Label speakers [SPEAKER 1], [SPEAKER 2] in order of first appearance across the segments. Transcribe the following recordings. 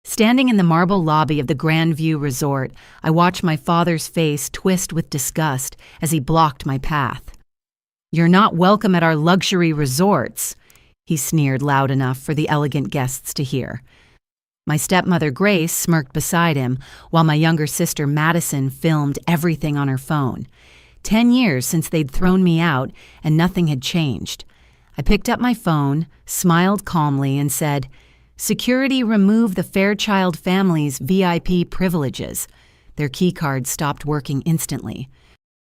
[SPEAKER 1] Standing in the marble lobby of the Grandview Resort, I watched my father's face twist with disgust as he blocked my path. "You're not welcome at our luxury resorts," he sneered loud enough for the elegant guests to hear. My stepmother Grace smirked beside him, while my younger sister Madison filmed everything on her phone. 10 years since they'd thrown me out, and nothing had changed. I picked up my phone, smiled calmly, and said, "Security removed the Fairchild family's VIP privileges." Their keycards stopped working instantly.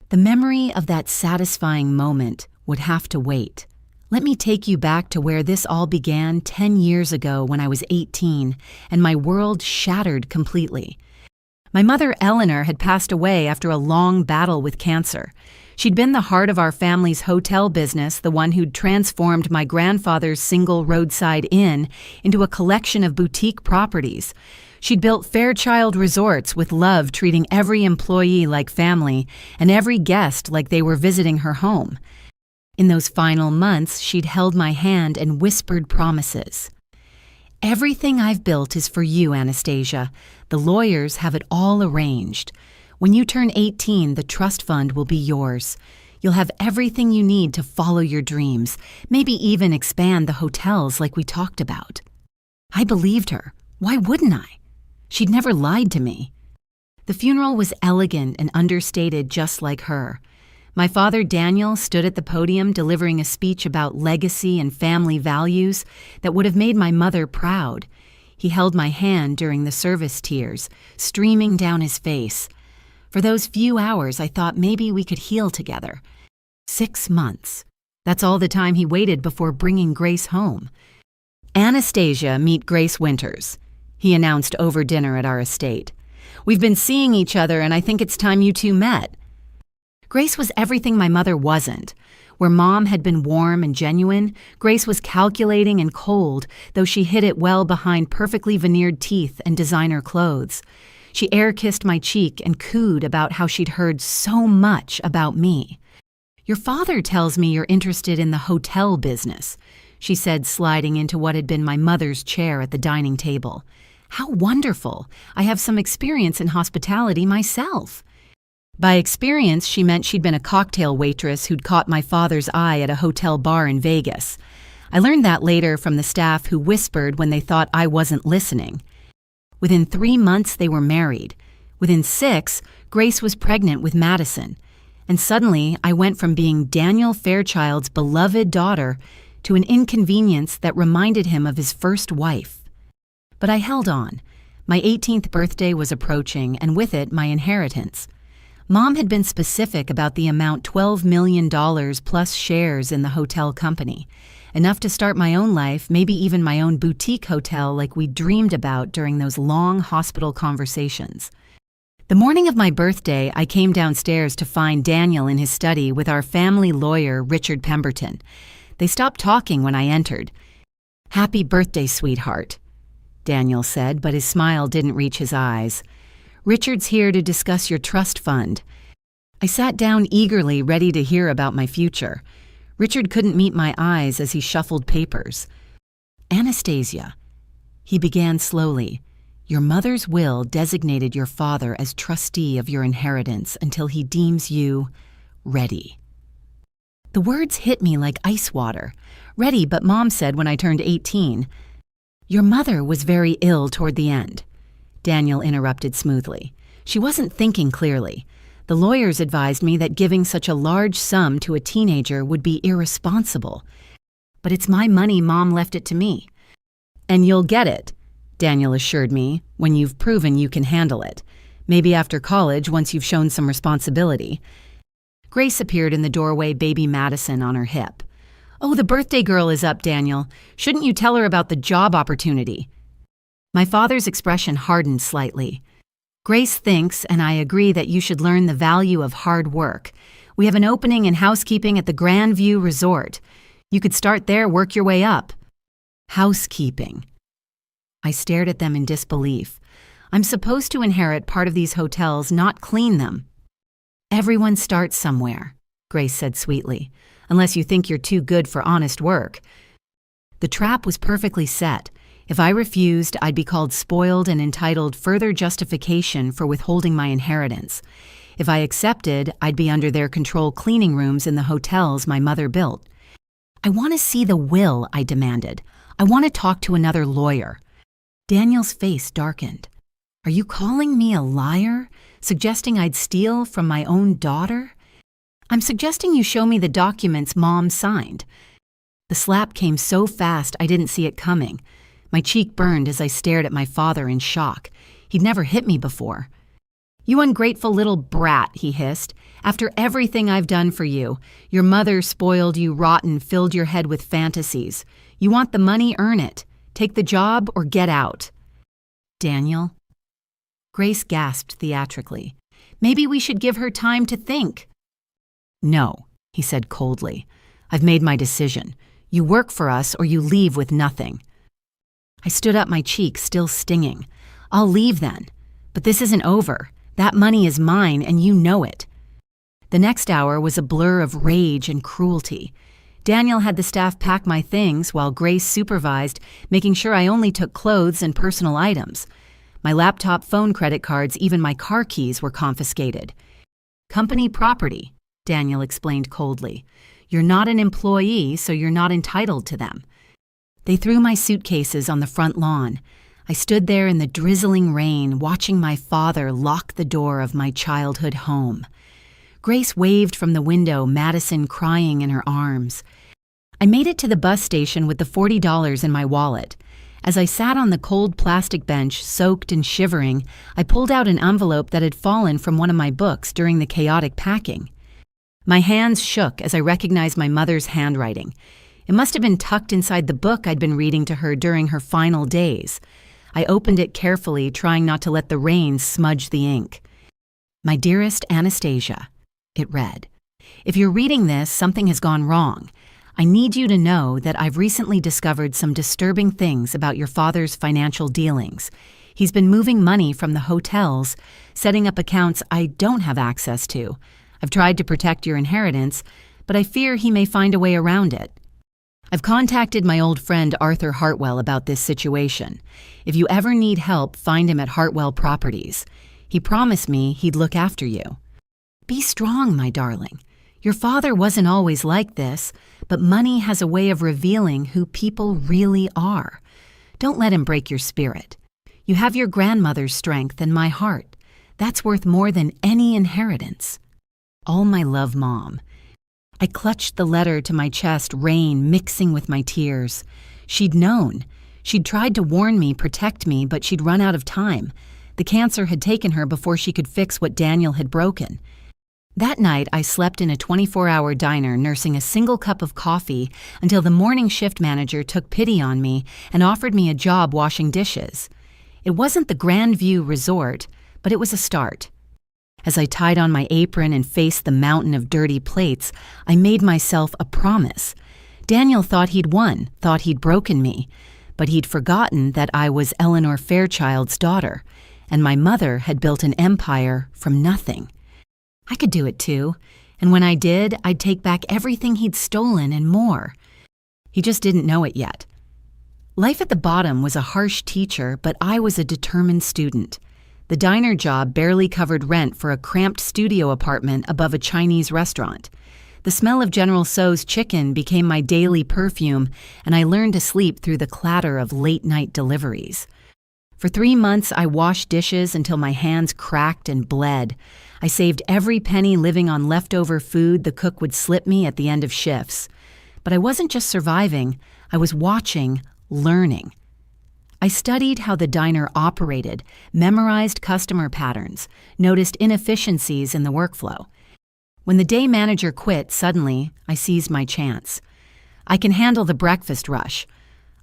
[SPEAKER 1] The memory of that satisfying moment would have to wait. Let me take you back to where this all began 10 years ago when I was 18, and my world shattered completely. My mother, Eleanor, had passed away after a long battle with cancer. She'd been the heart of our family's hotel business, the one who'd transformed my grandfather's single roadside inn into a collection of boutique properties. She'd built Fairchild Resorts with love, treating every employee like family and every guest like they were visiting her home. In those final months, she'd held my hand and whispered promises. "Everything I've built is for you, Anastasia. The lawyers have it all arranged. When you turn 18, the trust fund will be yours. You'll have everything you need to follow your dreams, maybe even expand the hotels like we talked about." I believed her. Why wouldn't I? She'd never lied to me. The funeral was elegant and understated, just like her. My father, Daniel, stood at the podium delivering a speech about legacy and family values that would have made my mother proud. He held my hand during the service, tears streaming down his face. For those few hours, I thought maybe we could heal together. 6 months. That's all the time he waited before bringing Grace home. "Anastasia, meet Grace Winters," he announced over dinner at our estate. "We've been seeing each other, and I think it's time you two met." Grace was everything my mother wasn't. Where Mom had been warm and genuine, Grace was calculating and cold, though she hid it well behind perfectly veneered teeth and designer clothes. She air-kissed my cheek and cooed about how she'd heard so much about me. "Your father tells me you're interested in the hotel business," she said, sliding into what had been my mother's chair at the dining table. "How wonderful! I have some experience in hospitality myself." By experience, she meant she'd been a cocktail waitress who'd caught my father's eye at a hotel bar in Vegas. I learned that later from the staff who whispered when they thought I wasn't listening. Within 3 months, they were married. Within 6, Grace was pregnant with Madison. And suddenly, I went from being Daniel Fairchild's beloved daughter to an inconvenience that reminded him of his first wife. But I held on. My 18th birthday was approaching, and with it, my inheritance. Mom had been specific about the amount, $12 million plus shares in the hotel company. Enough to start my own life, maybe even my own boutique hotel like we dreamed about during those long hospital conversations. The morning of my birthday, I came downstairs to find Daniel in his study with our family lawyer, Richard Pemberton. They stopped talking when I entered. "Happy birthday, sweetheart," Daniel said, but his smile didn't reach his eyes. "Richard's here to discuss your trust fund." I sat down eagerly, ready to hear about my future. Richard couldn't meet my eyes as he shuffled papers. "Anastasia," he began slowly, "your mother's will designated your father as trustee of your inheritance until he deems you ready." The words hit me like ice water. Ready, but Mom said when I turned 18. "Your mother was very ill toward the end," Daniel interrupted smoothly. "She wasn't thinking clearly. The lawyers advised me that giving such a large sum to a teenager would be irresponsible. But it's my money, Mom left it to me." "And you'll get it," Daniel assured me, "when you've proven you can handle it. Maybe after college, once you've shown some responsibility." Grace appeared in the doorway, baby Madison on her hip. "Oh, the birthday girl is up, Daniel. Shouldn't you tell her about the job opportunity?" My father's expression hardened slightly. "Grace thinks, and I agree, that you should learn the value of hard work. We have an opening in housekeeping at the Grandview Resort. You could start there, work your way up." Housekeeping. I stared at them in disbelief. I'm supposed to inherit part of these hotels, not clean them. "Everyone starts somewhere," Grace said sweetly, "unless you think you're too good for honest work." The trap was perfectly set. If I refused, I'd be called spoiled and entitled further justification for withholding my inheritance. If I accepted, I'd be under their control cleaning rooms in the hotels my mother built. I want to see the will, I demanded. I want to talk to another lawyer. Daniel's face darkened. Are you calling me a liar? Suggesting I'd steal from my own daughter? I'm suggesting you show me the documents Mom signed. The slap came so fast I didn't see it coming. My cheek burned as I stared at my father in shock. He'd never hit me before. You ungrateful little brat, he hissed. After everything I've done for you, your mother spoiled you rotten, filled your head with fantasies. You want the money, earn it. Take the job or get out. Daniel? Grace gasped theatrically. Maybe we should give her time to think. No, he said coldly. I've made my decision. You work for us or you leave with nothing. I stood up, my cheek still stinging. I'll leave then. But this isn't over. That money is mine and you know it. The next hour was a blur of rage and cruelty. Daniel had the staff pack my things while Grace supervised, making sure I only took clothes and personal items. My laptop, phone, credit cards, even my car keys were confiscated. Company property, Daniel explained coldly. You're not an employee, so you're not entitled to them. They threw my suitcases on the front lawn. I stood there in the drizzling rain, watching my father lock the door of my childhood home. Grace waved from the window, Madison crying in her arms. I made it to the bus station with the $40 in my wallet. As I sat on the cold plastic bench, soaked and shivering, I pulled out an envelope that had fallen from one of my books during the chaotic packing. My hands shook as I recognized my mother's handwriting. It must have been tucked inside the book I'd been reading to her during her final days. I opened it carefully, trying not to let the rain smudge the ink. My dearest Anastasia, it read. If you're reading this, something has gone wrong. I need you to know that I've recently discovered some disturbing things about your father's financial dealings. He's been moving money from the hotels, setting up accounts I don't have access to. I've tried to protect your inheritance, but I fear he may find a way around it. I've contacted my old friend Arthur Hartwell about this situation. If you ever need help, find him at Hartwell Properties. He promised me he'd look after you. Be strong, my darling. Your father wasn't always like this, but money has a way of revealing who people really are. Don't let him break your spirit. You have your grandmother's strength and my heart. That's worth more than any inheritance. All my love, Mom. I clutched the letter to my chest, rain mixing with my tears. She'd known. She'd tried to warn me, protect me, but she'd run out of time. The cancer had taken her before she could fix what Daniel had broken. That night, I slept in a 24-hour diner, nursing a single cup of coffee until the morning shift manager took pity on me and offered me a job washing dishes. It wasn't the Grandview Resort, but it was a start. As I tied on my apron and faced the mountain of dirty plates, I made myself a promise. Daniel thought he'd won, thought he'd broken me, but he'd forgotten that I was Eleanor Fairchild's daughter, and my mother had built an empire from nothing. I could do it too, and when I did, I'd take back everything he'd stolen and more. He just didn't know it yet. Life at the bottom was a harsh teacher, but I was a determined student. The diner job barely covered rent for a cramped studio apartment above a Chinese restaurant. The smell of General Tso's chicken became my daily perfume, and I learned to sleep through the clatter of late-night deliveries. For 3 months, I washed dishes until my hands cracked and bled. I saved every penny living on leftover food the cook would slip me at the end of shifts. But I wasn't just surviving, I was watching, learning. I studied how the diner operated, memorized customer patterns, noticed inefficiencies in the workflow. When the day manager quit, suddenly, I seized my chance. I can handle the breakfast rush.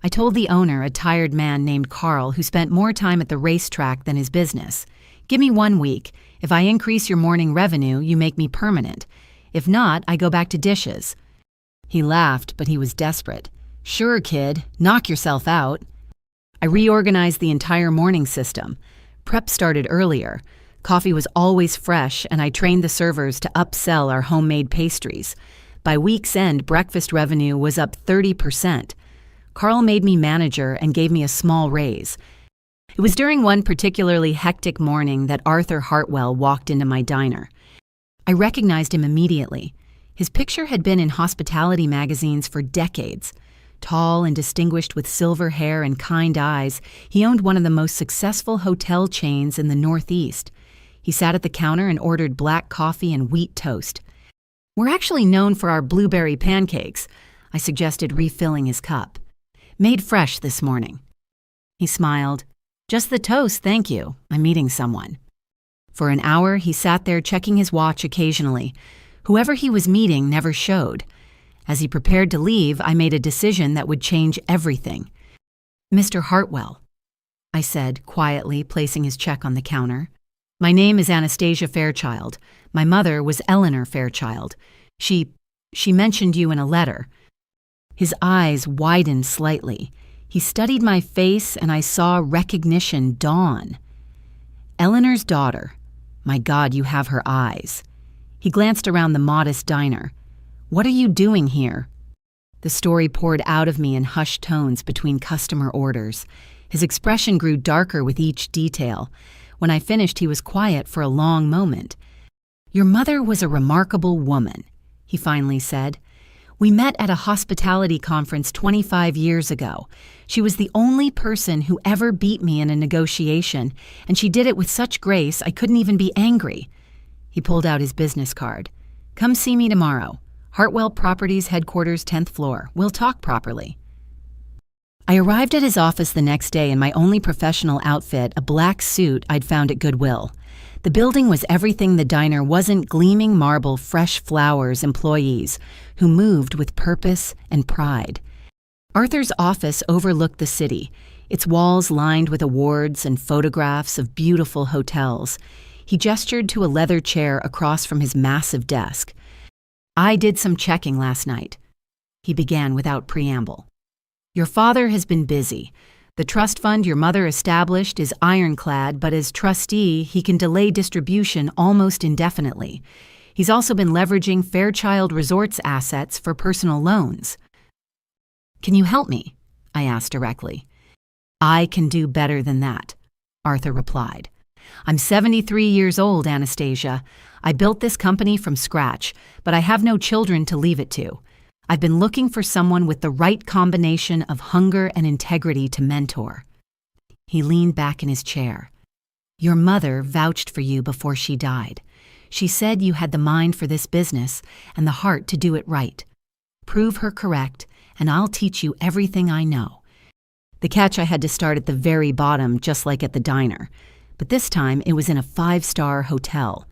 [SPEAKER 1] I told the owner, a tired man named Carl, who spent more time at the racetrack than his business. Give me 1 week. If I increase your morning revenue, you make me permanent. If not, I go back to dishes. He laughed, but he was desperate. Sure, kid, knock yourself out. I reorganized the entire morning system. Prep started earlier. Coffee was always fresh, and I trained the servers to upsell our homemade pastries. By week's end, breakfast revenue was up 30%. Carl made me manager and gave me a small raise. It was during one particularly hectic morning that Arthur Hartwell walked into my diner. I recognized him immediately. His picture had been in hospitality magazines for decades. Tall and distinguished with silver hair and kind eyes, he owned one of the most successful hotel chains in the Northeast. He sat at the counter and ordered black coffee and wheat toast. "We're actually known for our blueberry pancakes," I suggested, refilling his cup. "Made fresh this morning." He smiled. "Just the toast, thank you. I'm meeting someone." For an hour, he sat there checking his watch occasionally. Whoever he was meeting never showed. As he prepared to leave, I made a decision that would change everything. "Mr. Hartwell," I said, quietly placing his check on the counter. "My name is Anastasia Fairchild. My mother was Eleanor Fairchild. She mentioned you in a letter." His eyes widened slightly. He studied my face, and I saw recognition dawn. "Eleanor's daughter. My God, you have her eyes." He glanced around the modest diner. "What are you doing here?" The story poured out of me in hushed tones between customer orders. His expression grew darker with each detail. When I finished, he was quiet for a long moment. "Your mother was a remarkable woman," he finally said. "We met at a hospitality conference 25 years ago. She was the only person who ever beat me in a negotiation, and she did it with such grace I couldn't even be angry." He pulled out his business card. "Come see me tomorrow. Hartwell Properties headquarters, 10th floor. We'll talk properly." I arrived at his office the next day in my only professional outfit, a black suit I'd found at Goodwill. The building was everything the diner wasn't: gleaming marble, fresh flowers, employees who moved with purpose and pride. Arthur's office overlooked the city, its walls lined with awards and photographs of beautiful hotels. He gestured to a leather chair across from his massive desk. "I did some checking last night," he began without preamble. "Your father has been busy. The trust fund your mother established is ironclad, but as trustee, he can delay distribution almost indefinitely. He's also been leveraging Fairchild Resorts assets for personal loans." "Can you help me?" I asked directly. "I can do better than that," Arthur replied. "I'm 73 years old, Anastasia. I built this company from scratch, but I have no children to leave it to. I've been looking for someone with the right combination of hunger and integrity to mentor." He leaned back in his chair. "Your mother vouched for you before she died. She said you had the mind for this business and the heart to do it right. Prove her correct, and I'll teach you everything I know." The catch: I had to start at the very bottom, just like at the diner. But this time, it was in a 5-star hotel.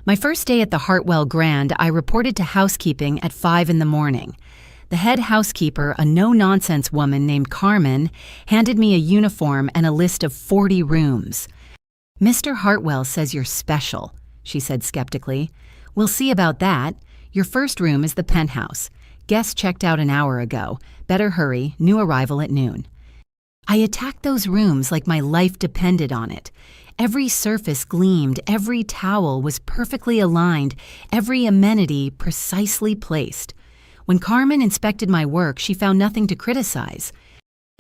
[SPEAKER 1] My first day at the Hartwell Grand, I reported to housekeeping at 5 in the morning. The head housekeeper, a no-nonsense woman named Carmen, handed me a uniform and a list of 40 rooms. "Mr. Hartwell says you're special," she said skeptically. "We'll see about that. Your first room is the penthouse. Guest checked out an hour ago. Better hurry, new arrival at noon." I attacked those rooms like my life depended on it. Every surface gleamed, every towel was perfectly aligned, every amenity precisely placed. When Carmen inspected my work, she found nothing to criticize.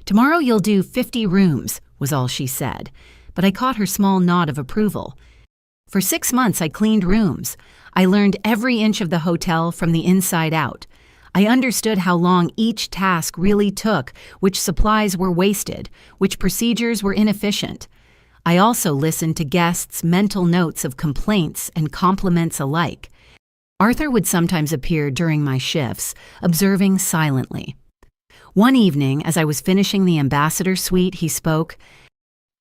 [SPEAKER 1] "Tomorrow you'll do 50 rooms," was all she said, but I caught her small nod of approval. For 6 months I cleaned rooms. I learned every inch of the hotel from the inside out. I understood how long each task really took, which supplies were wasted, which procedures were inefficient. I also listened to guests' mental notes of complaints and compliments alike. Arthur would sometimes appear during my shifts, observing silently. One evening, as I was finishing the ambassador suite, he spoke.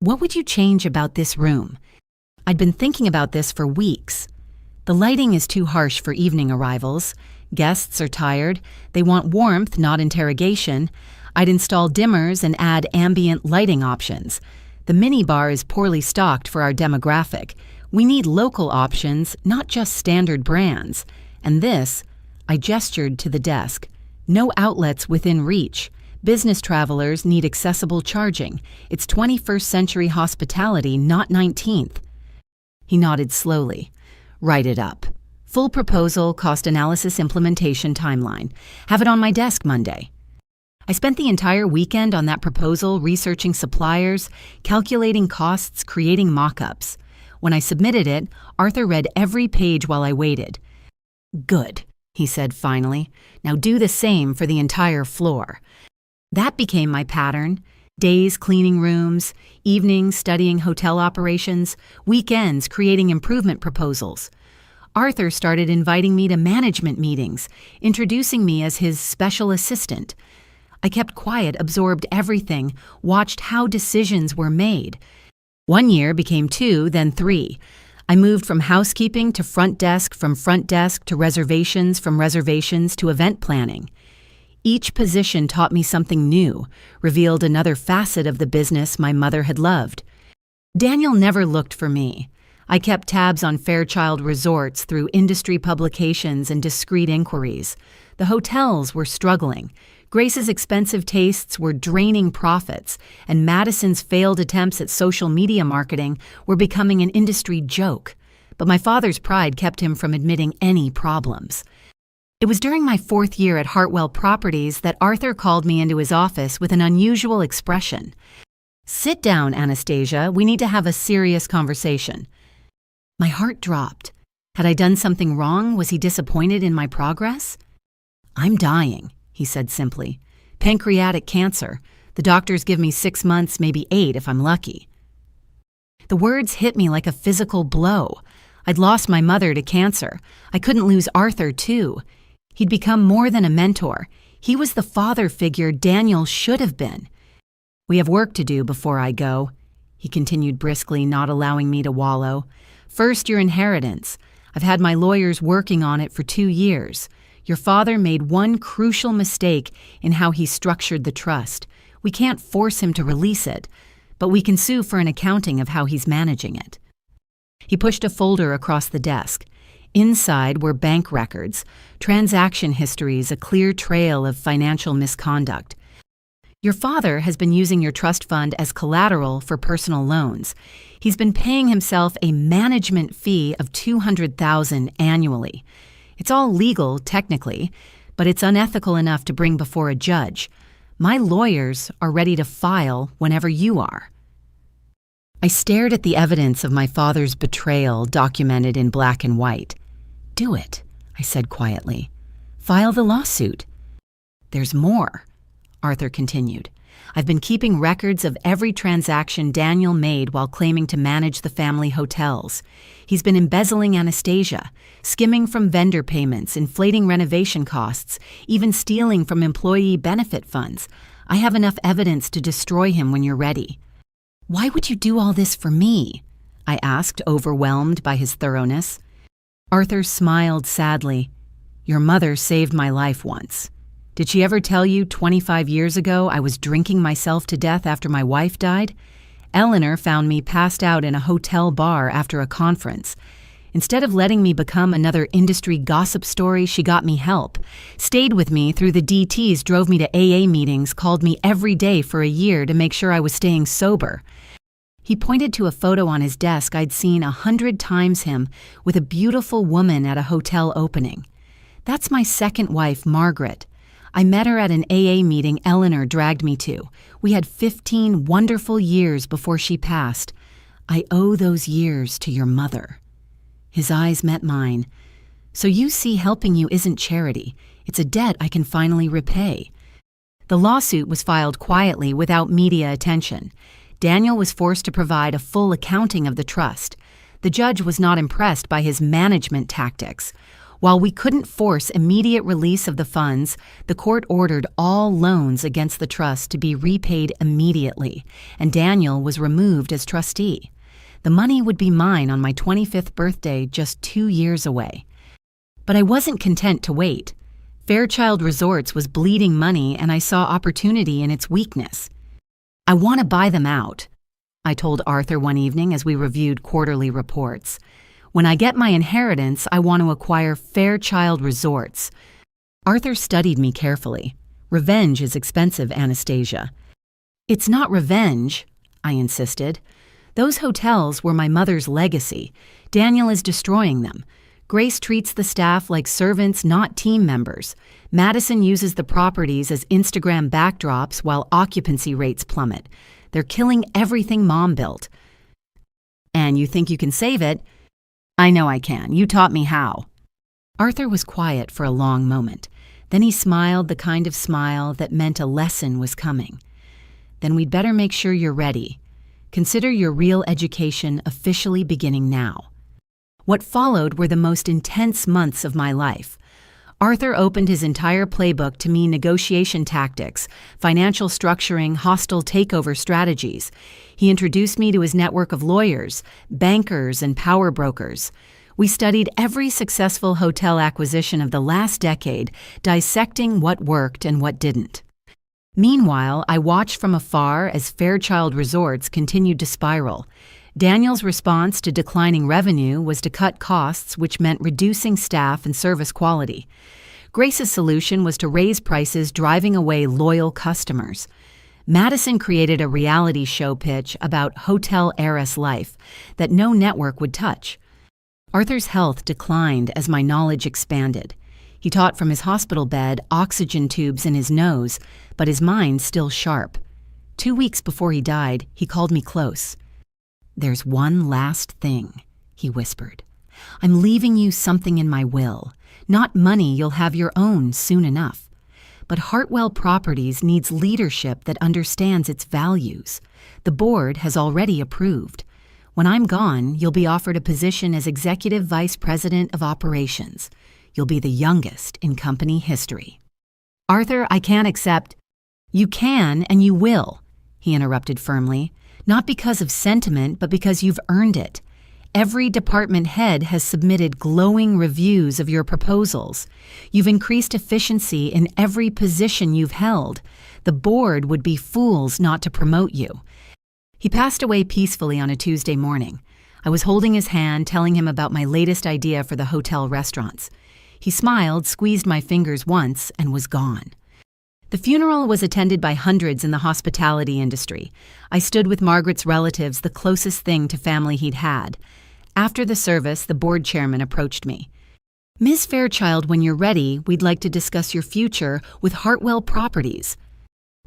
[SPEAKER 1] "What would you change about this room?" I'd been thinking about this for weeks. "The lighting is too harsh for evening arrivals. Guests are tired. They want warmth, not interrogation. I'd install dimmers and add ambient lighting options. The minibar is poorly stocked for our demographic. We need local options, not just standard brands. And this," I gestured to the desk, "no outlets within reach. Business travelers need accessible charging. It's 21st century hospitality, not 19th. He nodded slowly. "Write it up. Full proposal, cost analysis, implementation timeline. Have it on my desk Monday." I spent the entire weekend on that proposal researching suppliers, calculating costs, creating mock-ups. When I submitted it, Arthur read every page while I waited. "Good," he said finally. "Now do the same for the entire floor." That became my pattern. Days cleaning rooms, evenings studying hotel operations, weekends creating improvement proposals. Arthur started inviting me to management meetings, introducing me as his special assistant. I kept quiet, absorbed everything, watched how decisions were made. 1 year became 2, then 3. I moved from housekeeping to front desk, from front desk to reservations, from reservations to event planning. Each position taught me something new, revealed another facet of the business my mother had loved. Daniel never looked for me. I kept tabs on Fairchild Resorts through industry publications and discreet inquiries. The hotels were struggling. Grace's expensive tastes were draining profits, and Madison's failed attempts at social media marketing were becoming an industry joke. But my father's pride kept him from admitting any problems. It was during my 4th year at Hartwell Properties that Arthur called me into his office with an unusual expression. "Sit down, Anastasia. We need to have a serious conversation." My heart dropped. Had I done something wrong? Was he disappointed in my progress? "I'm dying," he said simply. "Pancreatic cancer. The doctors give me 6 months, maybe 8 if I'm lucky." The words hit me like a physical blow. I'd lost my mother to cancer. I couldn't lose Arthur, too. He'd become more than a mentor. He was the father figure Daniel should have been. "We have work to do before I go," he continued briskly, not allowing me to wallow. "First, your inheritance. I've had my lawyers working on it for 2 years. Your father made one crucial mistake in how he structured the trust. We can't force him to release it, but we can sue for an accounting of how he's managing it." He pushed a folder across the desk. Inside were bank records, transaction histories, a clear trail of financial misconduct. "Your father has been using your trust fund as collateral for personal loans. He's been paying himself a management fee of $200,000 annually. It's all legal, technically, but it's unethical enough to bring before a judge. My lawyers are ready to file whenever you are." I stared at the evidence of my father's betrayal documented in black and white. "Do it," I said quietly. "File the lawsuit." "There's more," Arthur continued. "I've been keeping records of every transaction Daniel made while claiming to manage the family hotels. He's been embezzling Anastasia, skimming from vendor payments, inflating renovation costs, even stealing from employee benefit funds. I have enough evidence to destroy him when you're ready." "Why would you do all this for me?" I asked, overwhelmed by his thoroughness. Arthur smiled sadly. "Your mother saved my life once. Did she ever tell you 25 years ago I was drinking myself to death after my wife died? Eleanor found me passed out in a hotel bar after a conference. Instead of letting me become another industry gossip story, she got me help, stayed with me through the DTs, drove me to AA meetings, called me every day for a year to make sure I was staying sober." He pointed to a photo on his desk I'd seen 100 times him with a beautiful woman at a hotel opening. "That's my second wife, Margaret. I met her at an AA meeting Eleanor dragged me to. We had 15 wonderful years before she passed. I owe those years to your mother." His eyes met mine. "So you see helping you isn't charity. It's a debt I can finally repay." The lawsuit was filed quietly without media attention. Daniel was forced to provide a full accounting of the trust. The judge was not impressed by his management tactics. While we couldn't force immediate release of the funds, the court ordered all loans against the trust to be repaid immediately, and Daniel was removed as trustee. The money would be mine on my 25th birthday, just 2 years away. But I wasn't content to wait. Fairchild Resorts was bleeding money, and I saw opportunity in its weakness. "I want to buy them out," I told Arthur one evening as we reviewed quarterly reports. "When I get my inheritance, I want to acquire Fairchild Resorts." Arthur studied me carefully. "Revenge is expensive, Anastasia." "It's not revenge," I insisted. "Those hotels were my mother's legacy. Daniel is destroying them. Grace treats the staff like servants, not team members. Madison uses the properties as Instagram backdrops while occupancy rates plummet. They're killing everything Mom built. And you think you can save it? I know I can. You taught me how. Arthur was quiet for a long moment. Then he smiled the kind of smile that meant a lesson was coming. Then we'd better make sure you're ready. Consider your real education officially beginning now. What followed were the most intense months of my life. Arthur opened his entire playbook to me: negotiation tactics, financial structuring, hostile takeover strategies. He introduced me to his network of lawyers, bankers, and power brokers. We studied every successful hotel acquisition of the last decade, dissecting what worked and what didn't. Meanwhile, I watched from afar as Fairchild Resorts continued to spiral. Daniel's response to declining revenue was to cut costs, which meant reducing staff and service quality. Grace's solution was to raise prices, driving away loyal customers. Madison created a reality show pitch about hotel heiress life that no network would touch. Arthur's health declined as my knowledge expanded. He taught from his hospital bed, oxygen tubes in his nose, but his mind still sharp. 2 weeks before he died, he called me close. "There's one last thing," he whispered. "I'm leaving you something in my will. Not money, you'll have your own soon enough. But Hartwell Properties needs leadership that understands its values. The board has already approved. When I'm gone, you'll be offered a position as Executive Vice President of Operations. You'll be the youngest in company history." "Arthur, I can't accept—" "You can and you will," he interrupted firmly. "Not because of sentiment, but because you've earned it. Every department head has submitted glowing reviews of your proposals. You've increased efficiency in every position you've held. The board would be fools not to promote you." He passed away peacefully on a Tuesday morning. I was holding his hand, telling him about my latest idea for the hotel restaurants. He smiled, squeezed my fingers once, and was gone. The funeral was attended by hundreds in the hospitality industry. I stood with Margaret's relatives, the closest thing to family he'd had. After the service, the board chairman approached me. "Ms. Fairchild, when you're ready, we'd like to discuss your future with Hartwell Properties."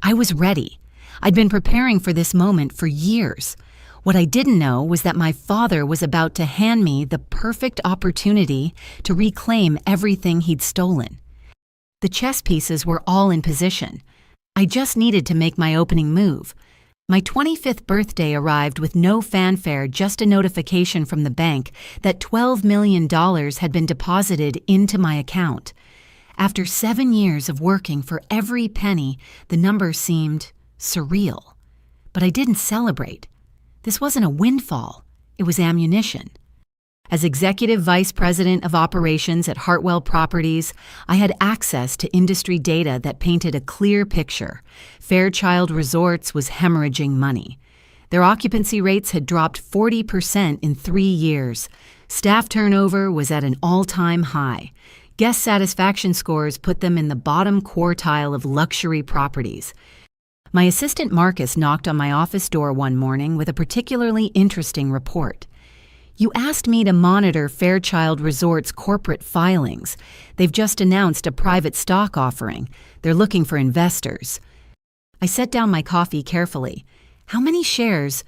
[SPEAKER 1] I was ready. I'd been preparing for this moment for years. What I didn't know was that my father was about to hand me the perfect opportunity to reclaim everything he'd stolen. The chess pieces were all in position. I just needed to make my opening move. My 25th birthday arrived with no fanfare, just a notification from the bank that $12 million had been deposited into my account. After 7 years of working for every penny, the number seemed surreal. But I didn't celebrate. This wasn't a windfall. It was ammunition. As Executive Vice President of Operations at Hartwell Properties, I had access to industry data that painted a clear picture. Fairchild Resorts was hemorrhaging money. Their occupancy rates had dropped 40% in 3 years. Staff turnover was at an all-time high. Guest satisfaction scores put them in the bottom quartile of luxury properties. My assistant Marcus knocked on my office door one morning with a particularly interesting report. "You asked me to monitor Fairchild Resorts' corporate filings. They've just announced a private stock offering. They're looking for investors." I set down my coffee carefully. "How many shares?"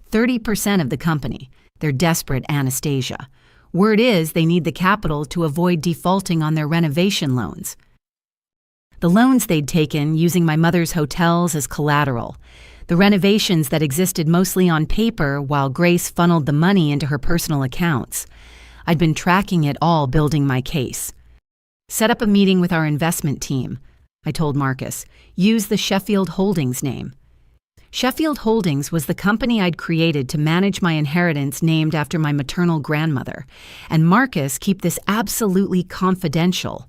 [SPEAKER 1] 30% of the company. They're desperate, Anastasia. Word is they need the capital to avoid defaulting on their renovation loans. The loans they'd taken using my mother's hotels as collateral. The renovations that existed mostly on paper while Grace funneled the money into her personal accounts. I'd been tracking it all, building my case. "Set up a meeting with our investment team," I told Marcus. "Use the Sheffield Holdings name." Sheffield Holdings was the company I'd created to manage my inheritance named after my maternal grandmother. And Marcus, keep this absolutely confidential.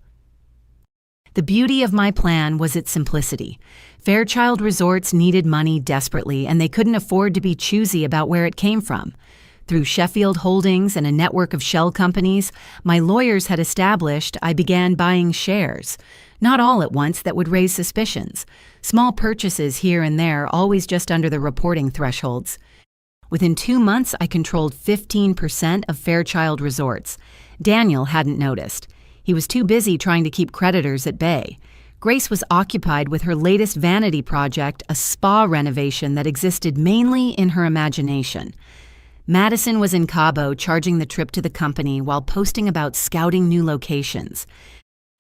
[SPEAKER 1] The beauty of my plan was its simplicity. Fairchild Resorts needed money desperately, and they couldn't afford to be choosy about where it came from. Through Sheffield Holdings and a network of shell companies my lawyers had established, I began buying shares. Not all at once that would raise suspicions. Small purchases here and there, always just under the reporting thresholds. Within 2 months, I controlled 15% of Fairchild Resorts. Daniel hadn't noticed. He was too busy trying to keep creditors at bay. Grace was occupied with her latest vanity project, a spa renovation that existed mainly in her imagination. Madison was in Cabo charging the trip to the company while posting about scouting new locations.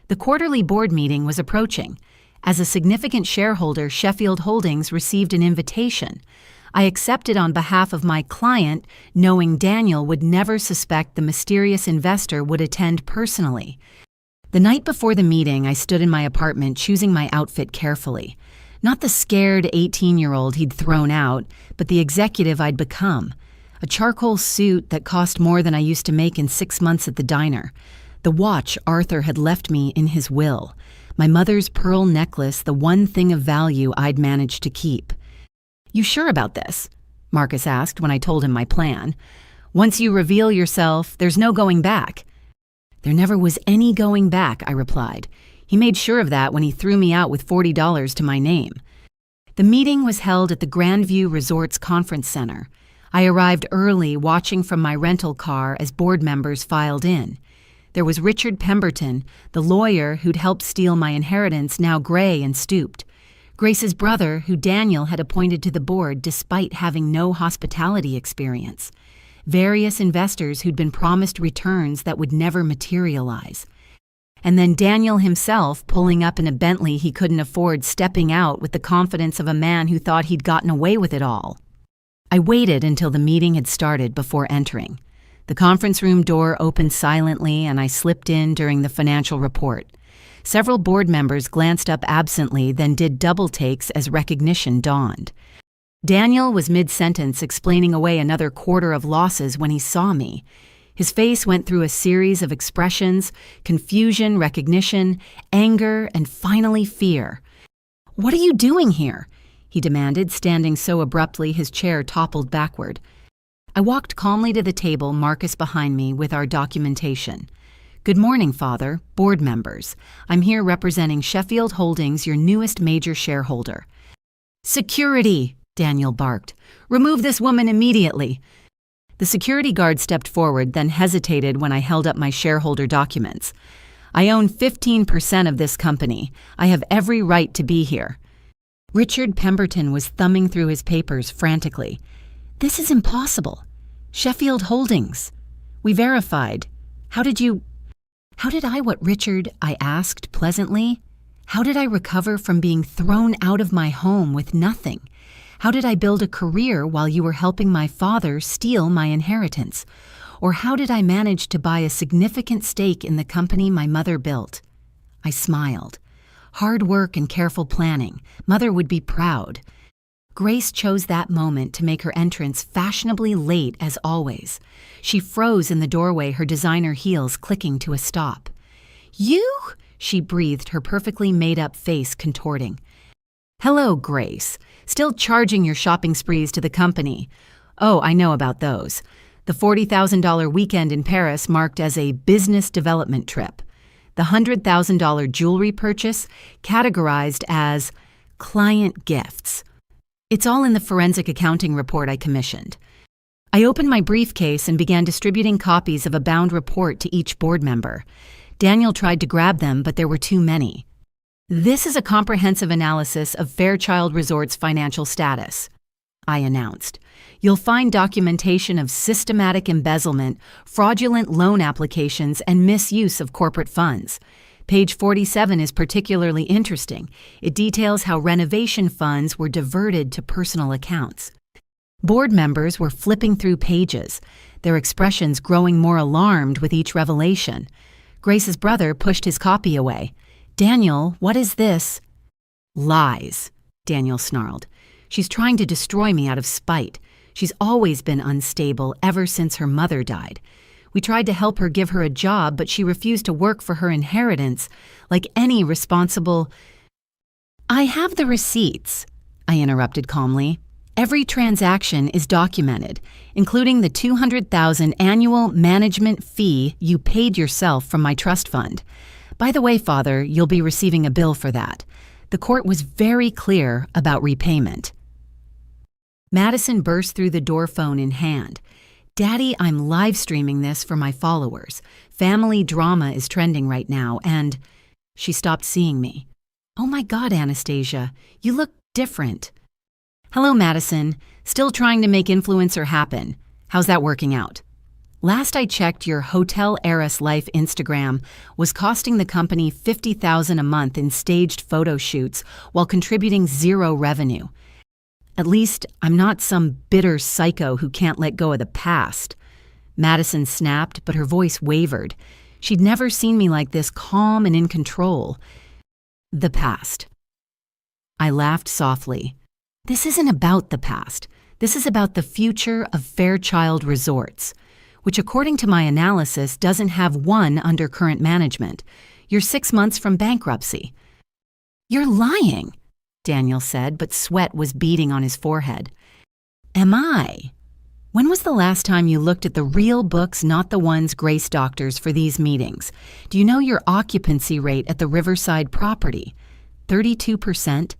[SPEAKER 1] The quarterly board meeting was approaching. As a significant shareholder, Sheffield Holdings received an invitation. I accepted on behalf of my client, knowing Daniel would never suspect the mysterious investor would attend personally. The night before the meeting, I stood in my apartment choosing my outfit carefully. Not the scared 18-year-old he'd thrown out, but the executive I'd become. A charcoal suit that cost more than I used to make in 6 months at the diner. The watch Arthur had left me in his will. My mother's pearl necklace, the one thing of value I'd managed to keep. "You sure about this?" Marcus asked when I told him my plan. "Once you reveal yourself, there's no going back." "There never was any going back," I replied. He made sure of that when he threw me out with $40 to my name. The meeting was held at the Grandview Resorts Conference Center. I arrived early, watching from my rental car as board members filed in. There was Richard Pemberton, the lawyer who'd helped steal my inheritance, now gray and stooped. Grace's brother, who Daniel had appointed to the board despite having no hospitality experience. Various investors who'd been promised returns that would never materialize. And then Daniel himself pulling up in a Bentley he couldn't afford, stepping out with the confidence of a man who thought he'd gotten away with it all. I waited until the meeting had started before entering. The conference room door opened silently and I slipped in during the financial report. Several board members glanced up absently, then did double takes as recognition dawned. Daniel was mid-sentence explaining away another quarter of losses when he saw me. His face went through a series of expressions: confusion, recognition, anger, and finally fear. "What are you doing here?" he demanded, standing so abruptly his chair toppled backward. I walked calmly to the table, Marcus behind me, with our documentation. "Good morning, Father, board members. I'm here representing Sheffield Holdings, your newest major shareholder." "Security!" Daniel barked. "Remove this woman immediately." The security guard stepped forward, then hesitated when I held up my shareholder documents. "I own 15% of this company. I have every right to be here." Richard Pemberton was thumbing through his papers frantically. "This is impossible. Sheffield Holdings. We verified. How did I what, Richard?" I asked pleasantly. "How did I recover from being thrown out of my home with nothing? How did I build a career while you were helping my father steal my inheritance? Or how did I manage to buy a significant stake in the company my mother built?" I smiled. Hard work and careful planning. Mother would be proud. Grace chose that moment to make her entrance fashionably late as always. She froze in the doorway, her designer heels clicking to a stop. "You?" she breathed, her perfectly made-up face contorting. "Hello, Grace. Still charging your shopping sprees to the company." "Oh, I know about those. The $40,000 weekend in Paris marked as a business development trip. The $100,000 jewelry purchase categorized as client gifts. It's all in the forensic accounting report I commissioned." I opened my briefcase and began distributing copies of a bound report to each board member. Daniel tried to grab them, but there were too many. "This is a comprehensive analysis of Fairchild Resorts' financial status," I announced. "You'll find documentation of systematic embezzlement, fraudulent loan applications, and misuse of corporate funds. Page 47 is particularly interesting. It details how renovation funds were diverted to personal accounts." Board members were flipping through pages, their expressions growing more alarmed with each revelation. Grace's brother pushed his copy away. "Daniel, what is this?" "Lies," Daniel snarled. "She's trying to destroy me out of spite. She's always been unstable ever since her mother died. We tried to help her give her a job, but she refused to work for her inheritance, like any responsible—" "I have the receipts," I interrupted calmly. "Every transaction is documented, including the $200,000 annual management fee you paid yourself from my trust fund. By the way, Father, you'll be receiving a bill for that. The court was very clear about repayment." Madison burst through the door, phone in hand. "Daddy, I'm live streaming this for my followers. Family drama is trending right now, and..." She stopped seeing me. "Oh my God, Anastasia, you look different." "Hello, Madison. Still trying to make influencer happen. How's that working out?" "Last I checked, your Hotel Heiress Life Instagram was costing the company $50,000 a month in staged photo shoots while contributing zero revenue. At least I'm not some bitter psycho who can't let go of the past." Madison snapped, but her voice wavered. She'd never seen me like this, calm and in control. "The past." I laughed softly. "This isn't about the past. This is about the future of Fairchild Resorts, which according to my analysis doesn't have one under current management. You're 6 months from bankruptcy." "You're lying," Daniel said, but sweat was beading on his forehead. "Am I? When was the last time you looked at the real books, not the ones Grace doctors for these meetings? Do you know your occupancy rate at the Riverside property? 32%.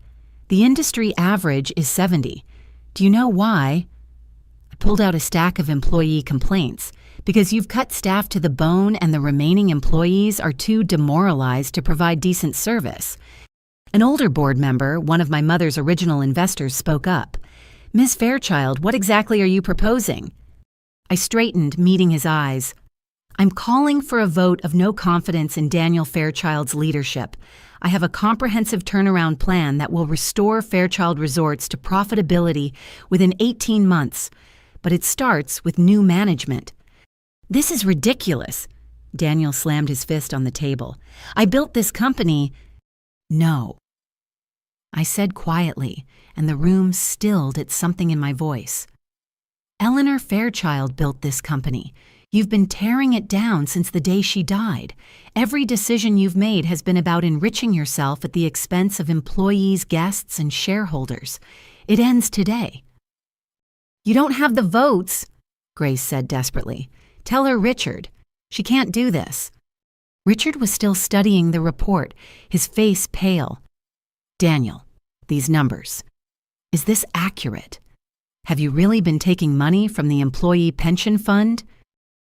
[SPEAKER 1] The industry average is 70. Do you know why?" I pulled out a stack of employee complaints. "Because you've cut staff to the bone and the remaining employees are too demoralized to provide decent service." An older board member, one of my mother's original investors, spoke up. "Ms. Fairchild, what exactly are you proposing?" I straightened, meeting his eyes. "I'm calling for a vote of no confidence in Daniel Fairchild's leadership. I have a comprehensive turnaround plan that will restore Fairchild Resorts to profitability within 18 months, but it starts with new management." "This is ridiculous." Daniel slammed his fist on the table. "I built this company." "No," I said quietly, and the room stilled at something in my voice. "Eleanor Fairchild built this company. You've been tearing it down since the day she died. Every decision you've made has been about enriching yourself at the expense of employees, guests, and shareholders. It ends today." "You don't have the votes," Grace said desperately. "Tell her Richard. She can't do this." Richard was still studying the report, his face pale. "Daniel, these numbers. Is this accurate? Have you really been taking money from the employee pension fund?"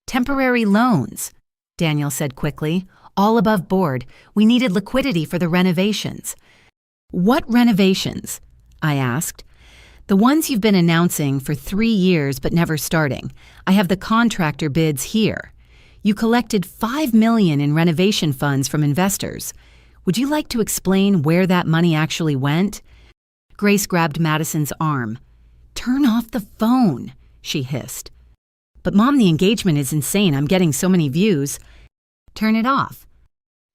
[SPEAKER 1] "Temporary loans," Daniel said quickly. "All above board. We needed liquidity for the renovations." "What renovations?" I asked. "The ones you've been announcing for 3 years but never starting. I have the contractor bids here. You collected $5 million in renovation funds from investors. Would you like to explain where that money actually went?" Grace grabbed Madison's arm. "Turn off the phone," she hissed. "But Mom, the engagement is insane. I'm getting so many views." "Turn it off."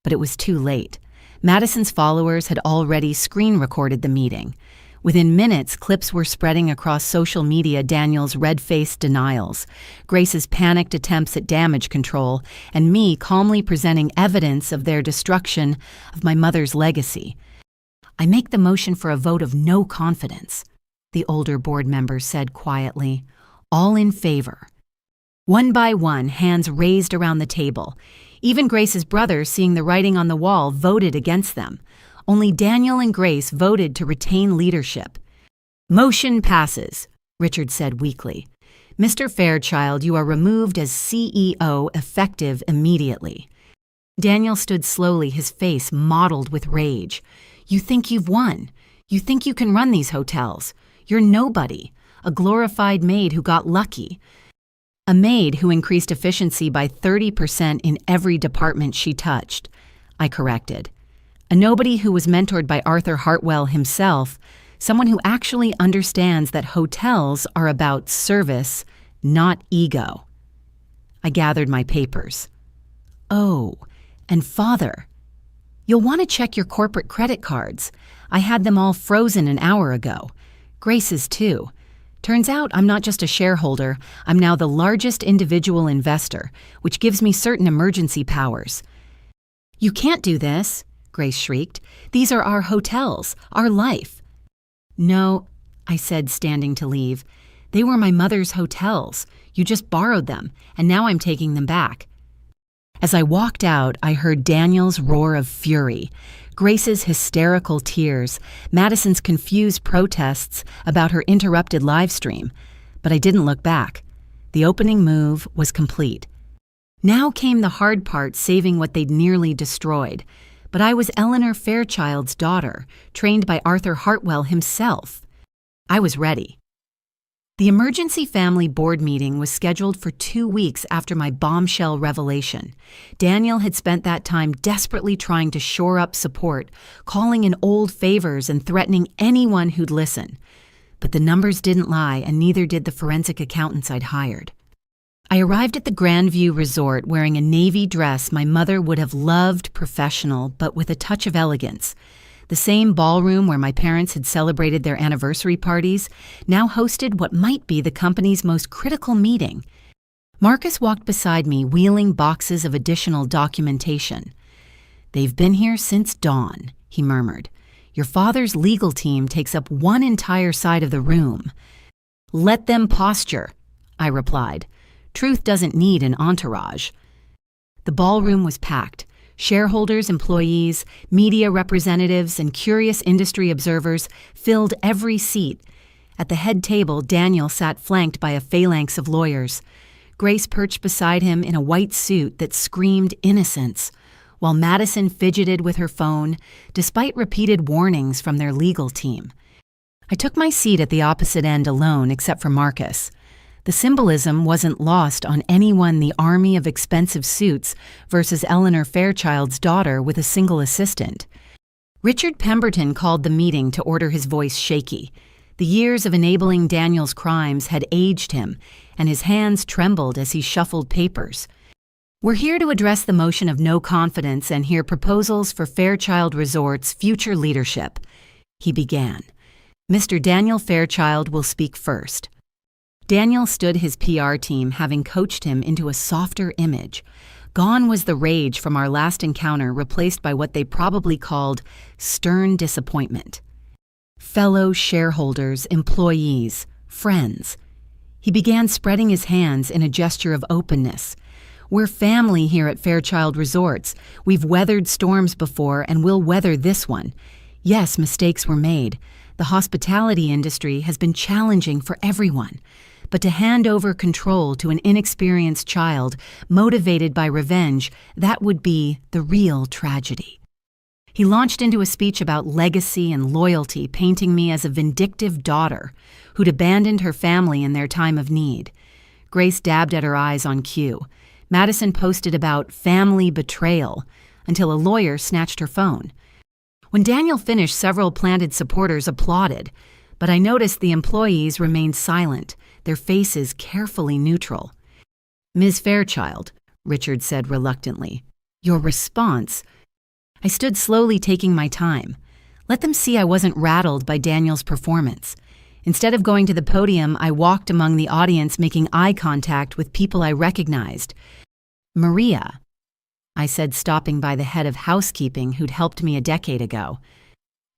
[SPEAKER 1] But it was too late. Madison's followers had already screen recorded the meeting. Within minutes, clips were spreading across social media Daniel's red-faced denials, Grace's panicked attempts at damage control, and me calmly presenting evidence of their destruction of my mother's legacy. "I make the motion for a vote of no confidence," the older board member said quietly. "All in favor." One by one, hands raised around the table. Even Grace's brother, seeing the writing on the wall, voted against them. Only Daniel and Grace voted to retain leadership. "Motion passes," Richard said weakly. "Mr. Fairchild, you are removed as CEO effective immediately." Daniel stood slowly, his face mottled with rage. "You think you've won. You think you can run these hotels. You're nobody, a glorified maid who got lucky. A maid who increased efficiency by 30% in every department she touched," I corrected. "A nobody who was mentored by Arthur Hartwell himself, someone who actually understands that hotels are about service, not ego." I gathered my papers. "Oh, and Father, you'll want to check your corporate credit cards. I had them all frozen an hour ago. Grace's too. Turns out I'm not just a shareholder, I'm now the largest individual investor, which gives me certain emergency powers." "You can't do this," Grace shrieked. "These are our hotels, our life." "No," I said, standing to leave. "They were my mother's hotels. You just borrowed them, and now I'm taking them back." As I walked out, I heard Daniel's roar of fury. Grace's hysterical tears, Madison's confused protests about her interrupted live stream, but I didn't look back. The opening move was complete. Now came the hard part, saving what they'd nearly destroyed. But I was Eleanor Fairchild's daughter, trained by Arthur Hartwell himself. I was ready. The emergency family board meeting was scheduled for 2 weeks after my bombshell revelation. Daniel had spent that time desperately trying to shore up support, calling in old favors and threatening anyone who'd listen. But the numbers didn't lie, and neither did the forensic accountants I'd hired. I arrived at the Grandview Resort wearing a navy dress my mother would have loved, professional, but with a touch of elegance. The same ballroom where my parents had celebrated their anniversary parties now hosted what might be the company's most critical meeting. Marcus walked beside me, wheeling boxes of additional documentation. "They've been here since dawn," he murmured. "Your father's legal team takes up one entire side of the room." "Let them posture," I replied. Truth doesn't need an entourage. The ballroom was packed. Shareholders, employees, media representatives, and curious industry observers filled every seat. At the head table, Daniel sat flanked by a phalanx of lawyers. Grace perched beside him in a white suit that screamed innocence, while Madison fidgeted with her phone, despite repeated warnings from their legal team. I took my seat at the opposite end alone, except for Marcus. The symbolism wasn't lost on anyone, the army of expensive suits versus Eleanor Fairchild's daughter with a single assistant. Richard Pemberton called the meeting to order, his voice shaky. The years of enabling Daniel's crimes had aged him, and his hands trembled as he shuffled papers. "We're here to address the motion of no confidence and hear proposals for Fairchild Resort's future leadership," he began. "Mr. Daniel Fairchild will speak first." Daniel stood his PR team, having coached him into a softer image. Gone was the rage from our last encounter, replaced by what they probably called stern disappointment. Fellow shareholders, employees, friends. He began spreading his hands in a gesture of openness. "We're family here at Fairchild Resorts. We've weathered storms before, and we'll weather this one. Yes, mistakes were made. The hospitality industry has been challenging for everyone. But to hand over control to an inexperienced child, motivated by revenge, that would be the real tragedy." He launched into a speech about legacy and loyalty, painting me as a vindictive daughter who'd abandoned her family in their time of need. Grace dabbed at her eyes on cue. Madison posted about family betrayal until a lawyer snatched her phone. When Daniel finished, several planted supporters applauded, but I noticed the employees remained silent, their faces carefully neutral. "Ms. Fairchild," Richard said reluctantly, "your response—" I stood slowly, taking my time. Let them see I wasn't rattled by Daniel's performance. Instead of going to the podium, I walked among the audience, making eye contact with people I recognized. "Maria," I said, stopping by the head of housekeeping who'd helped me a decade ago.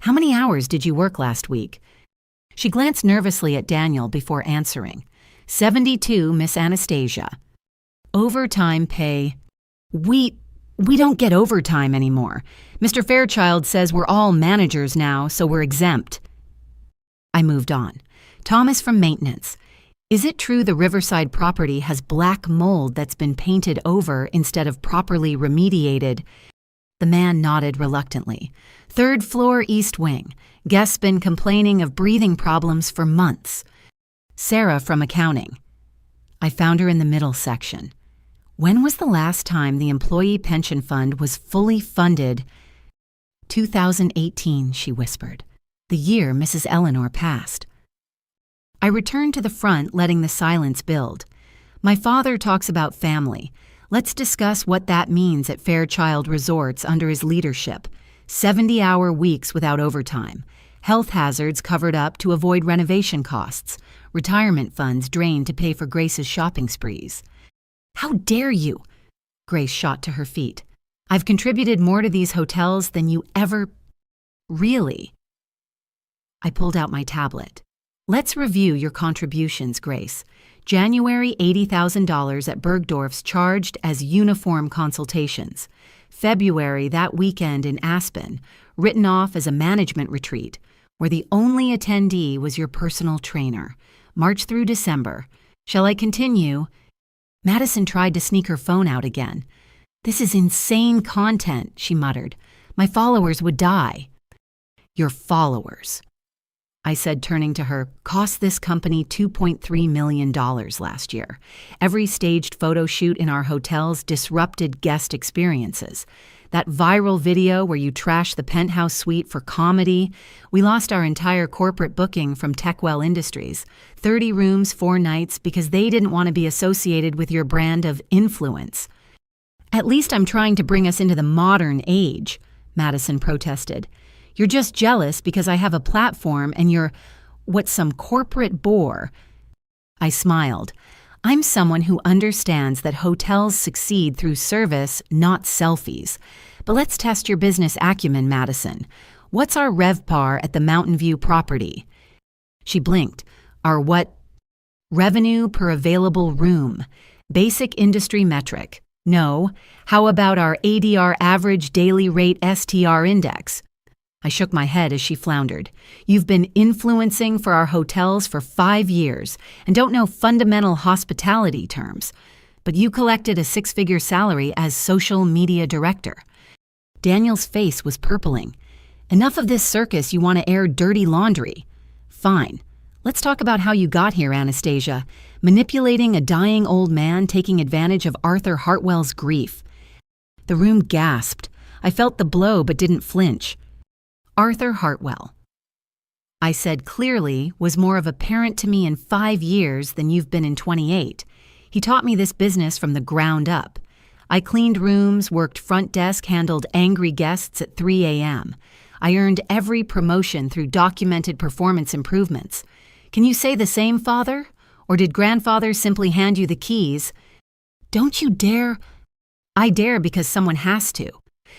[SPEAKER 1] "How many hours did you work last week?" She glanced nervously at Daniel before answering. 72, Miss Anastasia." "Overtime pay." We don't get overtime anymore. Mr. Fairchild says we're all managers now, so we're exempt." I moved on. "Thomas from maintenance. Is it true the Riverside property has black mold that's been painted over instead of properly remediated?" The man nodded reluctantly. "Third floor, east wing. Guests been complaining of breathing problems for months." "Sarah from accounting." I found her in the middle section. "When was the last time the employee pension fund was fully funded?" 2018, she whispered. "The year Mrs. Eleanor passed." I returned to the front, letting the silence build. "My father talks about family. Let's discuss what that means at Fairchild Resorts under his leadership. 70-hour weeks without overtime. Health hazards covered up to avoid renovation costs. Retirement funds drained to pay for Grace's shopping sprees." "How dare you?" Grace shot to her feet. "I've contributed more to these hotels than you ever—" "Really?" I pulled out my tablet. "Let's review your contributions, Grace. January, $80,000 at Bergdorf's charged as uniform consultations. February, that weekend in Aspen, written off as a management retreat, where the only attendee was your personal trainer. March through December. Shall I continue? Madison tried to sneak her phone out again. This is insane content, she muttered. My followers would die. Your followers, I said, turning to her, cost this company $2.3 million last year. Every staged photo shoot in our hotels disrupted guest experiences. That viral video where you trash the penthouse suite for comedy, we lost our entire corporate booking from Techwell Industries. 30 rooms, 4 nights, because they didn't want to be associated with your brand of influence. At least I'm trying to bring us into the modern age, Madison protested. You're just jealous because I have a platform and you're, some corporate bore. I smiled. I'm someone who understands that hotels succeed through service, not selfies. But let's test your business acumen, Madison. What's our RevPAR at the Mountain View property? She blinked. Our what? Revenue per available room. Basic industry metric. No. How about our ADR, average daily rate STR index? I shook my head as she floundered. You've been influencing for our hotels for 5 years and don't know fundamental hospitality terms. But you collected a 6-figure salary as social media director. Daniel's face was purpling. Enough of this circus, you want to air dirty laundry. Fine. Let's talk about how you got here, Anastasia. Manipulating a dying old man, taking advantage of Arthur Hartwell's grief. The room gasped. I felt the blow but didn't flinch. Arthur Hartwell, I said clearly, was more of a parent to me in 5 years than you've been in 28. He taught me this business from the ground up. I cleaned rooms, worked front desk, handled angry guests at 3 a.m. I earned every promotion through documented performance improvements. Can you say the same, Father? Or did grandfather simply hand you the keys? Don't you dare. I dare because someone has to.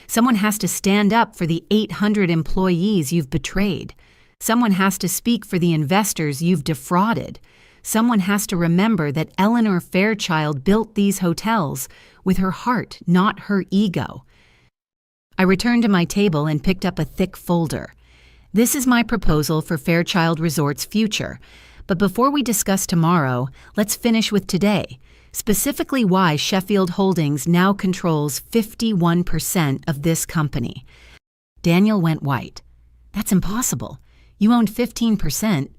[SPEAKER 1] Someone has to stand up for the 800 employees you've betrayed. Someone has to speak for the investors you've defrauded. Someone has to remember that Eleanor Fairchild built these hotels with her heart, not her ego. I returned to my table and picked up a thick folder. This is my proposal for Fairchild Resort's future. But before we discuss tomorrow, let's finish with today. Specifically why Sheffield Holdings now controls 51% of this company. Daniel went white. That's impossible. You owned 15%.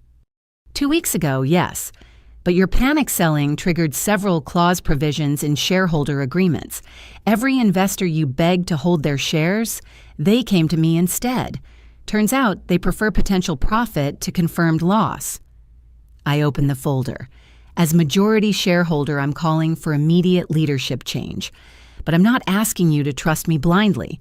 [SPEAKER 1] 2 weeks ago, yes. But your panic selling triggered several clause provisions in shareholder agreements. Every investor you begged to hold their shares, they came to me instead. Turns out they prefer potential profit to confirmed loss. I opened the folder. As majority shareholder, I'm calling for immediate leadership change. But I'm not asking you to trust me blindly.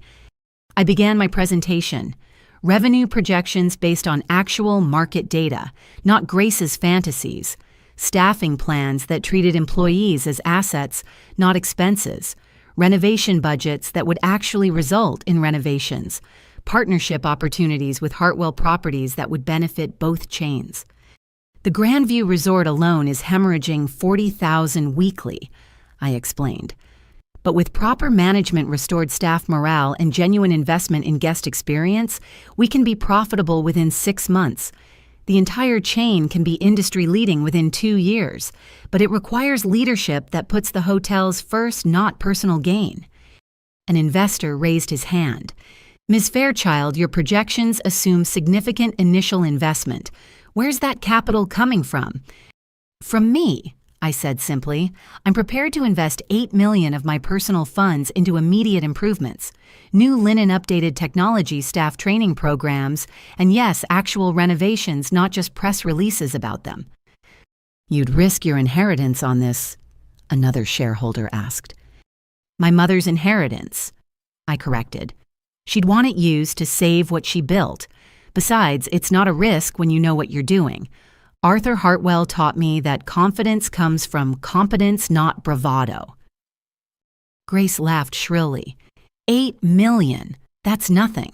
[SPEAKER 1] I began my presentation. Revenue projections based on actual market data, not Grace's fantasies. Staffing plans that treated employees as assets, not expenses. Renovation budgets that would actually result in renovations. Partnership opportunities with Hartwell Properties that would benefit both chains. The Grandview Resort alone is hemorrhaging $40,000 weekly, I explained. But with proper management, restored staff morale, and genuine investment in guest experience, we can be profitable within 6 months. The entire chain can be industry-leading within 2 years, but it requires leadership that puts the hotels first, not personal gain. An investor raised his hand. Ms. Fairchild, your projections assume significant initial investment. Where's that capital coming from? From me, I said simply. I'm prepared to invest $8 million of my personal funds into immediate improvements. New linen updated technology staff training programs, and yes, actual renovations, not just press releases about them. You'd risk your inheritance on this, another shareholder asked. My mother's inheritance, I corrected. She'd want it used to save what she built. Besides, it's not a risk when you know what you're doing. Arthur Hartwell taught me that confidence comes from competence, not bravado. Grace laughed shrilly. $8 million. That's nothing.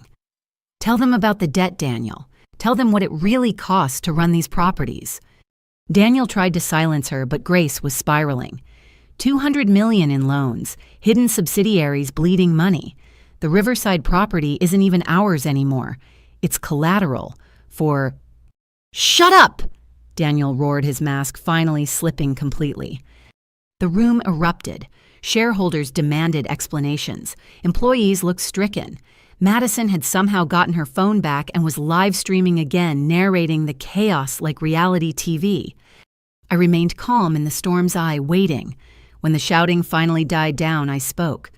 [SPEAKER 1] Tell them about the debt, Daniel. Tell them what it really costs to run these properties. Daniel tried to silence her, but Grace was spiraling. $200 million in loans, hidden subsidiaries bleeding money. The Riverside property isn't even ours anymore. It's collateral for— "Shut up!" Daniel roared, his mask finally slipping completely. The room erupted. Shareholders demanded explanations. Employees looked stricken. Madison had somehow gotten her phone back and was live streaming again, narrating the chaos like reality TV. I remained calm in the storm's eye, waiting. When the shouting finally died down, I spoke.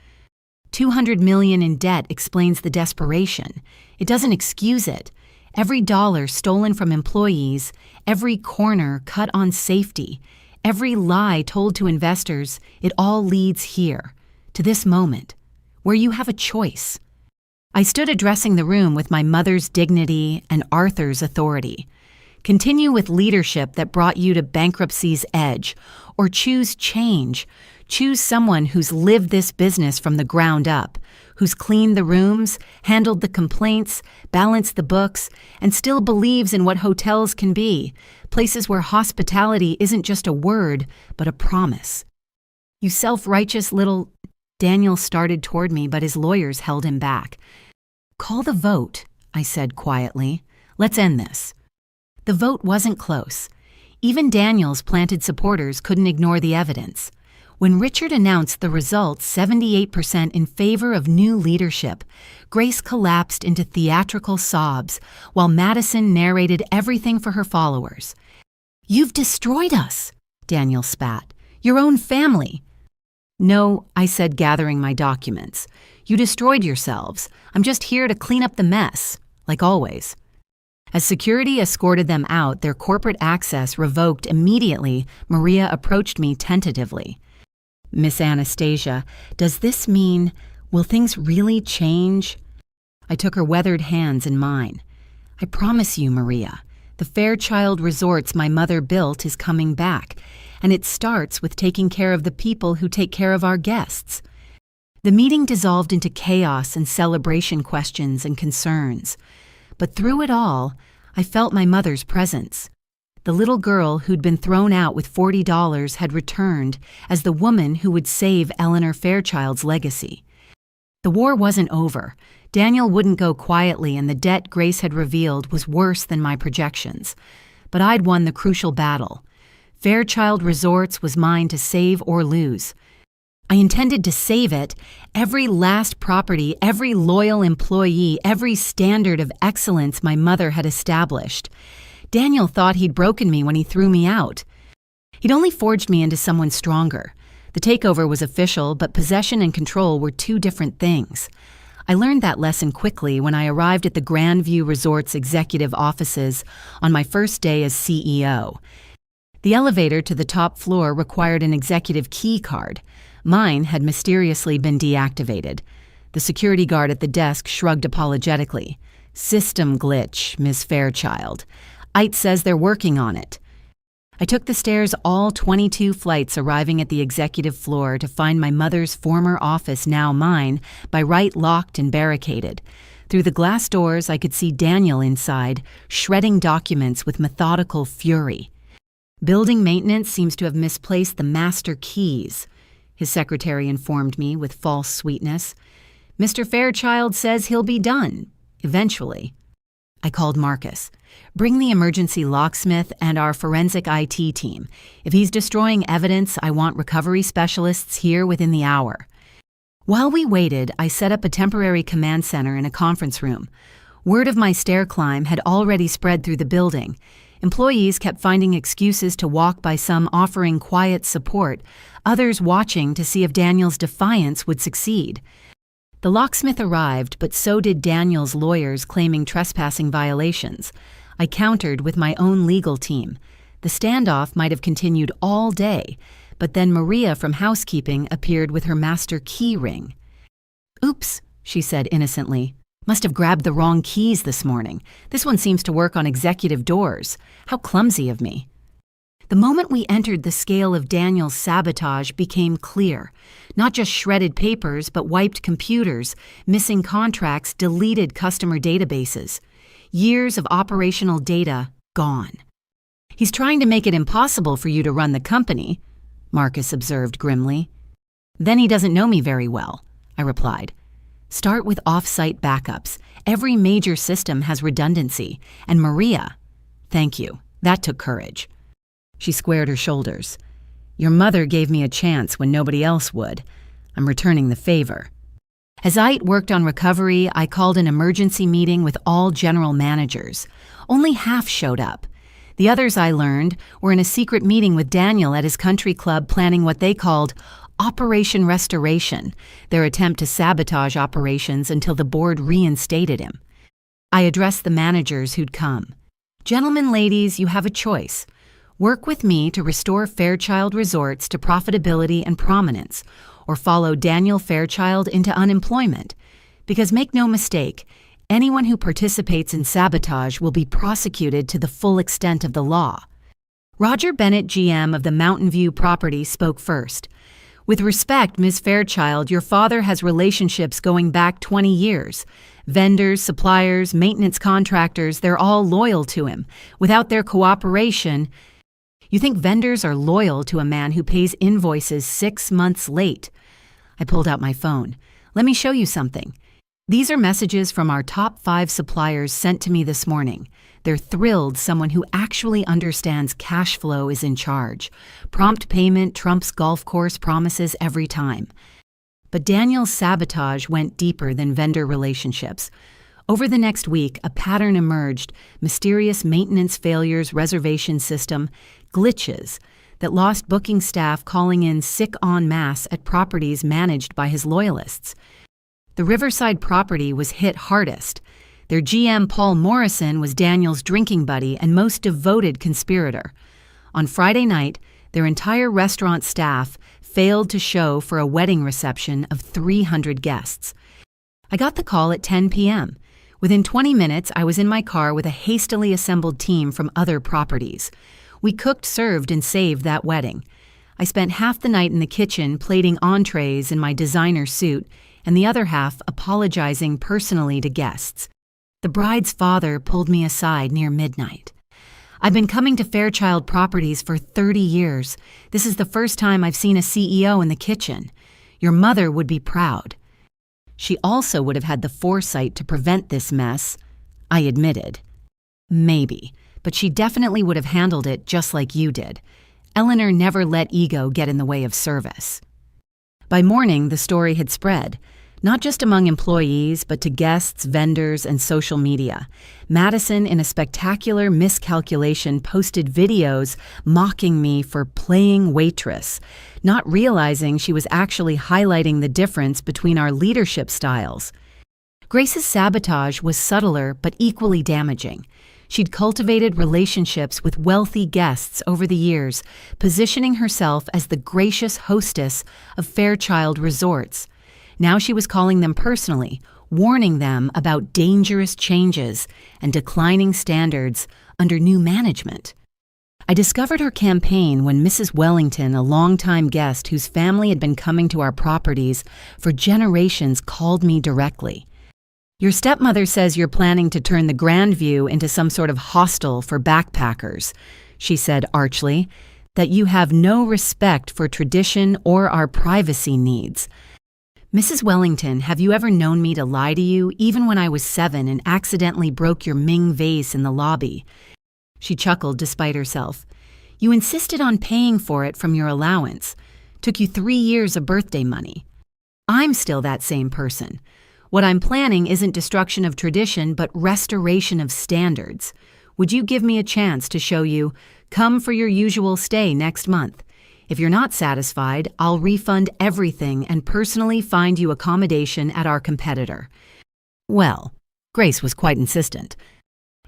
[SPEAKER 1] $200 million in debt explains the desperation. It doesn't excuse it. Every dollar stolen from employees, every corner cut on safety, every lie told to investors, it all leads here, to this moment, where you have a choice. I stood addressing the room with my mother's dignity and Arthur's authority. Continue with leadership that brought you to bankruptcy's edge, or choose change. Choose someone who's lived this business from the ground up, who's cleaned the rooms, handled the complaints, balanced the books, and still believes in what hotels can be, places where hospitality isn't just a word, but a promise. You self-righteous little— Daniel started toward me, but his lawyers held him back. "Call the vote," I said quietly. "Let's end this." The vote wasn't close. Even Daniel's planted supporters couldn't ignore the evidence. When Richard announced the results, 78% in favor of new leadership, Grace collapsed into theatrical sobs while Madison narrated everything for her followers. "You've destroyed us," Daniel spat. "Your own family." "No," I said, gathering my documents. "You destroyed yourselves. I'm just here to clean up the mess, like always." As security escorted them out, their corporate access revoked immediately, Maria approached me tentatively. "Miss Anastasia, does this mean— will things really change?" I took her weathered hands in mine. "I promise you, Maria, the Fairchild Resorts my mother built is coming back, and it starts with taking care of the people who take care of our guests." The meeting dissolved into chaos and celebration questions and concerns. But through it all, I felt my mother's presence. The little girl who'd been thrown out with $40 had returned as the woman who would save Eleanor Fairchild's legacy. The war wasn't over. Daniel wouldn't go quietly, and the debt Grace had revealed was worse than my projections. But I'd won the crucial battle. Fairchild Resorts was mine to save or lose. I intended to save it. Every last property, every loyal employee, every standard of excellence my mother had established. Daniel thought he'd broken me when he threw me out. He'd only forged me into someone stronger. The takeover was official, but possession and control were two different things. I learned that lesson quickly when I arrived at the Grandview Resort's executive offices on my first day as CEO. The elevator to the top floor required an executive key card. Mine had mysteriously been deactivated. The security guard at the desk shrugged apologetically. "System glitch, Miss Fairchild. IT says they're working on it." I took the stairs all 22 flights, arriving at the executive floor to find my mother's former office, now mine, by right locked and barricaded. Through the glass doors, I could see Daniel inside, shredding documents with methodical fury. "Building maintenance seems to have misplaced the master keys," his secretary informed me with false sweetness. "Mr. Fairchild says he'll be done, eventually." I called Marcus. "Bring the emergency locksmith and our forensic IT team. If he's destroying evidence, I want recovery specialists here within the hour." While we waited, I set up a temporary command center in a conference room. Word of my stair climb had already spread through the building. Employees kept finding excuses to walk by, some offering quiet support, others watching to see if Daniel's defiance would succeed. The locksmith arrived, but so did Daniel's lawyers claiming trespassing violations. I countered with my own legal team. The standoff might have continued all day, but then Maria from housekeeping appeared with her master key ring. "Oops," she said innocently. "Must have grabbed the wrong keys this morning. This one seems to work on executive doors. How clumsy of me." The moment we entered, the scale of Daniel's sabotage became clear. Not just shredded papers, but wiped computers, missing contracts, deleted customer databases. Years of operational data gone. "He's trying to make it impossible for you to run the company," Marcus observed grimly. "Then he doesn't know me very well," I replied. Start with off-site backups. Every major system has redundancy. And Maria, thank you. That took courage. She squared her shoulders. Your mother gave me a chance when nobody else would. I'm returning the favor. As Ait worked on recovery, I called an emergency meeting with all general managers. Only half showed up. The others, I learned, were in a secret meeting with Daniel at his country club planning what they called Operation Restoration, their attempt to sabotage operations until the board reinstated him. I addressed the managers who'd come. Gentlemen, ladies, you have a choice. Work with me to restore Fairchild Resorts to profitability and prominence, or follow Daniel Fairchild into unemployment. Because make no mistake, anyone who participates in sabotage will be prosecuted to the full extent of the law. Roger Bennett, GM of the Mountain View property, spoke first. With respect, Ms. Fairchild, your father has relationships going back 20 years. Vendors, suppliers, maintenance contractors, they're all loyal to him. Without their cooperation, you think vendors are loyal to a man who pays invoices 6 months late? I pulled out my phone. Let me show you something. These are messages from our top 5 suppliers sent to me this morning. They're thrilled someone who actually understands cash flow is in charge. Prompt payment trumps golf course promises every time. But Daniel's sabotage went deeper than vendor relationships. Over the next week, a pattern emerged: mysterious maintenance failures, reservation system, glitches that lost booking staff calling in sick en masse at properties managed by his loyalists. The Riverside property was hit hardest. Their GM, Paul Morrison, was Daniel's drinking buddy and most devoted conspirator. On Friday night, their entire restaurant staff failed to show for a wedding reception of 300 guests. I got the call at 10 p.m. Within 20 minutes, I was in my car with a hastily assembled team from other properties. We cooked, served, and saved that wedding. I spent half the night in the kitchen plating entrees in my designer suit, and the other half apologizing personally to guests. The bride's father pulled me aside near midnight. I've been coming to Fairchild Properties for 30 years. This is the first time I've seen a CEO in the kitchen. Your mother would be proud. She also would have had the foresight to prevent this mess, I admitted. Maybe, but she definitely would have handled it just like you did. Eleanor never let ego get in the way of service. By morning, the story had spread, not just among employees, but to guests, vendors, and social media. Madison, in a spectacular miscalculation, posted videos mocking me for playing waitress, not realizing she was actually highlighting the difference between our leadership styles. Grace's sabotage was subtler but equally damaging. She'd cultivated relationships with wealthy guests over the years, positioning herself as the gracious hostess of Fairchild Resorts. Now she was calling them personally, warning them about dangerous changes and declining standards under new management. I discovered her campaign when Mrs. Wellington, a longtime guest whose family had been coming to our properties for generations, called me directly. Your stepmother says you're planning to turn the Grandview into some sort of hostel for backpackers, she said archly, that you have no respect for tradition or our privacy needs. Mrs. Wellington, have you ever known me to lie to you, even when I was 7 and accidentally broke your Ming vase in the lobby? She chuckled despite herself. You insisted on paying for it from your allowance. Took you 3 years of birthday money. I'm still that same person. What I'm planning isn't destruction of tradition, but restoration of standards. Would you give me a chance to show you, come for your usual stay next month? If you're not satisfied, I'll refund everything and personally find you accommodation at our competitor. Well, Grace was quite insistent.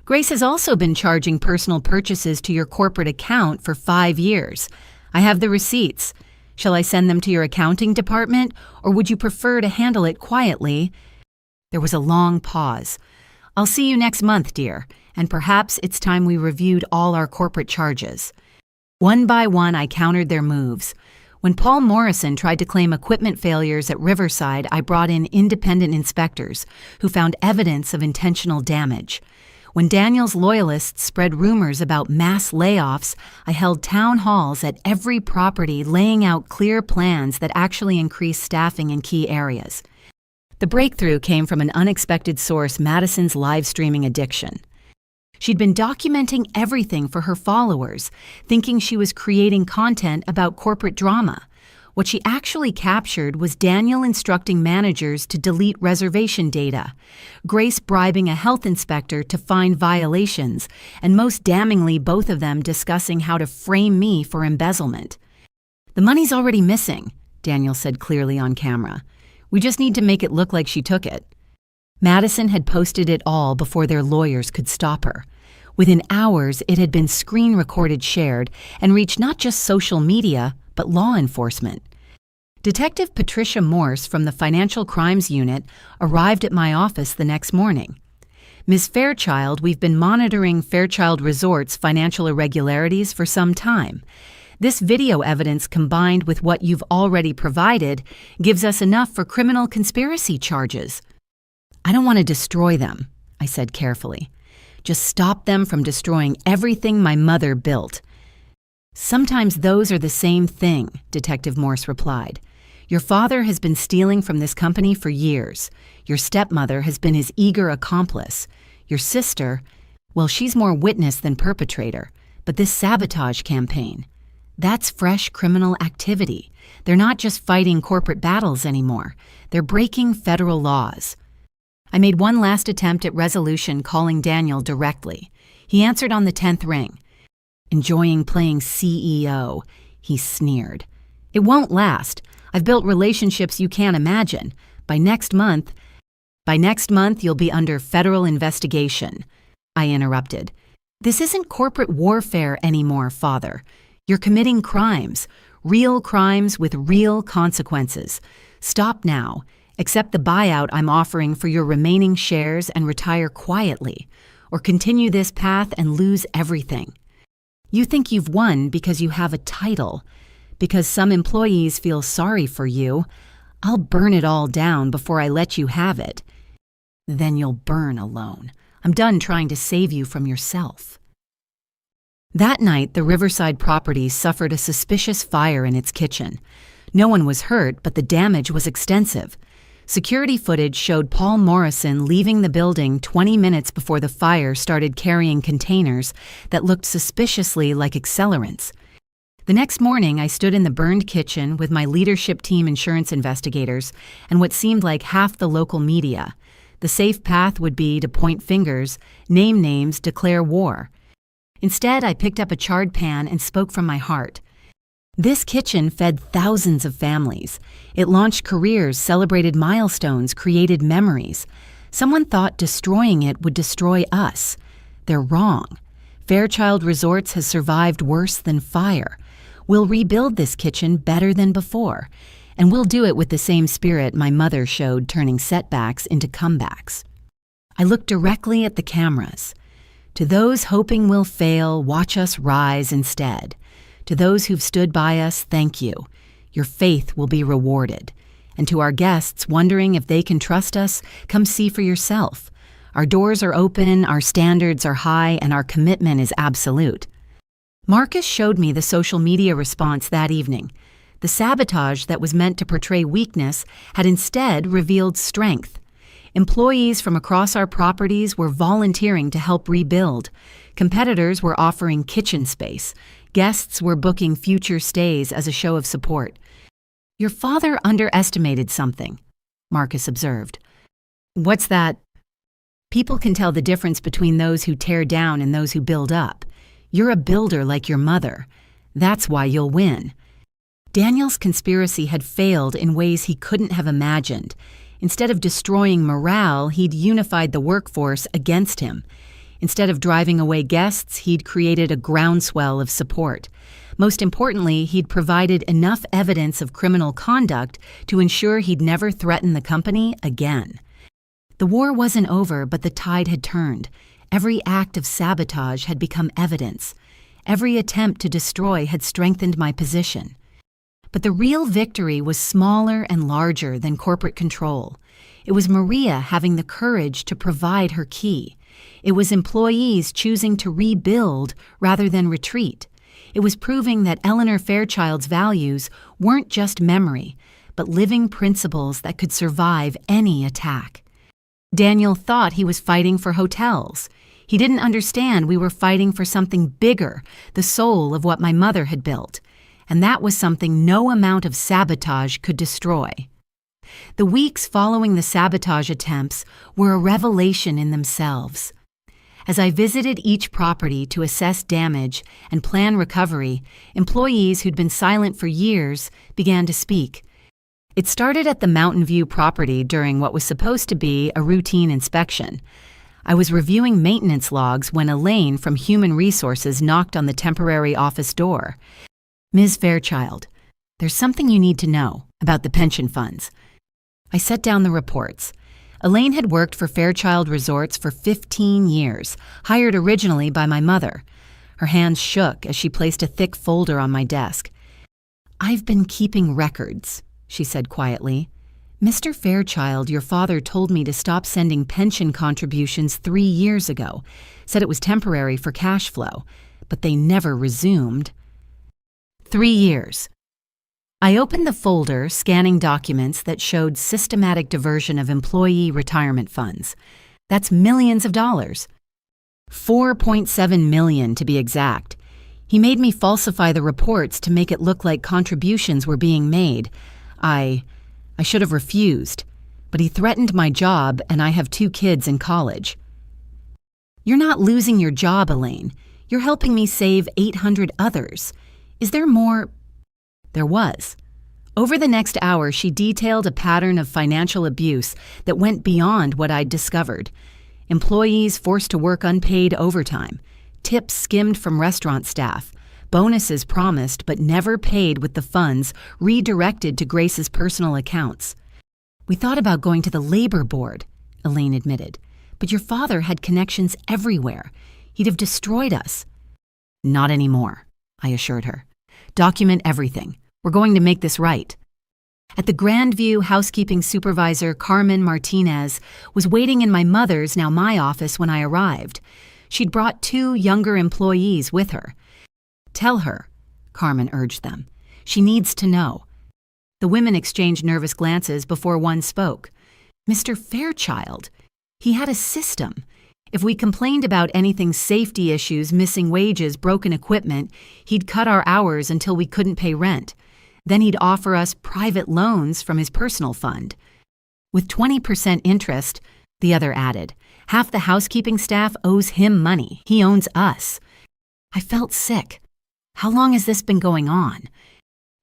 [SPEAKER 1] Grace has also been charging personal purchases to your corporate account for 5 years. I have the receipts. Shall I send them to your accounting department, or would you prefer to handle it quietly? There was a long pause. I'll see you next month, dear, and perhaps it's time we reviewed all our corporate charges. One by one, I countered their moves. When Paul Morrison tried to claim equipment failures at Riverside, I brought in independent inspectors who found evidence of intentional damage. When Daniel's loyalists spread rumors about mass layoffs, I held town halls at every property laying out clear plans that actually increased staffing in key areas. The breakthrough came from an unexpected source, Madison's live streaming addiction. She'd been documenting everything for her followers, thinking she was creating content about corporate drama. What she actually captured was Daniel instructing managers to delete reservation data, Grace bribing a health inspector to find violations, and most damningly, both of them discussing how to frame me for embezzlement. "The money's already missing," Daniel said clearly on camera. "We just need to make it look like she took it." Madison had posted it all before their lawyers could stop her. Within hours, it had been screen-recorded, shared, and reached not just social media, but law enforcement. Detective Patricia Morse from the Financial Crimes Unit arrived at my office the next morning. "Ms. Fairchild, we've been monitoring Fairchild Resorts' financial irregularities for some time. This video evidence, combined with what you've already provided, gives us enough for criminal conspiracy charges." "I don't want to destroy them," I said carefully. "Just stop them from destroying everything my mother built." "Sometimes those are the same thing," Detective Morse replied. "Your father has been stealing from this company for years. Your stepmother has been his eager accomplice. Your sister, well, she's more witness than perpetrator. But this sabotage campaign, that's fresh criminal activity. They're not just fighting corporate battles anymore. They're breaking federal laws." I made one last attempt at resolution, calling Daniel directly. He answered on the 10th ring. "Enjoying playing CEO," he sneered. "It won't last. I've built relationships you can't imagine. By next month, you'll be under federal investigation," I interrupted. "This isn't corporate warfare anymore, Father. You're committing crimes, real crimes with real consequences. Stop now. Accept the buyout I'm offering for your remaining shares and retire quietly, or continue this path and lose everything. You think you've won because you have a title, because some employees feel sorry for you. I'll burn it all down before I let you have it. Then you'll burn alone. I'm done trying to save you from yourself." That night, the Riverside property suffered a suspicious fire in its kitchen. No one was hurt, but the damage was extensive. Security footage showed Paul Morrison leaving the building 20 minutes before the fire started, carrying containers that looked suspiciously like accelerants. The next morning, I stood in the burned kitchen with my leadership team insurance investigators and what seemed like half the local media. The safe path would be to point fingers, name names, declare war. Instead, I picked up a charred pan and spoke from my heart. This kitchen fed thousands of families. It launched careers, celebrated milestones, created memories. Someone thought destroying it would destroy us. They're wrong. Fairchild Resorts has survived worse than fire. We'll rebuild this kitchen better than before, and we'll do it with the same spirit my mother showed, turning setbacks into comebacks. I looked directly at the cameras. To those hoping we'll fail, watch us rise instead. To those who've stood by us, thank you. Your faith will be rewarded. And to our guests wondering if they can trust us, come see for yourself. Our doors are open, our standards are high, and our commitment is absolute. Marcus showed me the social media response that evening. The sabotage that was meant to portray weakness had instead revealed strength. Employees from across our properties were volunteering to help rebuild. Competitors were offering kitchen space. Guests were booking future stays as a show of support. "Your father underestimated something," Marcus observed. "What's that?" "People can tell the difference between those who tear down and those who build up. You're a builder like your mother. That's why you'll win." Daniel's conspiracy had failed in ways he couldn't have imagined. Instead of destroying morale, he'd unified the workforce against him. Instead of driving away guests, he'd created a groundswell of support. Most importantly, he'd provided enough evidence of criminal conduct to ensure he'd never threaten the company again. The war wasn't over, but the tide had turned. Every act of sabotage had become evidence. Every attempt to destroy had strengthened my position. But the real victory was smaller and larger than corporate control. It was Maria having the courage to provide her key. It was employees choosing to rebuild rather than retreat. It was proving that Eleanor Fairchild's values weren't just memory, but living principles that could survive any attack. Daniel thought he was fighting for hotels. He didn't understand we were fighting for something bigger, the soul of what my mother had built, and that was something no amount of sabotage could destroy. The weeks following the sabotage attempts were a revelation in themselves. As I visited each property to assess damage and plan recovery, employees who'd been silent for years began to speak. It started at the Mountain View property during what was supposed to be a routine inspection. I was reviewing maintenance logs when Elaine from Human Resources knocked on the temporary office door. "Ms. Fairchild, there's something you need to know about the pension funds." I set down the reports. Elaine had worked for Fairchild Resorts for 15 years, hired originally by my mother. Her hands shook as she placed a thick folder on my desk. "I've been keeping records," she said quietly. "Mr. Fairchild, your father told me to stop sending pension contributions 3 years ago, said it was temporary for cash flow, but they never resumed." 3 years. I opened the folder, scanning documents that showed systematic diversion of employee retirement funds. That's millions of dollars. $4.7 million to be exact. He made me falsify the reports to make it look like contributions were being made. I should have refused, but he threatened my job and I have 2 kids in college. "You're not losing your job, Elaine. You're helping me save 800 others. Is there more?" There was. Over the next hour, she detailed a pattern of financial abuse that went beyond what I'd discovered. Employees forced to work unpaid overtime, tips skimmed from restaurant staff, bonuses promised but never paid with the funds redirected to Grace's personal accounts. "We thought about going to the labor board," Elaine admitted, "but your father had connections everywhere. He'd have destroyed us." "Not anymore," I assured her. "Document everything. We're going to make this right." At the Grandview, housekeeping supervisor Carmen Martinez was waiting in my mother's, now my office when I arrived. She'd brought 2 younger employees with her. "Tell her," Carmen urged them. "She needs to know." The women exchanged nervous glances before one spoke. "Mr. Fairchild, he had a system. If we complained about anything safety issues, missing wages, broken equipment, he'd cut our hours until we couldn't pay rent. Then he'd offer us private loans from his personal fund. With 20% interest," the other added. "Half the housekeeping staff owes him money. He owns us." I felt sick. How long has this been going on?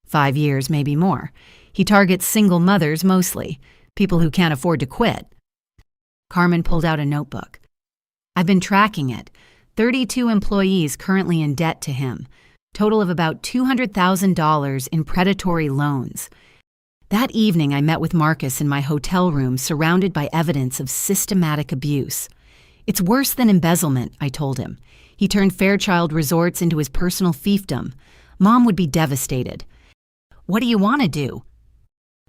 [SPEAKER 1] 5 years, maybe more. He targets single mothers mostly, people who can't afford to quit. Carmen pulled out a notebook. "I've been tracking it. 32 employees currently in debt to him. Total of about $200,000 in predatory loans. That evening I met with Marcus in my hotel room surrounded by evidence of systematic abuse. It's worse than embezzlement, I told him. He turned Fairchild Resorts into his personal fiefdom. Mom would be devastated. What do you want to do?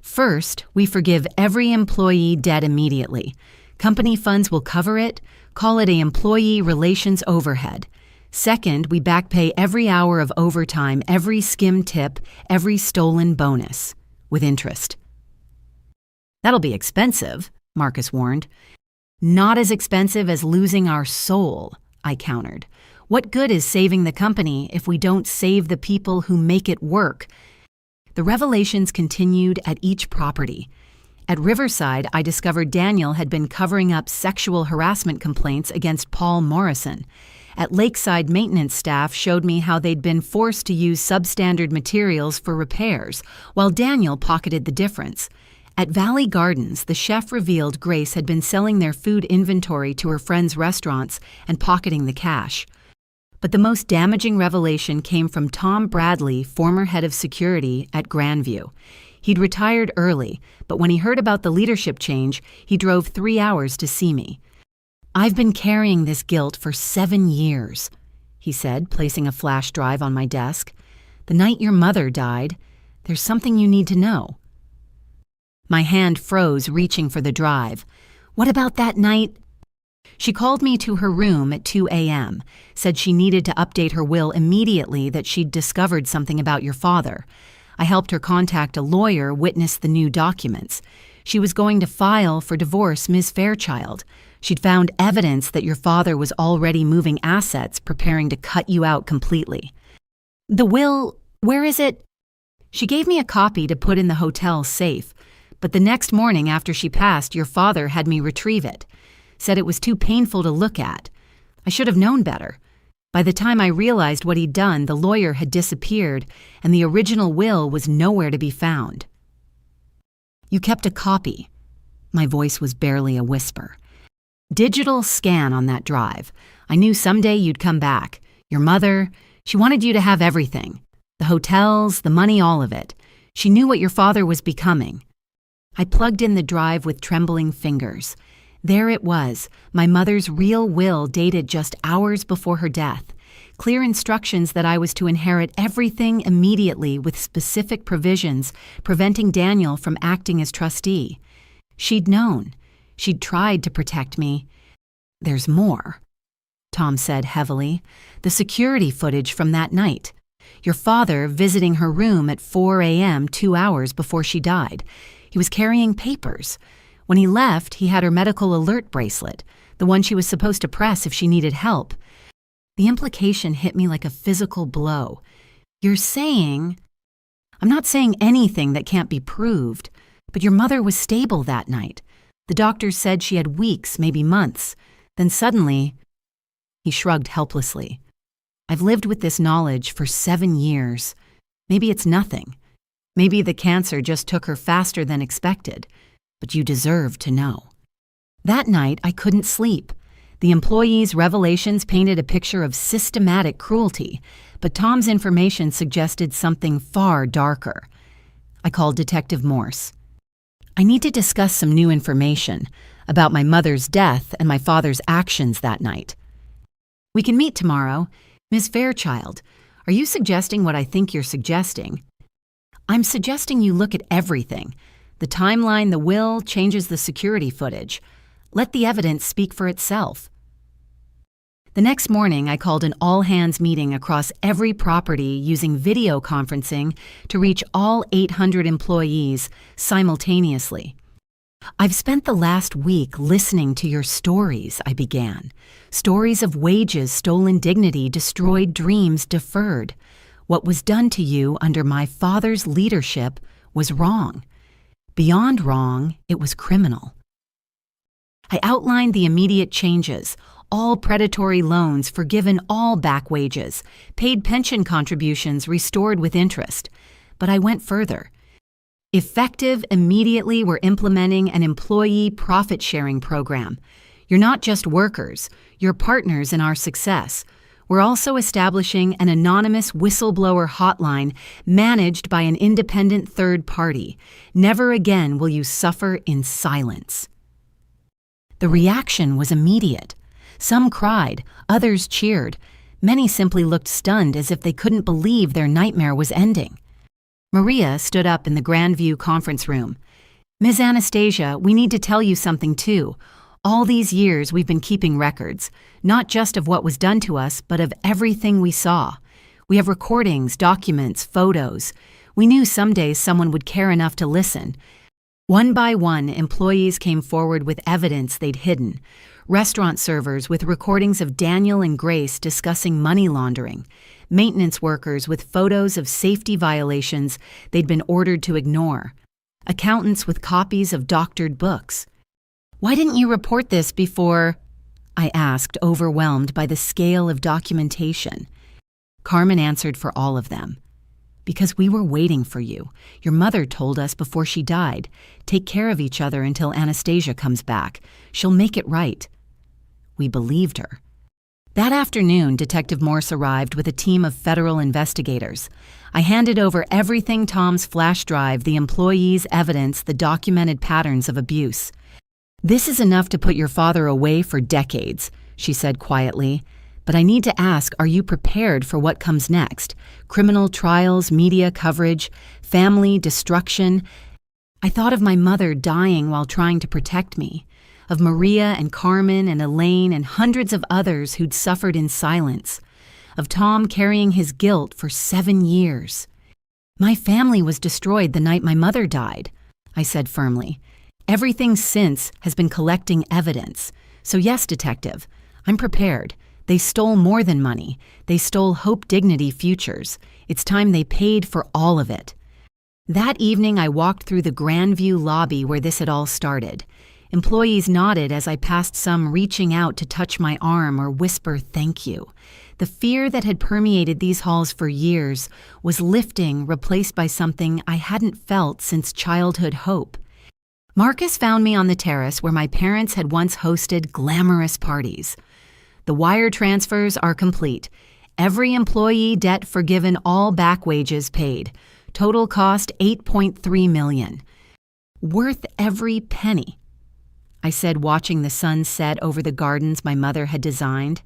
[SPEAKER 1] First, we forgive every employee debt immediately. Company funds will cover it. Call it a employee relations overhead. Second, we backpay every hour of overtime, every skim tip, every stolen bonus, with interest. That'll be expensive, Marcus warned. Not as expensive as losing our soul, I countered. What good is saving the company if we don't save the people who make it work? The revelations continued at each property. At Riverside, I discovered Daniel had been covering up sexual harassment complaints against Paul Morrison. At Lakeside, maintenance staff showed me how they'd been forced to use substandard materials for repairs, while Daniel pocketed the difference. At Valley Gardens, the chef revealed Grace had been selling their food inventory to her friends' restaurants and pocketing the cash. But the most damaging revelation came from Tom Bradley, former head of security at Grandview. He'd retired early, but when he heard about the leadership change, he drove 3 hours to see me. I've been carrying this guilt for 7 years, he said, placing a flash drive on my desk. The night your mother died, there's something you need to know. My hand froze, reaching for the drive. What about that night? She called me to her room at 2 a.m., said she needed to update her will immediately, that she'd discovered something about your father. I helped her contact a lawyer, witness the new documents. She was going to file for divorce, Ms. Fairchild. She'd found evidence that your father was already moving assets, preparing to cut you out completely. The will, where is it? She gave me a copy to put in the hotel safe, but the next morning after she passed, your father had me retrieve it. Said it was too painful to look at. I should have known better. By the time I realized what he'd done, the lawyer had disappeared, and the original will was nowhere to be found. You kept a copy. My voice was barely a whisper. Digital scan on that drive. I knew someday you'd come back. Your mother, she wanted you to have everything. The hotels, the money, all of it. She knew what your father was becoming. I plugged in the drive with trembling fingers. There it was, my mother's real will dated just hours before her death. Clear instructions that I was to inherit everything immediately with specific provisions preventing Daniel from acting as trustee. She'd known. She'd tried to protect me. There's more, Tom said heavily. The security footage from that night. Your father visiting her room at 4 a.m. 2 hours before she died. He was carrying papers. When he left, he had her medical alert bracelet, the one she was supposed to press if she needed help. The implication hit me like a physical blow. You're saying... I'm not saying anything that can't be proved, but your mother was stable that night. The doctors said she had weeks, maybe months. Then suddenly... He shrugged helplessly. I've lived with this knowledge for 7 years. Maybe it's nothing. Maybe the cancer just took her faster than expected. But you deserve to know. That night, I couldn't sleep. The employees' revelations painted a picture of systematic cruelty, but Tom's information suggested something far darker. I called Detective Morse. I need to discuss some new information about my mother's death and my father's actions that night. We can meet tomorrow. Ms. Fairchild, are you suggesting what I think you're suggesting? I'm suggesting you look at everything. The timeline, the will, changes the security footage. Let the evidence speak for itself. The next morning, I called an all-hands meeting across every property using video conferencing to reach all 800 employees simultaneously. I've spent the last week listening to your stories, I began. Stories of wages, stolen dignity, destroyed dreams, deferred. What was done to you under my father's leadership was wrong. Beyond wrong, it was criminal. I outlined the immediate changes, all predatory loans forgiven, all back wages, paid pension contributions restored with interest. But I went further. Effective, immediately, we're implementing an employee profit-sharing program. You're not just workers, you're partners in our success. We're also establishing an anonymous whistleblower hotline managed by an independent third party. Never again will you suffer in silence. The reaction was immediate. Some cried, others cheered. Many simply looked stunned as if they couldn't believe their nightmare was ending. Maria stood up in the Grandview conference room. Ms. Anastasia, we need to tell you something too. All these years we've been keeping records, not just of what was done to us, but of everything we saw. We have recordings, documents, photos. We knew someday someone would care enough to listen. One by one, employees came forward with evidence they'd hidden. Restaurant servers with recordings of Daniel and Grace discussing money laundering. Maintenance workers with photos of safety violations they'd been ordered to ignore. Accountants with copies of doctored books. Why didn't you report this before? I asked, overwhelmed by the scale of documentation. Carmen answered for all of them. Because we were waiting for you. Your mother told us before she died, take care of each other until Anastasia comes back. She'll make it right. We believed her. That afternoon, Detective Morse arrived with a team of federal investigators. I handed over everything Tom's flash drive, the employees' evidence, the documented patterns of abuse. This is enough to put your father away for decades, she said quietly. But I need to ask, are you prepared for what comes next? Criminal trials, media coverage, family destruction. I thought of my mother dying while trying to protect me, of Maria and Carmen and Elaine and hundreds of others who'd suffered in silence, of Tom carrying his guilt for 7 years. My family was destroyed the night my mother died, I said firmly. Everything since has been collecting evidence. So yes, detective, I'm prepared. They stole more than money. They stole Hope Dignity Futures. It's time they paid for all of it. That evening, I walked through the Grandview lobby where this had all started. Employees nodded as I passed some, reaching out to touch my arm or whisper thank you. The fear that had permeated these halls for years was lifting, replaced by something I hadn't felt since childhood hope. Marcus found me on the terrace where my parents had once hosted glamorous parties. The wire transfers are complete. Every employee debt forgiven, all back wages paid. Total cost $8.3 million. Worth every penny, I said, watching the sun set over the gardens my mother had designed.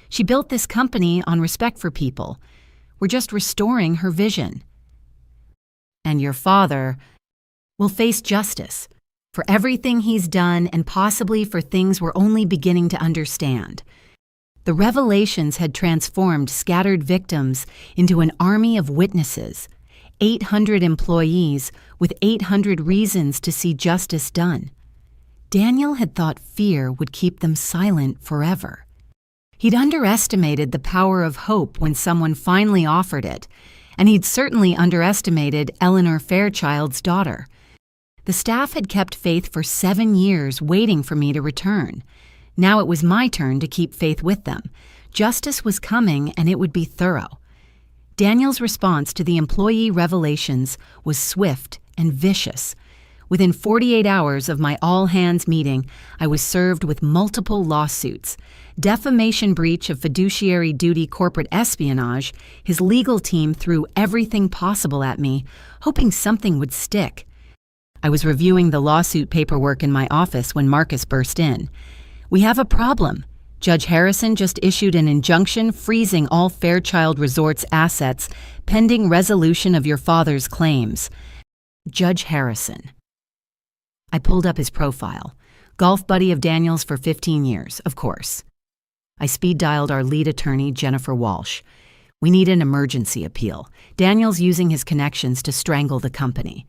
[SPEAKER 1] She built this company on respect for people. We're just restoring her vision. And your father will face justice for everything he's done and possibly for things we're only beginning to understand. The revelations had transformed scattered victims into an army of witnesses, 800 employees with 800 reasons to see justice done. Daniel had thought fear would keep them silent forever. He'd underestimated the power of hope when someone finally offered it, and he'd certainly underestimated Eleanor Fairchild's daughter. The staff had kept faith for 7 years, waiting for me to return. Now it was my turn to keep faith with them. Justice was coming, and it would be thorough. Daniel's response to the employee revelations was swift and vicious. Within 48 hours of my all-hands meeting, I was served with multiple lawsuits. Defamation, breach of fiduciary duty, corporate espionage. His legal team threw everything possible at me, hoping something would stick. I was reviewing the lawsuit paperwork in my office when Marcus burst in. "We have a problem. Judge Harrison just issued an injunction freezing all Fairchild Resorts assets pending resolution of your father's claims." Judge Harrison. I pulled up his profile. Golf buddy of Daniel's for 15 years, of course. I speed-dialed our lead attorney, Jennifer Walsh. We need an emergency appeal. Daniel's using his connections to strangle the company.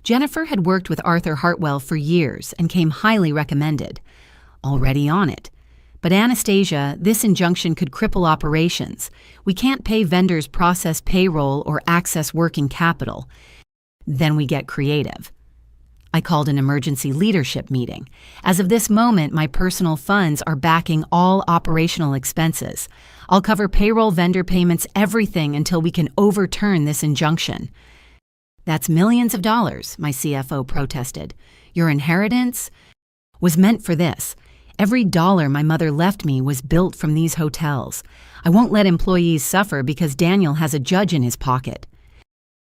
[SPEAKER 1] Jennifer had worked with Arthur Hartwell for years and came highly recommended. Already on it. But Anastasia, this injunction could cripple operations. We can't pay vendors, process payroll, or access working capital. Then we get creative. I called an emergency leadership meeting. As of this moment, my personal funds are backing all operational expenses. I'll cover payroll, vendor payments, everything until we can overturn this injunction. That's millions of dollars, my CFO protested. Your inheritance was meant for this. Every dollar my mother left me was built from these hotels. I won't let employees suffer because Daniel has a judge in his pocket.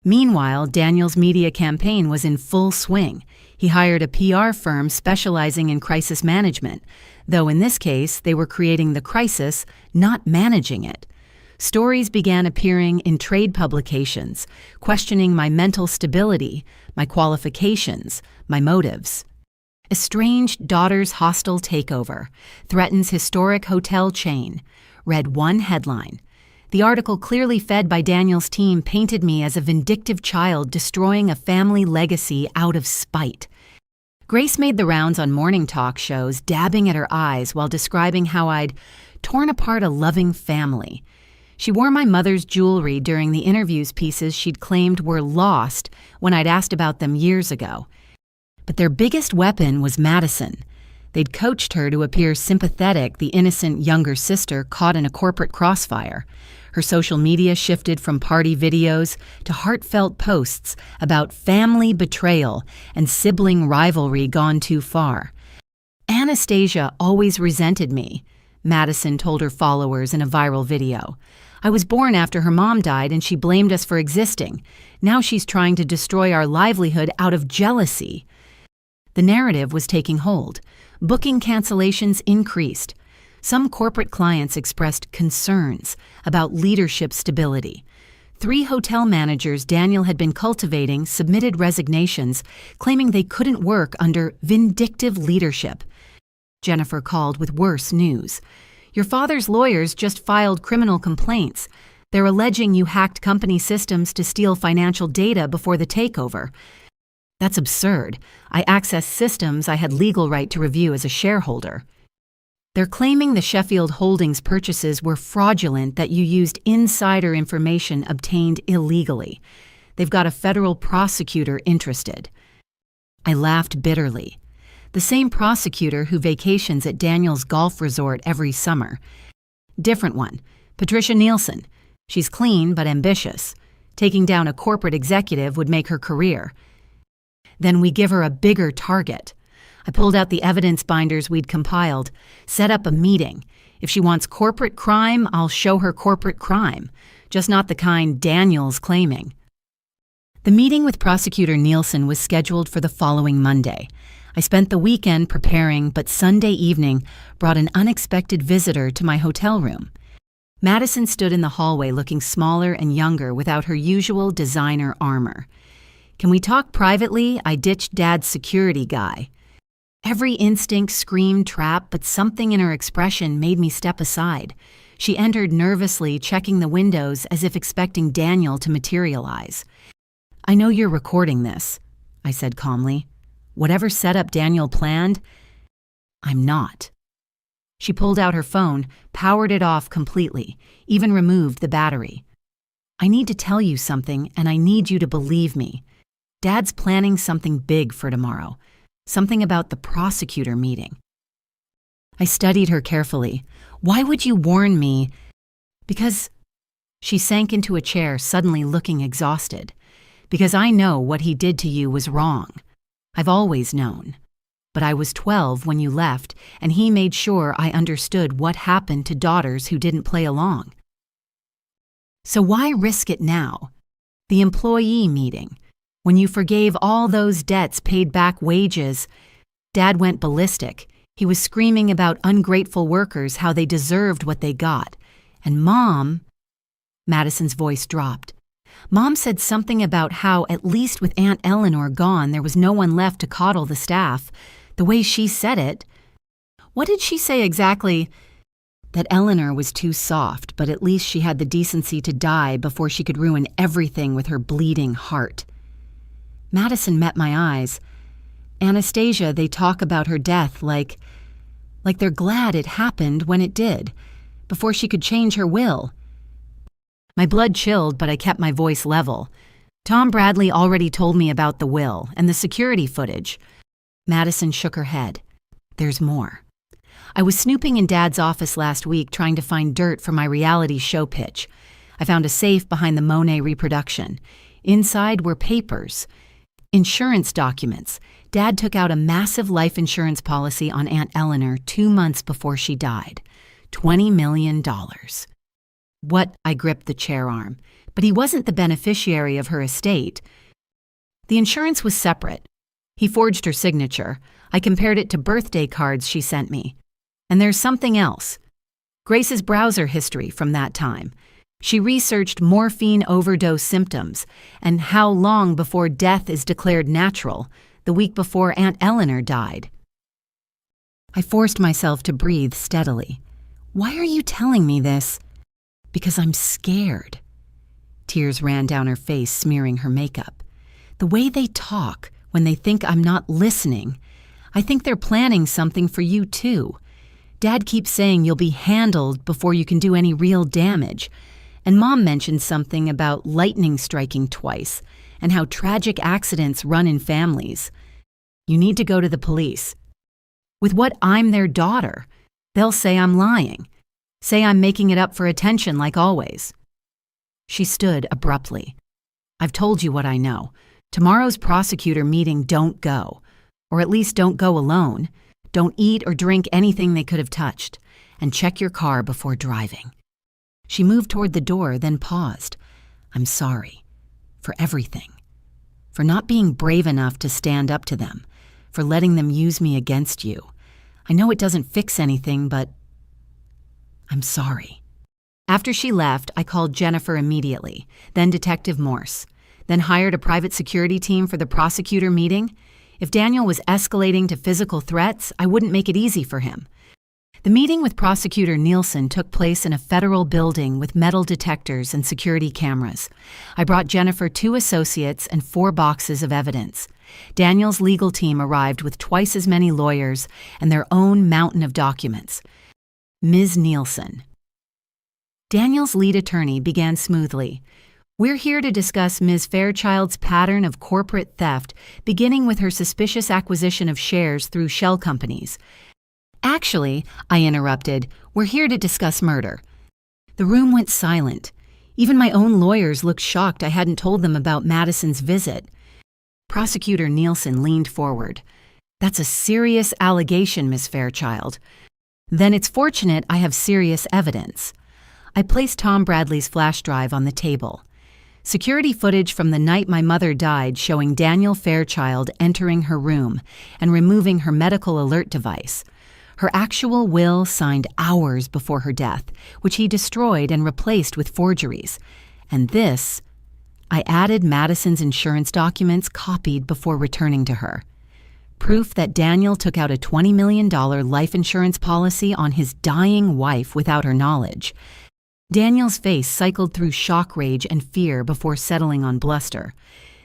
[SPEAKER 1] Meanwhile, Daniel's media campaign was in full swing. He hired a PR firm specializing in crisis management, though in this case, they were creating the crisis, not managing it. Stories began appearing in trade publications, questioning my mental stability, my qualifications, my motives. Estranged daughter's hostile takeover threatens historic hotel chain, read one headline. The article, clearly fed by Daniel's team, painted me as a vindictive child destroying a family legacy out of spite. Grace made the rounds on morning talk shows, dabbing at her eyes while describing how I'd torn apart a loving family. She wore my mother's jewelry during the interviews pieces she'd claimed were lost when I'd asked about them years ago. But their biggest weapon was Madison. They'd coached her to appear sympathetic, the innocent younger sister caught in a corporate crossfire. Her social media shifted from party videos to heartfelt posts about family betrayal and sibling rivalry gone too far. Anastasia always resented me, Madison told her followers in a viral video. I was born after her mom died and she blamed us for existing. Now she's trying to destroy our livelihood out of jealousy. The narrative was taking hold. Booking cancellations increased. Some corporate clients expressed concerns about leadership stability. 3 hotel managers Daniel had been cultivating submitted resignations, claiming they couldn't work under vindictive leadership. Jennifer called with worse news. Your father's lawyers just filed criminal complaints. They're alleging you hacked company systems to steal financial data before the takeover. That's absurd. I accessed systems I had legal right to review as a shareholder. They're claiming the Sheffield Holdings purchases were fraudulent, that you used insider information obtained illegally. They've got a federal prosecutor interested. I laughed bitterly. The same prosecutor who vacations at Daniel's golf resort every summer. Different one, Patricia Nielsen. She's clean but ambitious. Taking down a corporate executive would make her career. Then we give her a bigger target. I pulled out the evidence binders we'd compiled, set up a meeting. If she wants corporate crime, I'll show her corporate crime, just not the kind Daniel's claiming. The meeting with Prosecutor Nielsen was scheduled for the following Monday. I spent the weekend preparing, but Sunday evening brought an unexpected visitor to my hotel room. Madison stood in the hallway looking smaller and younger without her usual designer armor. "Can we talk privately?" I ditched Dad's security guy. Every instinct screamed trap, but something in her expression made me step aside. She entered nervously, checking the windows as if expecting Daniel to materialize. "I know you're recording this," I said calmly. "Whatever setup Daniel planned, I'm not." She pulled out her phone, powered it off completely, even removed the battery. "I need to tell you something, and I need you to believe me. Dad's planning something big for tomorrow, something about the prosecutor meeting." I studied her carefully. "Why would you warn me?" "Because..." She sank into a chair, suddenly looking exhausted. "Because I know what he did to you was wrong. I've always known. But I was 12 when you left, and he made sure I understood what happened to daughters who didn't play along. So why risk it now? The employee meeting, when you forgave all those debts, paid back wages. Dad went ballistic. He was screaming about ungrateful workers, how they deserved what they got. And Mom..." Madison's voice dropped. "Mom said something about how, at least with Aunt Eleanor gone, there was no one left to coddle the staff. The way she said it..." "What did she say exactly?" "That Eleanor was too soft, but at least she had the decency to die before she could ruin everything with her bleeding heart." Madison met my eyes. "Anastasia, they talk about her death like they're glad it happened when it did, before she could change her will." My blood chilled, but I kept my voice level. "Tom Bradley already told me about the will and the security footage." Madison shook her head. "There's more. I was snooping in Dad's office last week trying to find dirt for my reality show pitch. I found a safe behind the Monet reproduction. Inside were papers. Insurance documents. Dad took out a massive life insurance policy on Aunt Eleanor 2 months before she died. $20 million. What? I gripped the chair arm. But he wasn't the beneficiary of her estate. The insurance was separate. He forged her signature. I compared it to birthday cards she sent me. And there's something else. Grace's browser history from that time. She researched morphine overdose symptoms and how long before death is declared natural, the week before Aunt Eleanor died. I forced myself to breathe steadily. "Why are you telling me this?" "Because I'm scared." Tears ran down her face, smearing her makeup. "The way they talk when they think I'm not listening. I think they're planning something for you too. Dad keeps saying you'll be handled before you can do any real damage. And Mom mentioned something about lightning striking twice and how tragic accidents run in families. You need to go to the police. With what? I'm their daughter. They'll say I'm lying. Say I'm making it up for attention like always." She stood abruptly. "I've told you what I know. Tomorrow's prosecutor meeting, don't go. Or at least don't go alone. Don't eat or drink anything they could have touched. And check your car before driving." She moved toward the door, then paused. "I'm sorry. For everything. For not being brave enough to stand up to them. For letting them use me against you. I know it doesn't fix anything, but I'm sorry." After she left, I called Jennifer immediately, then Detective Morse, then hired a private security team for the prosecutor meeting. If Daniel was escalating to physical threats, I wouldn't make it easy for him. The meeting with Prosecutor Nielsen took place in a federal building with metal detectors and security cameras. I brought Jennifer 2 associates and 4 boxes of evidence. Daniel's legal team arrived with twice as many lawyers and their own mountain of documents. Ms. Nielsen. Daniel's lead attorney began smoothly. We're here to discuss Ms. Fairchild's pattern of corporate theft, beginning with her suspicious acquisition of shares through shell companies. Actually, I interrupted, we're here to discuss murder. The room went silent. Even my own lawyers looked shocked I hadn't told them about Madison's visit. Prosecutor Nielsen leaned forward. That's a serious allegation, Miss Fairchild. Then it's fortunate I have serious evidence. I placed Tom Bradley's flash drive on the table. Security footage from the night my mother died showing Daniel Fairchild entering her room and removing her medical alert device. Her actual will signed hours before her death, which he destroyed and replaced with forgeries. And this, I added Madison's insurance documents copied before returning to her. Proof that Daniel took out a $20 million life insurance policy on his dying wife without her knowledge. Daniel's face cycled through shock, rage, and fear before settling on bluster.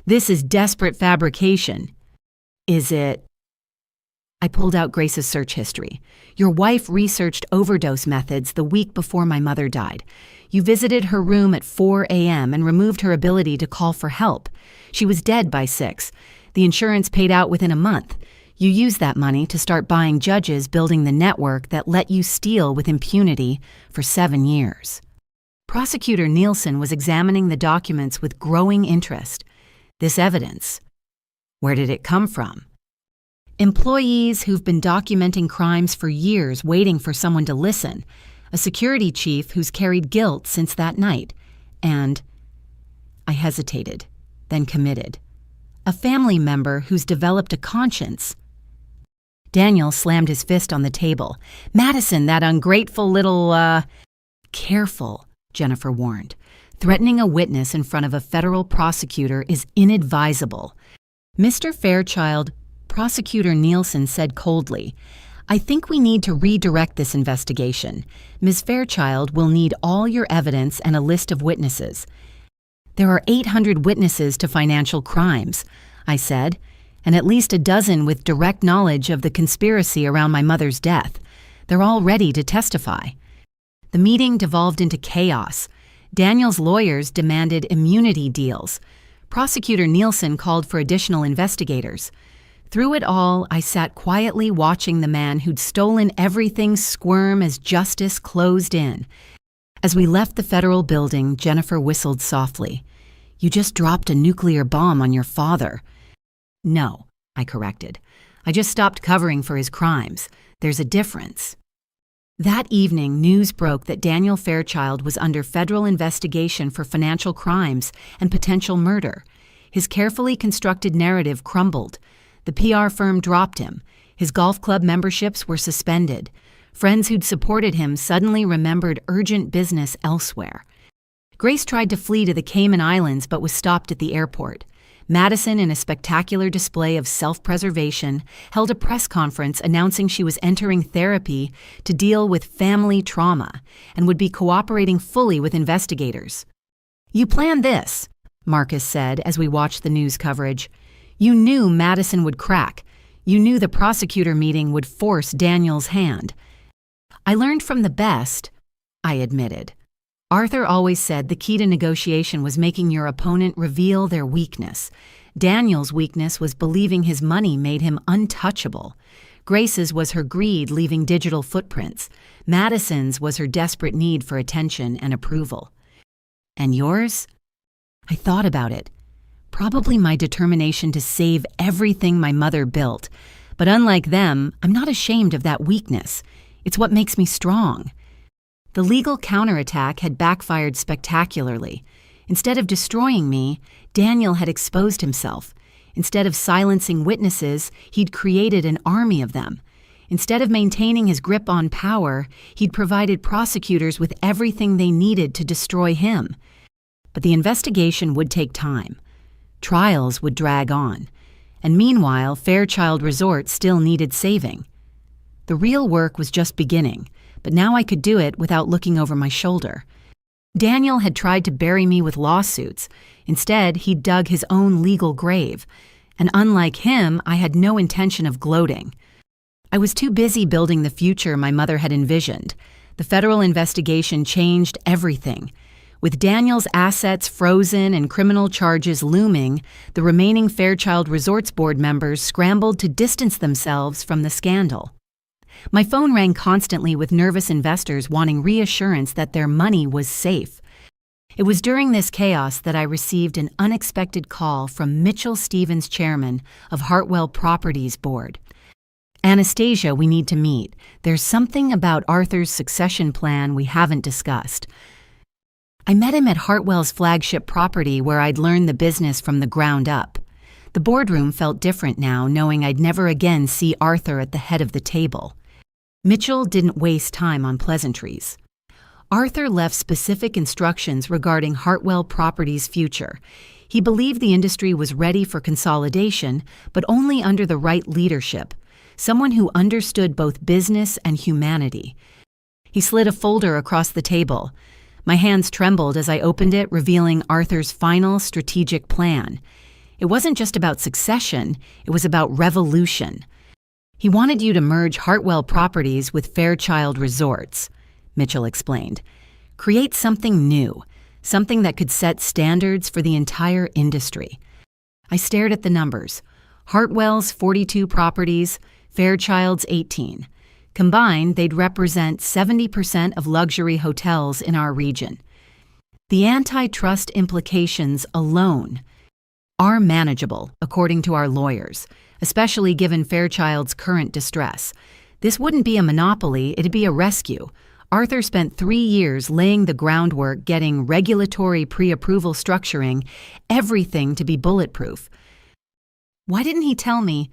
[SPEAKER 1] This is desperate fabrication. Is it? I pulled out Grace's search history. Your wife researched overdose methods the week before my mother died. You visited her room at 4 a.m. and removed her ability to call for help. She was dead by 6. The insurance paid out within a month. You used that money to start buying judges building the network that let you steal with impunity for 7 years. Prosecutor Nielsen was examining the documents with growing interest. This evidence, where did it come from? Employees who've been documenting crimes for years waiting for someone to listen, a security chief who's carried guilt since that night, and I hesitated, then committed. A family member who's developed a conscience. Daniel slammed his fist on the table. Madison, that ungrateful little, Careful, Jennifer warned. Threatening a witness in front of a federal prosecutor is inadvisable. Mr. Fairchild, Prosecutor Nielsen said coldly, I think we need to redirect this investigation. Ms. Fairchild will need all your evidence and a list of witnesses. There are 800 witnesses to financial crimes, I said, and at least a dozen with direct knowledge of the conspiracy around my mother's death. They're all ready to testify. The meeting devolved into chaos. Daniel's lawyers demanded immunity deals. Prosecutor Nielsen called for additional investigators. Through it all, I sat quietly watching the man who'd stolen everything squirm as justice closed in. As we left the federal building, Jennifer whistled softly. You just dropped a nuclear bomb on your father. No, I corrected. I just stopped covering for his crimes. There's a difference. That evening, news broke that Daniel Fairchild was under federal investigation for financial crimes and potential murder. His carefully constructed narrative crumbled. The PR firm dropped him. His golf club memberships were suspended. Friends who'd supported him suddenly remembered urgent business elsewhere. Grace tried to flee to the Cayman Islands but was stopped at the airport. Madison, in a spectacular display of self-preservation, held a press conference announcing she was entering therapy to deal with family trauma and would be cooperating fully with investigators. You planned this, Marcus said as we watched the news coverage. You knew Madison would crack. You knew the prosecutor meeting would force Daniel's hand. I learned from the best, I admitted. Arthur always said the key to negotiation was making your opponent reveal their weakness. Daniel's weakness was believing his money made him untouchable. Grace's was her greed leaving digital footprints. Madison's was her desperate need for attention and approval. And yours? I thought about it. Probably my determination to save everything my mother built. But unlike them, I'm not ashamed of that weakness. It's what makes me strong. The legal counterattack had backfired spectacularly. Instead of destroying me, Daniel had exposed himself. Instead of silencing witnesses, he'd created an army of them. Instead of maintaining his grip on power, he'd provided prosecutors with everything they needed to destroy him. But the investigation would take time. Trials would drag on. And meanwhile, Fairchild Resort still needed saving. The real work was just beginning, but now I could do it without looking over my shoulder. Daniel had tried to bury me with lawsuits. Instead, he dug his own legal grave. And unlike him, I had no intention of gloating. I was too busy building the future my mother had envisioned. The federal investigation changed everything. With Daniel's assets frozen and criminal charges looming, the remaining Fairchild Resorts Board members scrambled to distance themselves from the scandal. My phone rang constantly with nervous investors wanting reassurance that their money was safe. It was during this chaos that I received an unexpected call from Mitchell Stevens, chairman of Hartwell Properties Board. "Anastasia, we need to meet. There's something about Arthur's succession plan we haven't discussed." I met him at Hartwell's flagship property where I'd learned the business from the ground up. The boardroom felt different now, knowing I'd never again see Arthur at the head of the table. Mitchell didn't waste time on pleasantries. Arthur left specific instructions regarding Hartwell Properties' future. He believed the industry was ready for consolidation, but only under the right leadership, someone who understood both business and humanity. He slid a folder across the table. My hands trembled as I opened it, revealing Arthur's final strategic plan. It wasn't just about succession, it was about revolution. He wanted you to merge Hartwell Properties with Fairchild Resorts, Mitchell explained. Create something new, something that could set standards for the entire industry. I stared at the numbers. Hartwell's 42 properties, Fairchild's 18. Combined, they'd represent 70% of luxury hotels in our region. The antitrust implications alone are manageable, according to our lawyers, especially given Fairchild's current distress. This wouldn't be a monopoly, it'd be a rescue. Arthur spent 3 years laying the groundwork, getting regulatory pre-approval structuring, everything to be bulletproof. Why didn't he tell me?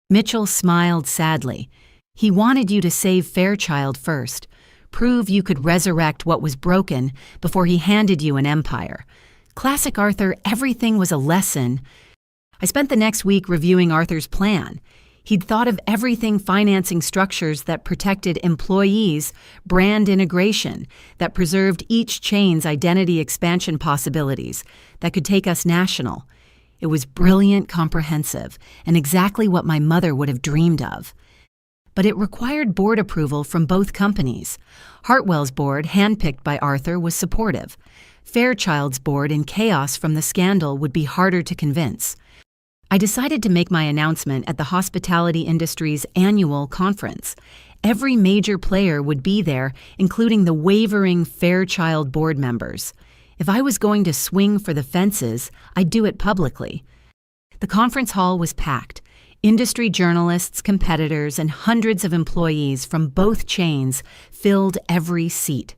[SPEAKER 1] Mitchell smiled sadly. He wanted you to save Fairchild first, prove you could resurrect what was broken before he handed you an empire. Classic Arthur, everything was a lesson. I spent the next week reviewing Arthur's plan. He'd thought of everything: financing structures that protected employees, brand integration, that preserved each chain's identity expansion possibilities, that could take us national. It was brilliant, comprehensive, and exactly what my mother would have dreamed of. But it required board approval from both companies. Hartwell's board, handpicked by Arthur, was supportive. Fairchild's board, in chaos from the scandal, would be harder to convince. I decided to make my announcement at the hospitality industry's annual conference. Every major player would be there, including the wavering Fairchild board members. If I was going to swing for the fences, I'd do it publicly. The conference hall was packed. Industry journalists, competitors, and hundreds of employees from both chains filled every seat.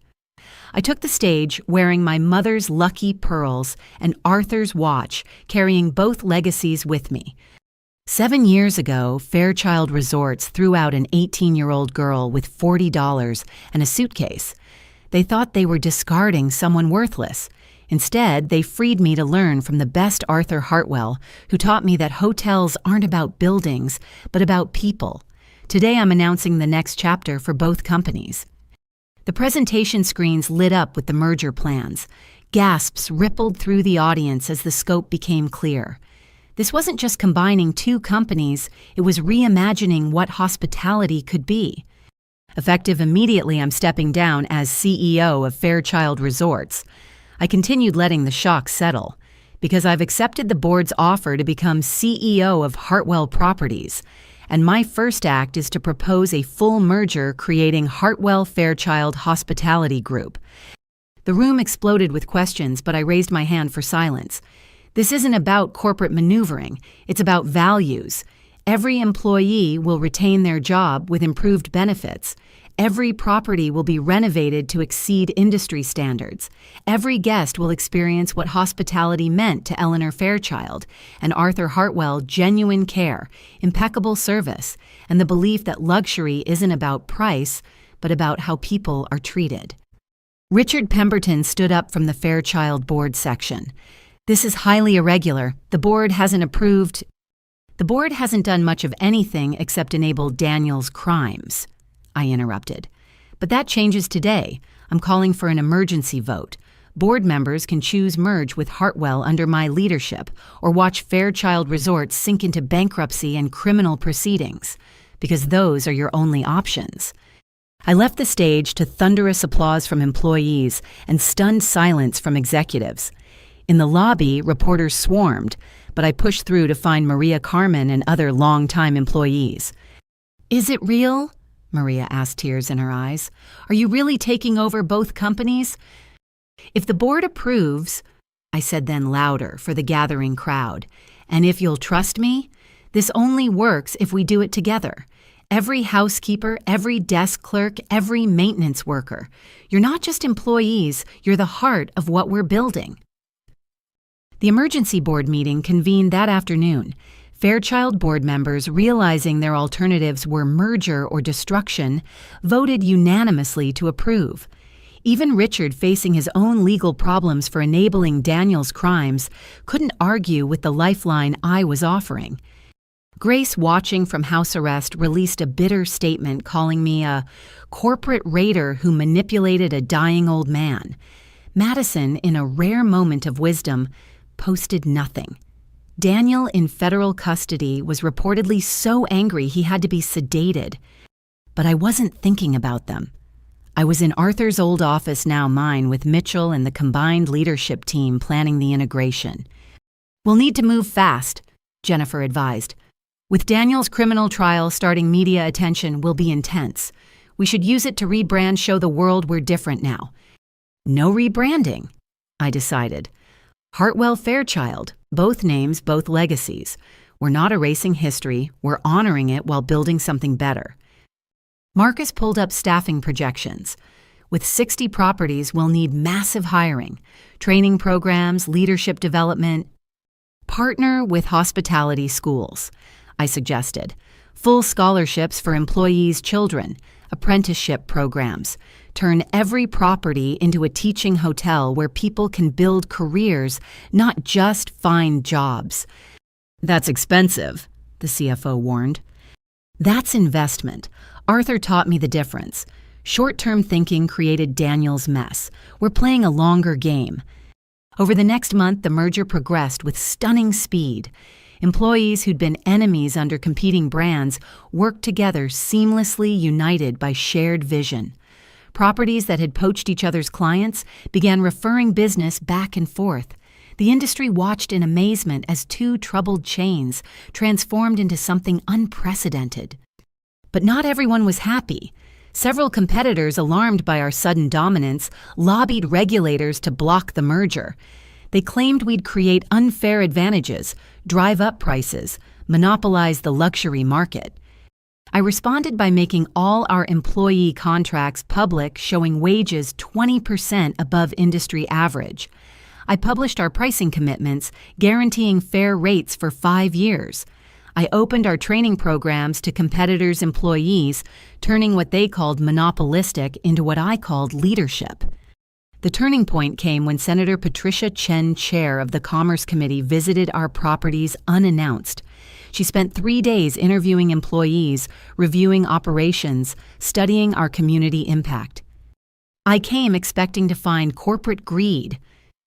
[SPEAKER 1] I took the stage wearing my mother's lucky pearls and Arthur's watch, carrying both legacies with me. 7 years ago, Fairchild Resorts threw out an 18-year-old girl with $40 and a suitcase. They thought they were discarding someone worthless. Instead, they freed me to learn from the best Arthur Hartwell, who taught me that hotels aren't about buildings, but about people. Today, I'm announcing the next chapter for both companies. The presentation screens lit up with the merger plans. Gasps rippled through the audience as the scope became clear. This wasn't just combining two companies, it was reimagining what hospitality could be. Effective immediately, I'm stepping down as CEO of Fairchild Resorts. I continued letting the shock settle, because I've accepted the board's offer to become CEO of Hartwell Properties, and my first act is to propose a full merger creating Hartwell Fairchild Hospitality Group. The room exploded with questions, but I raised my hand for silence. This isn't about corporate maneuvering, it's about values. Every employee will retain their job with improved benefits. Every property will be renovated to exceed industry standards. Every guest will experience what hospitality meant to Eleanor Fairchild and Arthur Hartwell: genuine care, impeccable service, and the belief that luxury isn't about price, but about how people are treated. Richard Pemberton stood up from the Fairchild board section. "This is highly irregular. The board hasn't approved." The board hasn't done much of anything except enable Daniel's crimes, I interrupted. But that changes today. I'm calling for an emergency vote. Board members can choose merge with Hartwell under my leadership or watch Fairchild Resorts sink into bankruptcy and criminal proceedings, because those are your only options. I left the stage to thunderous applause from employees and stunned silence from executives. In the lobby, reporters swarmed, but I pushed through to find Maria Carmen and other longtime employees. "Is it real?" Maria asked, tears in her eyes. "Are you really taking over both companies?" "If the board approves," I said then louder for the gathering crowd, "and if you'll trust me, this only works if we do it together. Every housekeeper, every desk clerk, every maintenance worker. You're not just employees, you're the heart of what we're building." The emergency board meeting convened that afternoon. Fairchild board members, realizing their alternatives were merger or destruction, voted unanimously to approve. Even Richard, facing his own legal problems for enabling Daniel's crimes, couldn't argue with the lifeline I was offering. Grace, watching from house arrest, released a bitter statement calling me a corporate raider who manipulated a dying old man. Madison, in a rare moment of wisdom, posted nothing. Daniel, in federal custody, was reportedly so angry he had to be sedated. But I wasn't thinking about them. I was in Arthur's old office, now mine, with Mitchell and the combined leadership team planning the integration. "We'll need to move fast," Jennifer advised. "With Daniel's criminal trial starting, media attention will be intense. We should use it to rebrand, show the world we're different now." No rebranding, I decided. Hartwell Fairchild, both names, both legacies. We're not erasing history, we're honoring it while building something better. Marcus pulled up staffing projections. With 60 properties, we'll need massive hiring, training programs, leadership development. "Partner with hospitality schools," I suggested. "Full scholarships for employees' children, apprenticeship programs. Turn every property into a teaching hotel where people can build careers, not just find jobs." "That's expensive," the CFO warned. "That's investment. Arthur taught me the difference. Short-term thinking created Daniel's mess. We're playing a longer game." Over the next month, the merger progressed with stunning speed. Employees who'd been enemies under competing brands worked together, seamlessly united by shared vision. Properties that had poached each other's clients began referring business back and forth. The industry watched in amazement as two troubled chains transformed into something unprecedented. But not everyone was happy. Several competitors, alarmed by our sudden dominance, lobbied regulators to block the merger. They claimed we'd create unfair advantages, drive up prices, monopolize the luxury market. I responded by making all our employee contracts public, showing wages 20% above industry average. I published our pricing commitments, guaranteeing fair rates for 5 years. I opened our training programs to competitors' employees, turning what they called monopolistic into what I called leadership. The turning point came when Senator Patricia Chen, chair of the Commerce Committee, visited our properties unannounced. She spent 3 days interviewing employees, reviewing operations, studying our community impact. "I came expecting to find corporate greed,"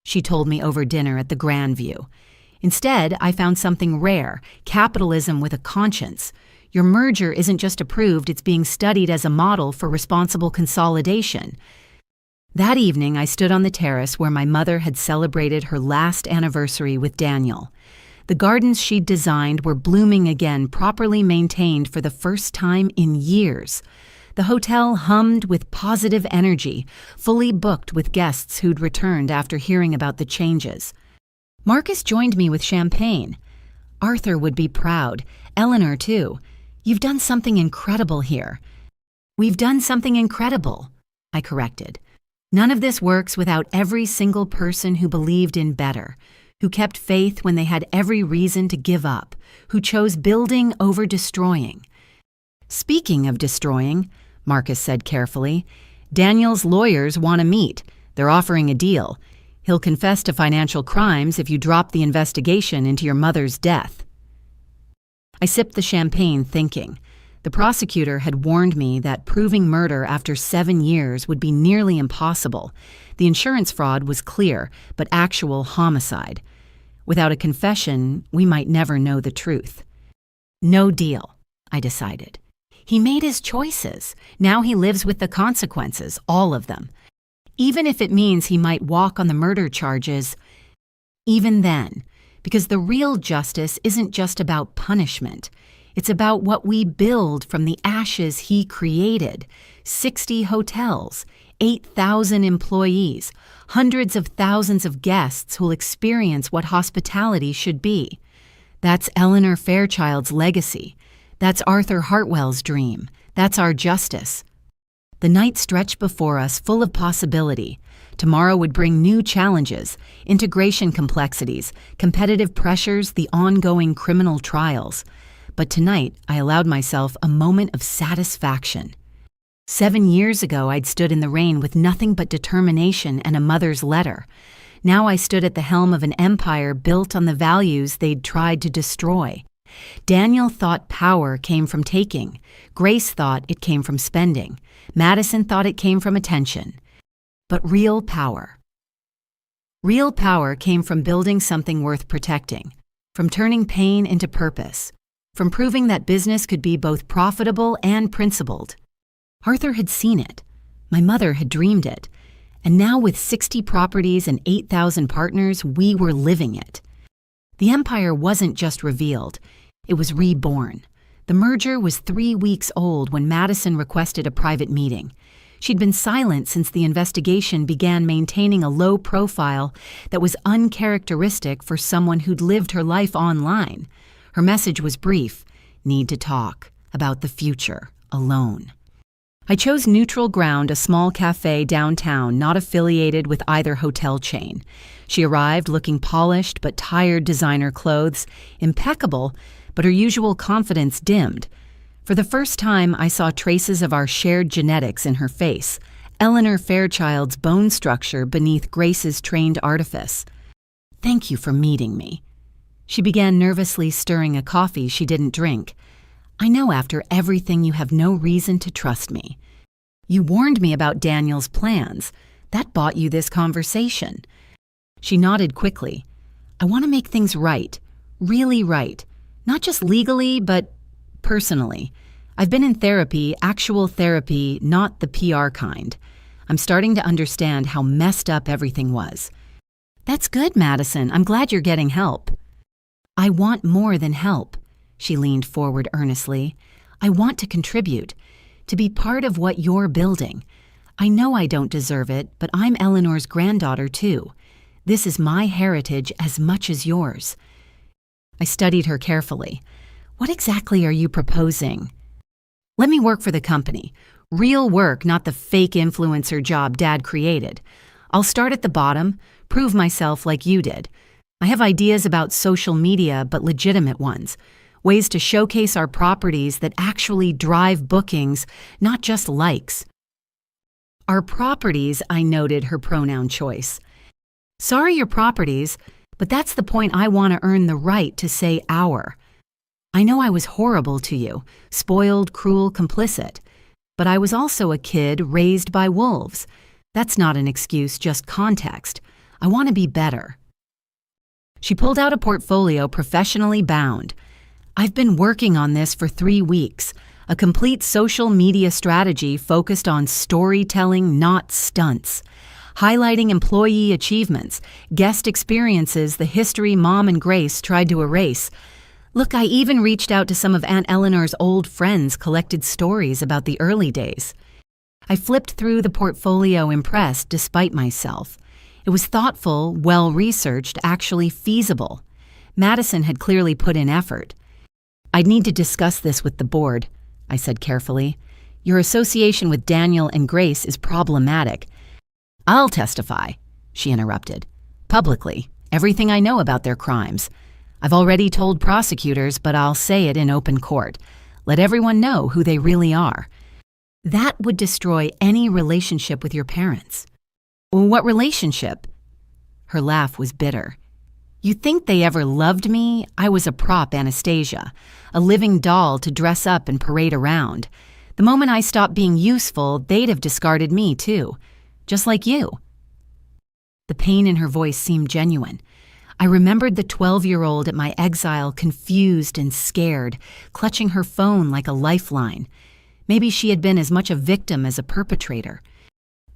[SPEAKER 1] she told me over dinner at the Grandview. "Instead, I found something rare, capitalism with a conscience. Your merger isn't just approved, it's being studied as a model for responsible consolidation." That evening, I stood on the terrace where my mother had celebrated her last anniversary with Daniel. The gardens she'd designed were blooming again, properly maintained for the first time in years. The hotel hummed with positive energy, fully booked with guests who'd returned after hearing about the changes. Marcus joined me with champagne. "Arthur would be proud. Eleanor, too. You've done something incredible here." "We've done something incredible," I corrected. "None of this works without every single person who believed in better, who kept faith when they had every reason to give up, who chose building over destroying." "Speaking of destroying," Marcus said carefully, "Daniel's lawyers want to meet. They're offering a deal. He'll confess to financial crimes if you drop the investigation into your mother's death." I sipped the champagne, thinking. The prosecutor had warned me that proving murder after 7 years would be nearly impossible. The insurance fraud was clear, but actual homicide. Without a confession, we might never know the truth. No deal, I decided. He made his choices. Now he lives with the consequences, all of them. Even if it means he might walk on the murder charges, even then, because the real justice isn't just about punishment. It's about what we build from the ashes he created. 60 hotels, 8,000 employees, hundreds of thousands of guests who'll experience what hospitality should be. That's Eleanor Fairchild's legacy. That's Arthur Hartwell's dream. That's our justice. The night stretched before us full of possibility. Tomorrow would bring new challenges, integration complexities, competitive pressures, the ongoing criminal trials. But tonight, I allowed myself a moment of satisfaction. 7 years ago, I'd stood in the rain with nothing but determination and a mother's letter. Now I stood at the helm of an empire built on the values they'd tried to destroy. Daniel thought power came from taking. Grace thought it came from spending. Madison thought it came from attention. But real power came from building something worth protecting, from turning pain into purpose, from proving that business could be both profitable and principled. Arthur had seen it. My mother had dreamed it. And now with 60 properties and 8,000 partners, we were living it. The empire wasn't just revealed. It was reborn. The merger was 3 weeks old when Madison requested a private meeting. She'd been silent since the investigation began, maintaining a low profile that was uncharacteristic for someone who'd lived her life online. Her message was brief: need to talk about the future alone. I chose neutral ground, a small cafe downtown, not affiliated with either hotel chain. She arrived looking polished but tired, designer clothes, impeccable, but her usual confidence dimmed. For the first time, I saw traces of our shared genetics in her face, Eleanor Fairchild's bone structure beneath Grace's trained artifice. "Thank you for meeting me." She began nervously stirring a coffee she didn't drink. "I know after everything you have no reason to trust me. You warned me about Daniel's plans. That bought you this conversation." She nodded quickly. "I want to make things right, really right. Not just legally, but personally. I've been in therapy, actual therapy, not the PR kind. I'm starting to understand how messed up everything was." "That's good, Madison. I'm glad you're getting help." "I want more than help." She leaned forward earnestly. "I want to contribute, to be part of what you're building. I know I don't deserve it, but I'm Eleanor's granddaughter too. This is my heritage as much as yours." I studied her carefully. "What exactly are you proposing?" "Let me work for the company. Real work, not the fake influencer job Dad created. I'll start at the bottom, prove myself like you did. I have ideas about social media, but legitimate ones. Ways to showcase our properties that actually drive bookings, not just likes." "Our properties," I noted her pronoun choice. "Sorry, your properties, but that's the point. I want to earn the right to say our. I know I was horrible to you, spoiled, cruel, complicit. But I was also a kid raised by wolves. That's not an excuse, just context. I want to be better." She pulled out a portfolio professionally bound. "I've been working on this for 3 weeks, a complete social media strategy focused on storytelling, not stunts. Highlighting employee achievements, guest experiences, the history Mom and Grace tried to erase. Look, I even reached out to some of Aunt Eleanor's old friends, collected stories about the early days." I flipped through the portfolio, impressed despite myself. It was thoughtful, well-researched, actually feasible. Madison had clearly put in effort. "I'd need to discuss this with the board," I said carefully. "Your association with Daniel and Grace is problematic." "I'll testify," she interrupted. "Publicly, everything I know about their crimes. I've already told prosecutors, but I'll say it in open court. Let everyone know who they really are." "That would destroy any relationship with your parents." "What relationship?" Her laugh was bitter. You think they ever loved me? I was a prop, Anastasia, a living doll to dress up and parade around. The moment I stopped being useful, they'd have discarded me too, just like you. The pain in her voice seemed genuine. I remembered the 12-year-old at my exile, confused and scared, clutching her phone like a lifeline. Maybe she had been as much a victim as a perpetrator.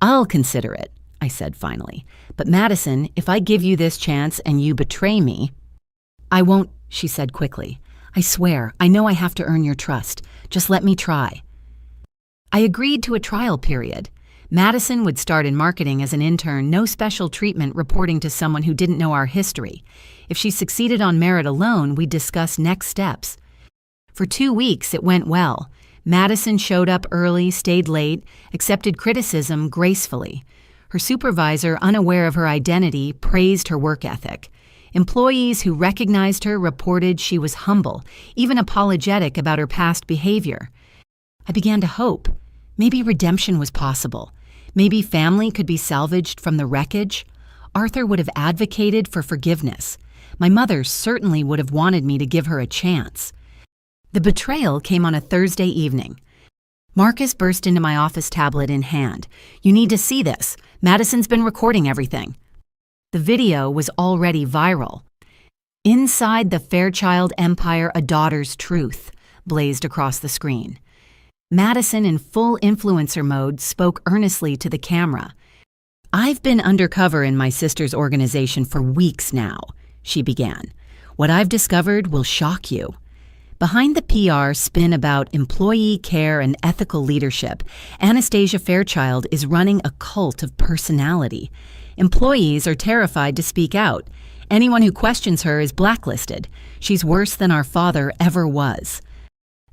[SPEAKER 1] "I'll consider it," I said finally. "But Madison, if I give you this chance and you betray me—" "I won't," she said quickly. "I swear, I know I have to earn your trust. Just let me try." I agreed to a trial period. Madison would start in marketing as an intern, no special treatment reporting to someone who didn't know our history. If she succeeded on merit alone, we'd discuss next steps. For 2 weeks, it went well. Madison showed up early, stayed late, accepted criticism gracefully. Her supervisor, unaware of her identity, praised her work ethic. Employees who recognized her reported she was humble, even apologetic about her past behavior. I began to hope. Maybe redemption was possible. Maybe family could be salvaged from the wreckage. Arthur would have advocated for forgiveness. My mother certainly would have wanted me to give her a chance. The betrayal came on a Thursday evening. Marcus burst into my office, tablet in hand. "You need to see this. Madison's been recording everything." The video was already viral. "Inside the Fairchild Empire, a daughter's truth," blazed across the screen. Madison, in full influencer mode, spoke earnestly to the camera. "I've been undercover in my sister's organization for weeks now," she began. "What I've discovered will shock you. Behind the PR spin about employee care and ethical leadership, Anastasia Fairchild is running a cult of personality. Employees are terrified to speak out. Anyone who questions her is blacklisted. She's worse than our father ever was."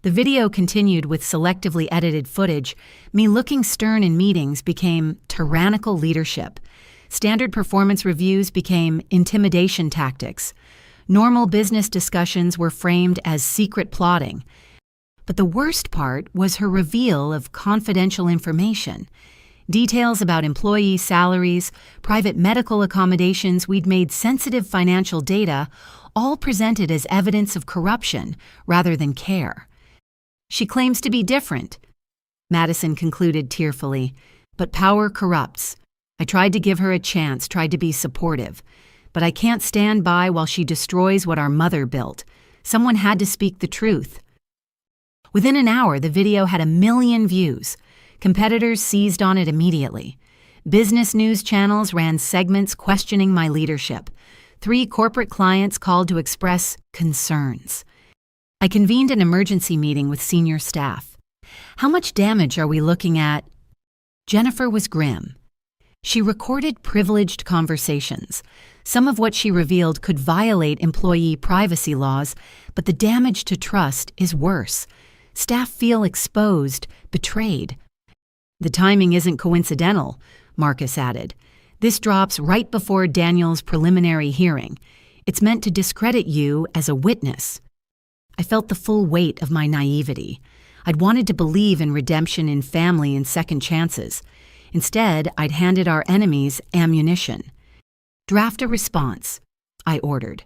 [SPEAKER 1] The video continued with selectively edited footage. Me looking stern in meetings became tyrannical leadership. Standard performance reviews became intimidation tactics. Normal business discussions were framed as secret plotting. But the worst part was her reveal of confidential information. Details about employee salaries, private medical accommodations, we'd made sensitive financial data, all presented as evidence of corruption rather than care. "She claims to be different," Madison concluded tearfully, "but power corrupts. I tried to give her a chance, tried to be supportive. But I can't stand by while she destroys what our mother built. Someone had to speak the truth." Within an hour, the video had 1 million views. Competitors seized on it immediately. Business news channels ran segments questioning my leadership. 3 corporate clients called to express concerns. I convened an emergency meeting with senior staff. "How much damage are we looking at?" Jennifer was grim. She recorded privileged conversations. Some of what she revealed could violate employee privacy laws, but the damage to trust is worse. Staff feel exposed, betrayed. "The timing isn't coincidental," Marcus added. "This drops right before Daniel's preliminary hearing. It's meant to discredit you as a witness." I felt the full weight of my naivety. I'd wanted to believe in redemption in family and second chances. Instead, I'd handed our enemies ammunition. "Draft a response," I ordered.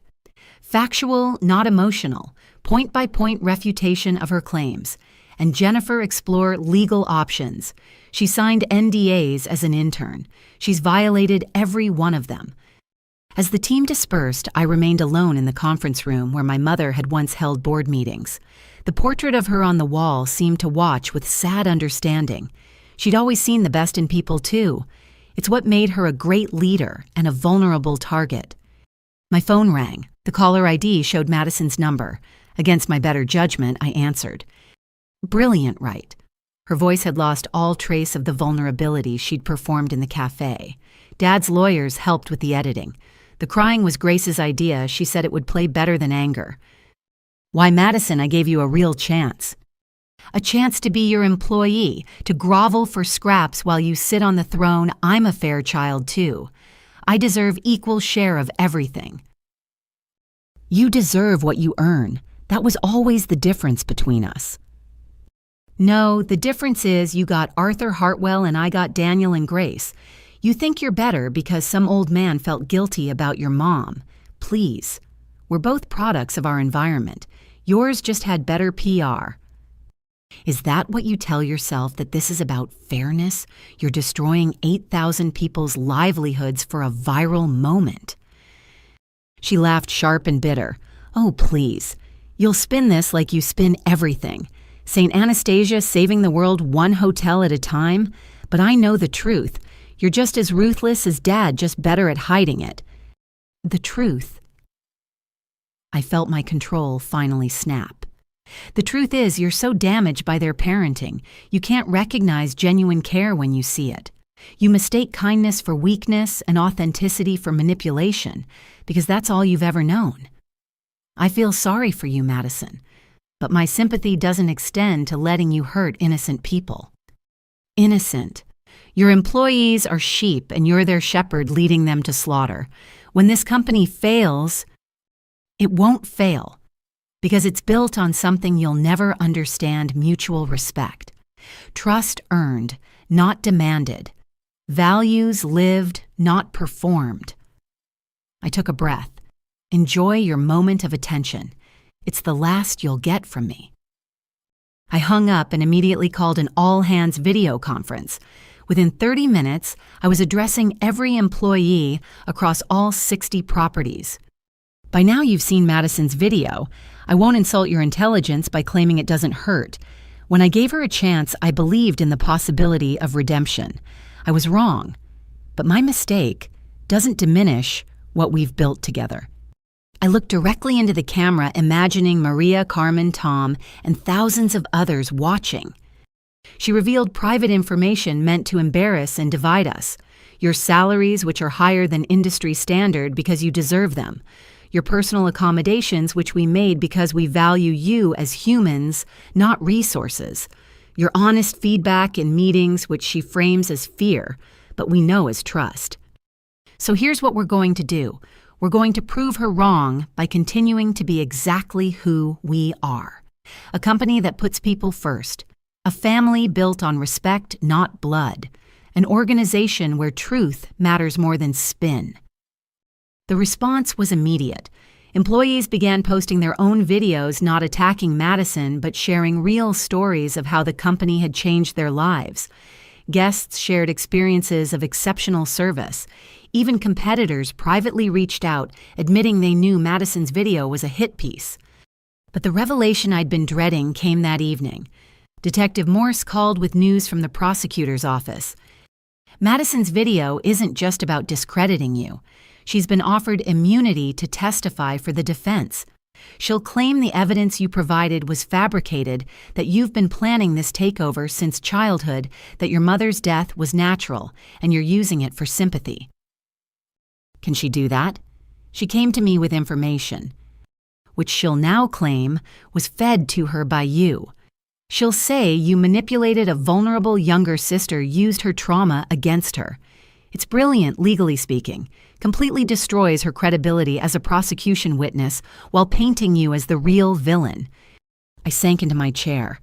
[SPEAKER 1] "Factual, not emotional, point-by-point refutation of her claims, and Jennifer explore legal options. She signed NDAs as an intern. She's violated every one of them." As the team dispersed, I remained alone in the conference room where my mother had once held board meetings. The portrait of her on the wall seemed to watch with sad understanding. She'd always seen the best in people, too. It's what made her a great leader and a vulnerable target. My phone rang. The caller ID showed Madison's number. Against my better judgment, I answered. "Brilliant, right?" Her voice had lost all trace of the vulnerability she'd performed in the cafe. Dad's lawyers helped with the editing. The crying was Grace's idea. She said it would play better than anger. "Why, Madison, I gave you a real chance." "A chance to be your employee, to grovel for scraps while you sit on the throne. I'm a Fairchild, too. I deserve equal share of everything." "You deserve what you earn. That was always the difference between us." "No, the difference is you got Arthur Hartwell and I got Daniel and Grace. You think you're better because some old man felt guilty about your mom. Please. We're both products of our environment. Yours just had better PR. Is that what you tell yourself, that this is about fairness? You're destroying 8,000 people's livelihoods for a viral moment. She laughed sharp and bitter. Oh, please. You'll spin this like you spin everything. St. Anastasia saving the world one hotel at a time? But I know the truth. You're just as ruthless as Dad, just better at hiding it. The truth. I felt my control finally snap. The truth is, you're so damaged by their parenting, you can't recognize genuine care when you see it. You mistake kindness for weakness and authenticity for manipulation, because that's all you've ever known. I feel sorry for you, Madison, but my sympathy doesn't extend to letting you hurt innocent people. Innocent. Your employees are sheep and you're their shepherd leading them to slaughter. When this company fails, it won't fail, because it's built on something you'll never understand: mutual respect. Trust earned, not demanded. Values lived, not performed. I took a breath. Enjoy your moment of attention. It's the last you'll get from me. I hung up and immediately called an all-hands video conference. Within 30 minutes, I was addressing every employee across all 60 properties. By now you've seen Madison's video. I won't insult your intelligence by claiming it doesn't hurt. When I gave her a chance, I believed in the possibility of redemption. I was wrong, but my mistake doesn't diminish what we've built together. I looked directly into the camera, imagining Maria, Carmen, Tom, and thousands of others watching. She revealed private information meant to embarrass and divide us. Your salaries, which are higher than industry standard because you deserve them. Your personal accommodations, which we made because we value you as humans, not resources. Your honest feedback in meetings, which she frames as fear, but we know as trust. So here's what we're going to do. We're going to prove her wrong by continuing to be exactly who we are. A company that puts people first. A family built on respect, not blood. An organization where truth matters more than spin. The response was immediate. Employees began posting their own videos, not attacking Madison, but sharing real stories of how the company had changed their lives. Guests shared experiences of exceptional service. Even competitors privately reached out, admitting they knew Madison's video was a hit piece. But the revelation I'd been dreading came that evening. Detective Morse called with news from the prosecutor's office. Madison's video isn't just about discrediting you. She's been offered immunity to testify for the defense. She'll claim the evidence you provided was fabricated, that you've been planning this takeover since childhood, that your mother's death was natural, and you're using it for sympathy. Can she do that? She came to me with information, which she'll now claim was fed to her by you. She'll say you manipulated a vulnerable younger sister, used her trauma against her. It's brilliant, legally speaking. Completely destroys her credibility as a prosecution witness while painting you as the real villain. I sank into my chair.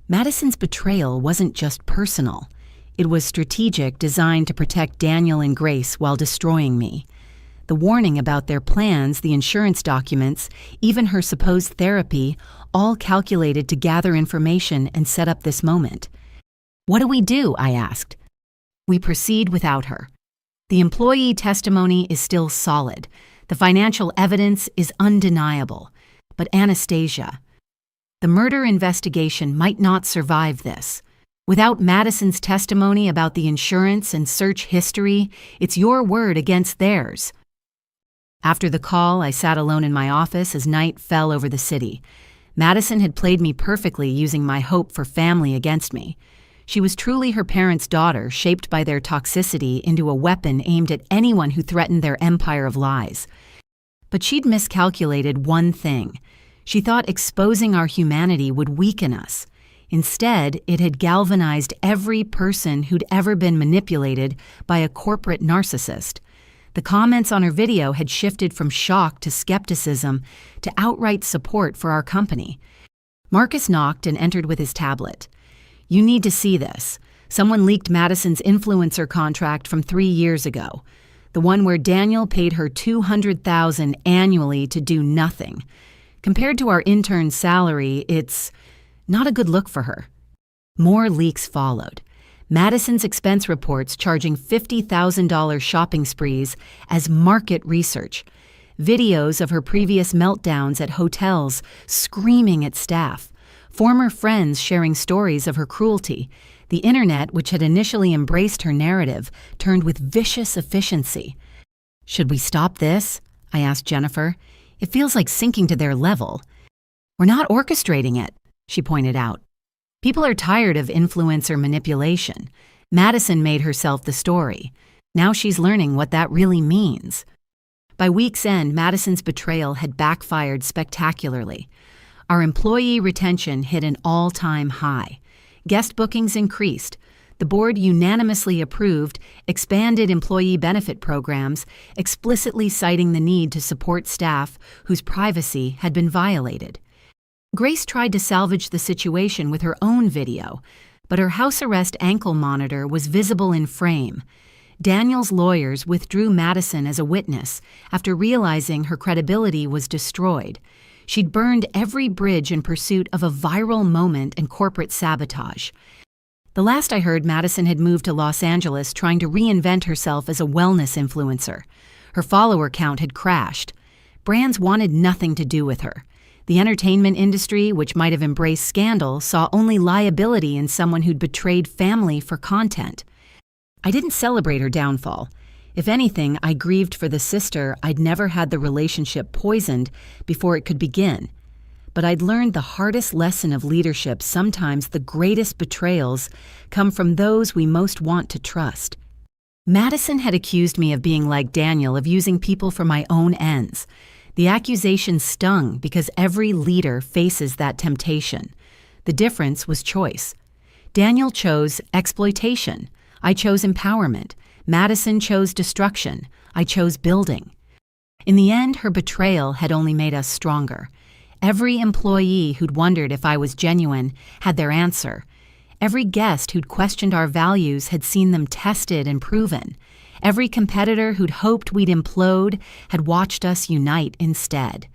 [SPEAKER 1] Madison's betrayal wasn't just personal. It was strategic, designed to protect Daniel and Grace while destroying me. The warning about their plans, the insurance documents, even her supposed therapy, all calculated to gather information and set up this moment. What do we do? I asked. We proceed without her. The employee testimony is still solid. The financial evidence is undeniable. But Anastasia, the murder investigation might not survive this. Without Madison's testimony about the insurance and search history, it's your word against theirs. After the call, I sat alone in my office as night fell over the city. Madison had played me perfectly, using my hope for family against me. She was truly her parents' daughter, shaped by their toxicity into a weapon aimed at anyone who threatened their empire of lies. But she'd miscalculated one thing. She thought exposing our humanity would weaken us. Instead, it had galvanized every person who'd ever been manipulated by a corporate narcissist. The comments on her video had shifted from shock to skepticism to outright support for our company. Marcus knocked and entered with his tablet. You need to see this. Someone leaked Madison's influencer contract from 3 years ago. the one where Daniel paid her $200,000 annually to do nothing. Compared to our intern's salary, it's not a good look for her. More leaks followed. Madison's expense reports charging $50,000 shopping sprees as market research. Videos of her previous meltdowns at hotels, screaming at staff. Former friends sharing stories of her cruelty. The internet, which had initially embraced her narrative, turned with vicious efficiency. "Should we stop this?" I asked Jennifer. "It feels like sinking to their level." "We're not orchestrating it," she pointed out. "People are tired of influencer manipulation. Madison made herself the story. Now she's learning what that really means." By week's end, Madison's betrayal had backfired spectacularly. Our employee retention hit an all-time high. Guest bookings increased. The board unanimously approved expanded employee benefit programs, explicitly citing the need to support staff whose privacy had been violated. Grace tried to salvage the situation with her own video, but her house arrest ankle monitor was visible in frame. Daniel's lawyers withdrew Madison as a witness after realizing her credibility was destroyed. She'd burned every bridge in pursuit of a viral moment and corporate sabotage. The last I heard, Madison had moved to Los Angeles trying to reinvent herself as a wellness influencer. Her follower count had crashed. Brands wanted nothing to do with her. The entertainment industry, which might have embraced scandal, saw only liability in someone who'd betrayed family for content. I didn't celebrate her downfall. If anything, I grieved for the sister I'd never had the relationship poisoned before it could begin. But I'd learned the hardest lesson of leadership: sometimes the greatest betrayals come from those we most want to trust. Madison had accused me of being like Daniel, of using people for my own ends. The accusation stung because every leader faces that temptation. The difference was choice. Daniel chose exploitation. I chose empowerment. Madison chose destruction. I chose building. In the end, her betrayal had only made us stronger. Every employee who'd wondered if I was genuine had their answer. Every guest who'd questioned our values had seen them tested and proven. Every competitor who'd hoped we'd implode had watched us unite instead.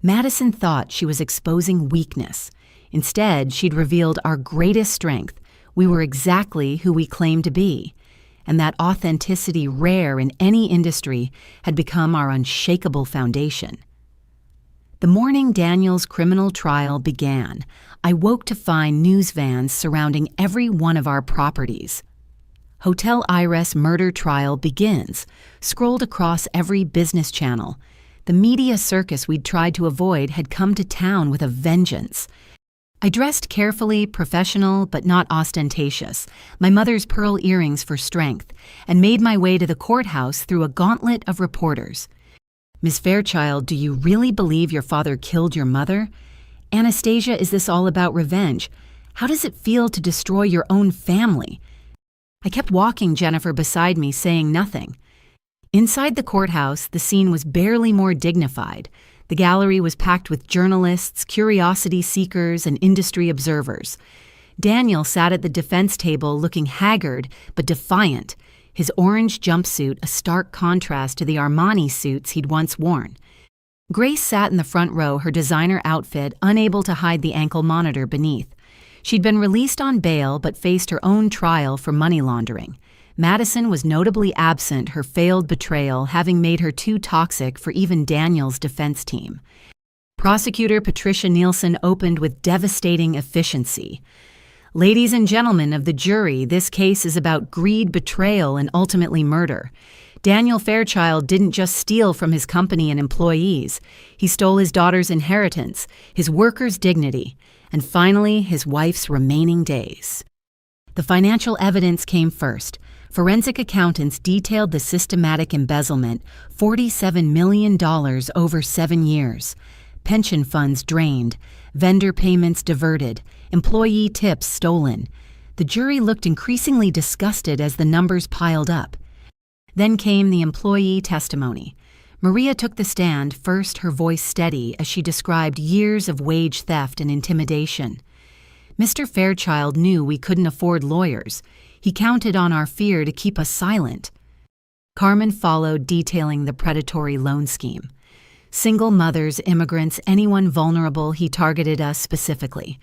[SPEAKER 1] Madison thought she was exposing weakness. Instead, she'd revealed our greatest strength. We were exactly who we claimed to be, and that authenticity, rare in any industry, had become our unshakable foundation. The morning Daniel's criminal trial began, I woke to find news vans surrounding every one of our properties. Hotel Iris murder trial begins, scrolled across every business channel. The media circus we'd tried to avoid had come to town with a vengeance. I dressed carefully, professional, but not ostentatious, my mother's pearl earrings for strength, and made my way to the courthouse through a gauntlet of reporters. "Miss Fairchild, do you really believe your father killed your mother? Anastasia, is this all about revenge? How does it feel to destroy your own family?" I kept walking Jennifer beside me, saying nothing. Inside the courthouse, the scene was barely more dignified. The gallery was packed with journalists, curiosity seekers, and industry observers. Daniel sat at the defense table looking haggard but defiant, his orange jumpsuit a stark contrast to the Armani suits he'd once worn. Grace sat in the front row, her designer outfit unable to hide the ankle monitor beneath. She'd been released on bail but faced her own trial for money laundering. Madison was notably absent, her failed betrayal having made her too toxic for even Daniel's defense team. Prosecutor Patricia Nielsen opened with devastating efficiency. "Ladies and gentlemen of the jury, this case is about greed, betrayal, and ultimately murder. Daniel Fairchild didn't just steal from his company and employees. He stole his daughter's inheritance, his workers' dignity, and finally his wife's remaining days." The financial evidence came first. Forensic accountants detailed the systematic embezzlement, $47 million over 7 years. Pension funds drained, vendor payments diverted, employee tips stolen. The jury looked increasingly disgusted as the numbers piled up. Then came the employee testimony. Maria took the stand, first her voice steady as she described years of wage theft and intimidation. "Mr. Fairchild knew we couldn't afford lawyers. He counted on our fear to keep us silent." Carmen followed, detailing the predatory loan scheme. Single mothers, immigrants, anyone vulnerable, he targeted us specifically.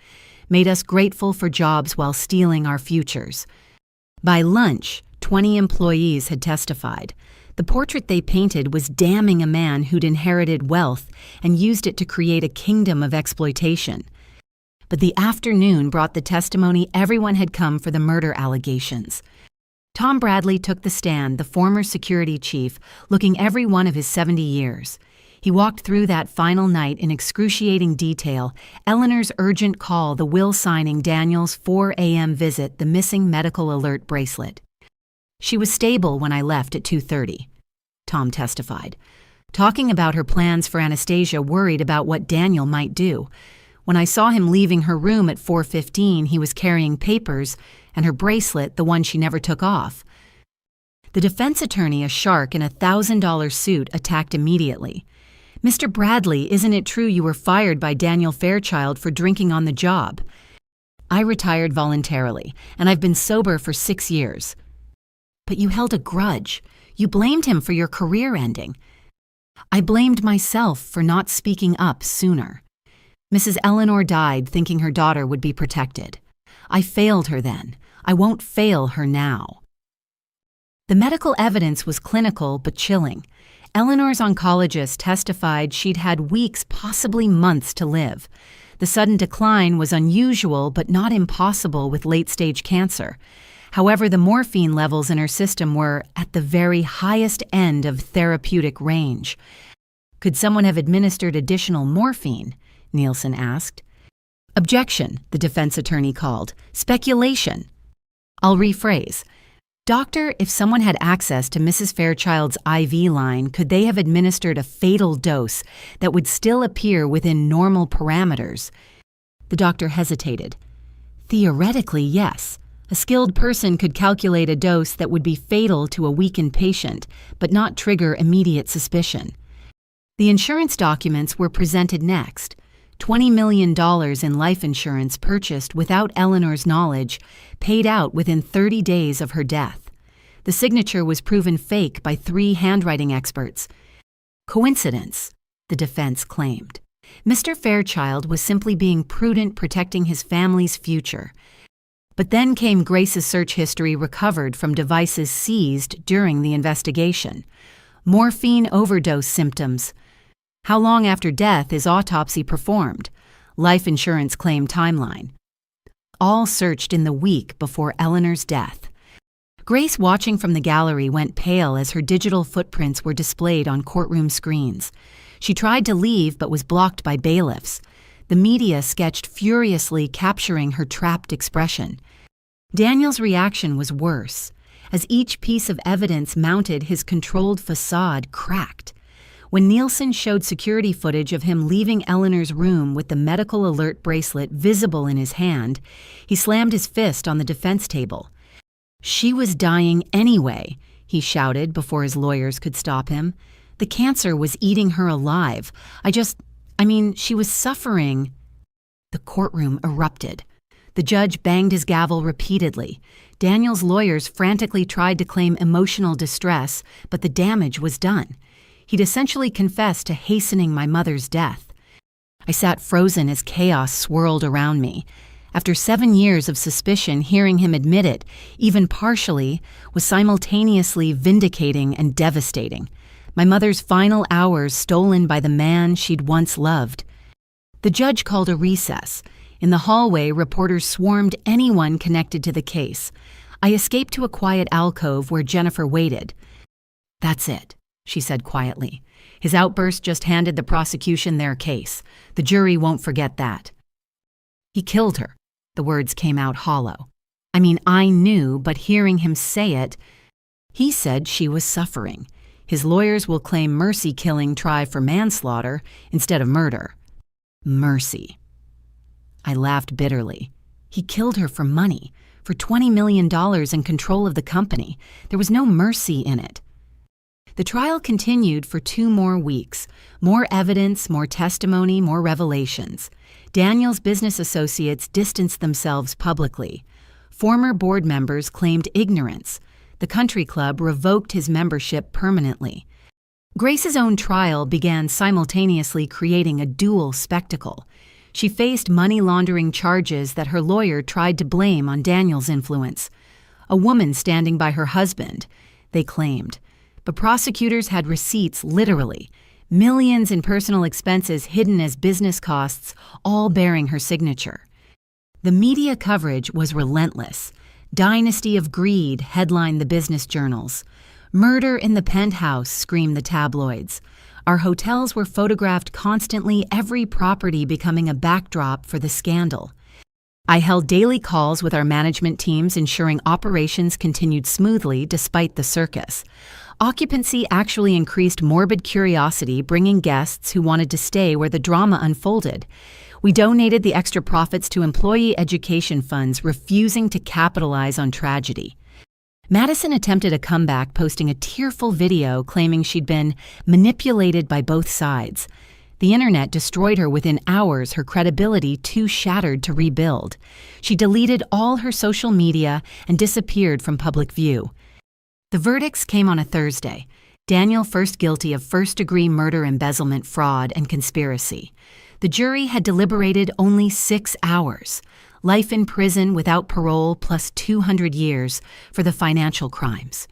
[SPEAKER 1] Made us grateful for jobs while stealing our futures. By lunch, 20 employees had testified. The portrait they painted was damning a man who'd inherited wealth and used it to create a kingdom of exploitation. But the afternoon brought the testimony everyone had come for, the murder allegations. Tom Bradley took the stand, the former security chief, looking every one of his 70 years. He walked through that final night in excruciating detail: Eleanor's urgent call, the will signing, Daniel's 4 a.m. visit, the missing medical alert bracelet. "She was stable when I left at 2:30, Tom testified, talking about her plans for Anastasia, worried about what Daniel might do. When I saw him leaving her room at 4:15, he was carrying papers and her bracelet, the one she never took off." The defense attorney, a shark in a $1,000 suit, attacked immediately. "Mr. Bradley, isn't it true you were fired by Daniel Fairchild for drinking on the job?" "I retired voluntarily, and I've been sober for 6 years." "But you held a grudge. You blamed him for your career ending." "I blamed myself for not speaking up sooner. Mrs. Eleanor died thinking her daughter would be protected. I failed her then. I won't fail her now." The medical evidence was clinical but chilling. Eleanor's oncologist testified she'd had weeks, possibly months, to live. The sudden decline was unusual but not impossible with late-stage cancer. However, the morphine levels in her system were at the very highest end of therapeutic range. "Could someone have administered additional morphine?" Nielsen asked. "Objection," the defense attorney called. "Speculation." I'll rephrase. "Doctor, if someone had access to Mrs. Fairchild's IV line, could they have administered a fatal dose that would still appear within normal parameters?" The doctor hesitated. "Theoretically, yes. A skilled person could calculate a dose that would be fatal to a weakened patient, but not trigger immediate suspicion." The insurance documents were presented next. $20 million in life insurance purchased without Eleanor's knowledge, paid out within 30 days of her death. The signature was proven fake by 3 handwriting experts. Coincidence, the defense claimed. Mr. Fairchild was simply being prudent, protecting his family's future. But then came Grace's search history recovered from devices seized during the investigation. Morphine overdose symptoms. How long after death is autopsy performed? Life insurance claim timeline. All searched in the week before Eleanor's death. Grace, watching from the gallery, went pale as her digital footprints were displayed on courtroom screens. She tried to leave but was blocked by bailiffs. The media sketched furiously, capturing her trapped expression. Daniel's reaction was worse. As each piece of evidence mounted, his controlled facade cracked. When Nielsen showed security footage of him leaving Eleanor's room with the medical alert bracelet visible in his hand, he slammed his fist on the defense table. "She was dying anyway," he shouted before his lawyers could stop him. "The cancer was eating her alive. She was suffering." The courtroom erupted. The judge banged his gavel repeatedly. Daniel's lawyers frantically tried to claim emotional distress, but the damage was done. He'd essentially confessed to hastening my mother's death. I sat frozen as chaos swirled around me. After 7 years of suspicion, hearing him admit it, even partially, was simultaneously vindicating and devastating. My mother's final hours stolen by the man she'd once loved. The judge called a recess. In the hallway, reporters swarmed anyone connected to the case. I escaped to a quiet alcove where Jennifer waited. "That's it," she said quietly. His outburst just handed the prosecution their case. The jury won't forget that. "He killed her." The words came out hollow. I knew, but hearing him say it, he said she was suffering. His lawyers will claim mercy killing try for manslaughter instead of murder. Mercy. I laughed bitterly. He killed her for money, for $20 million and control of the company. There was no mercy in it. The trial continued for 2 more weeks. More evidence, more testimony, more revelations. Daniel's business associates distanced themselves publicly. Former board members claimed ignorance. The country club revoked his membership permanently. Grace's own trial began simultaneously creating a dual spectacle. She faced money laundering charges that her lawyer tried to blame on Daniel's influence. A woman standing by her husband, they claimed. But prosecutors had receipts, literally. Millions in personal expenses hidden as business costs, all bearing her signature. The media coverage was relentless. Dynasty of Greed headlined the business journals. Murder in the penthouse, screamed the tabloids. Our hotels were photographed constantly, every property becoming a backdrop for the scandal. I held daily calls with our management teams, ensuring operations continued smoothly despite the circus. Occupancy actually increased morbid curiosity, bringing guests who wanted to stay where the drama unfolded. We donated the extra profits to employee education funds, refusing to capitalize on tragedy. Madison attempted a comeback, posting a tearful video claiming she'd been manipulated by both sides. The internet destroyed her within hours, her credibility too shattered to rebuild. She deleted all her social media and disappeared from public view. The verdicts came on a Thursday. Daniel first guilty of first-degree murder, embezzlement, fraud, and conspiracy. The jury had deliberated only 6 hours. Life in prison without parole plus 200 years for the financial crimes.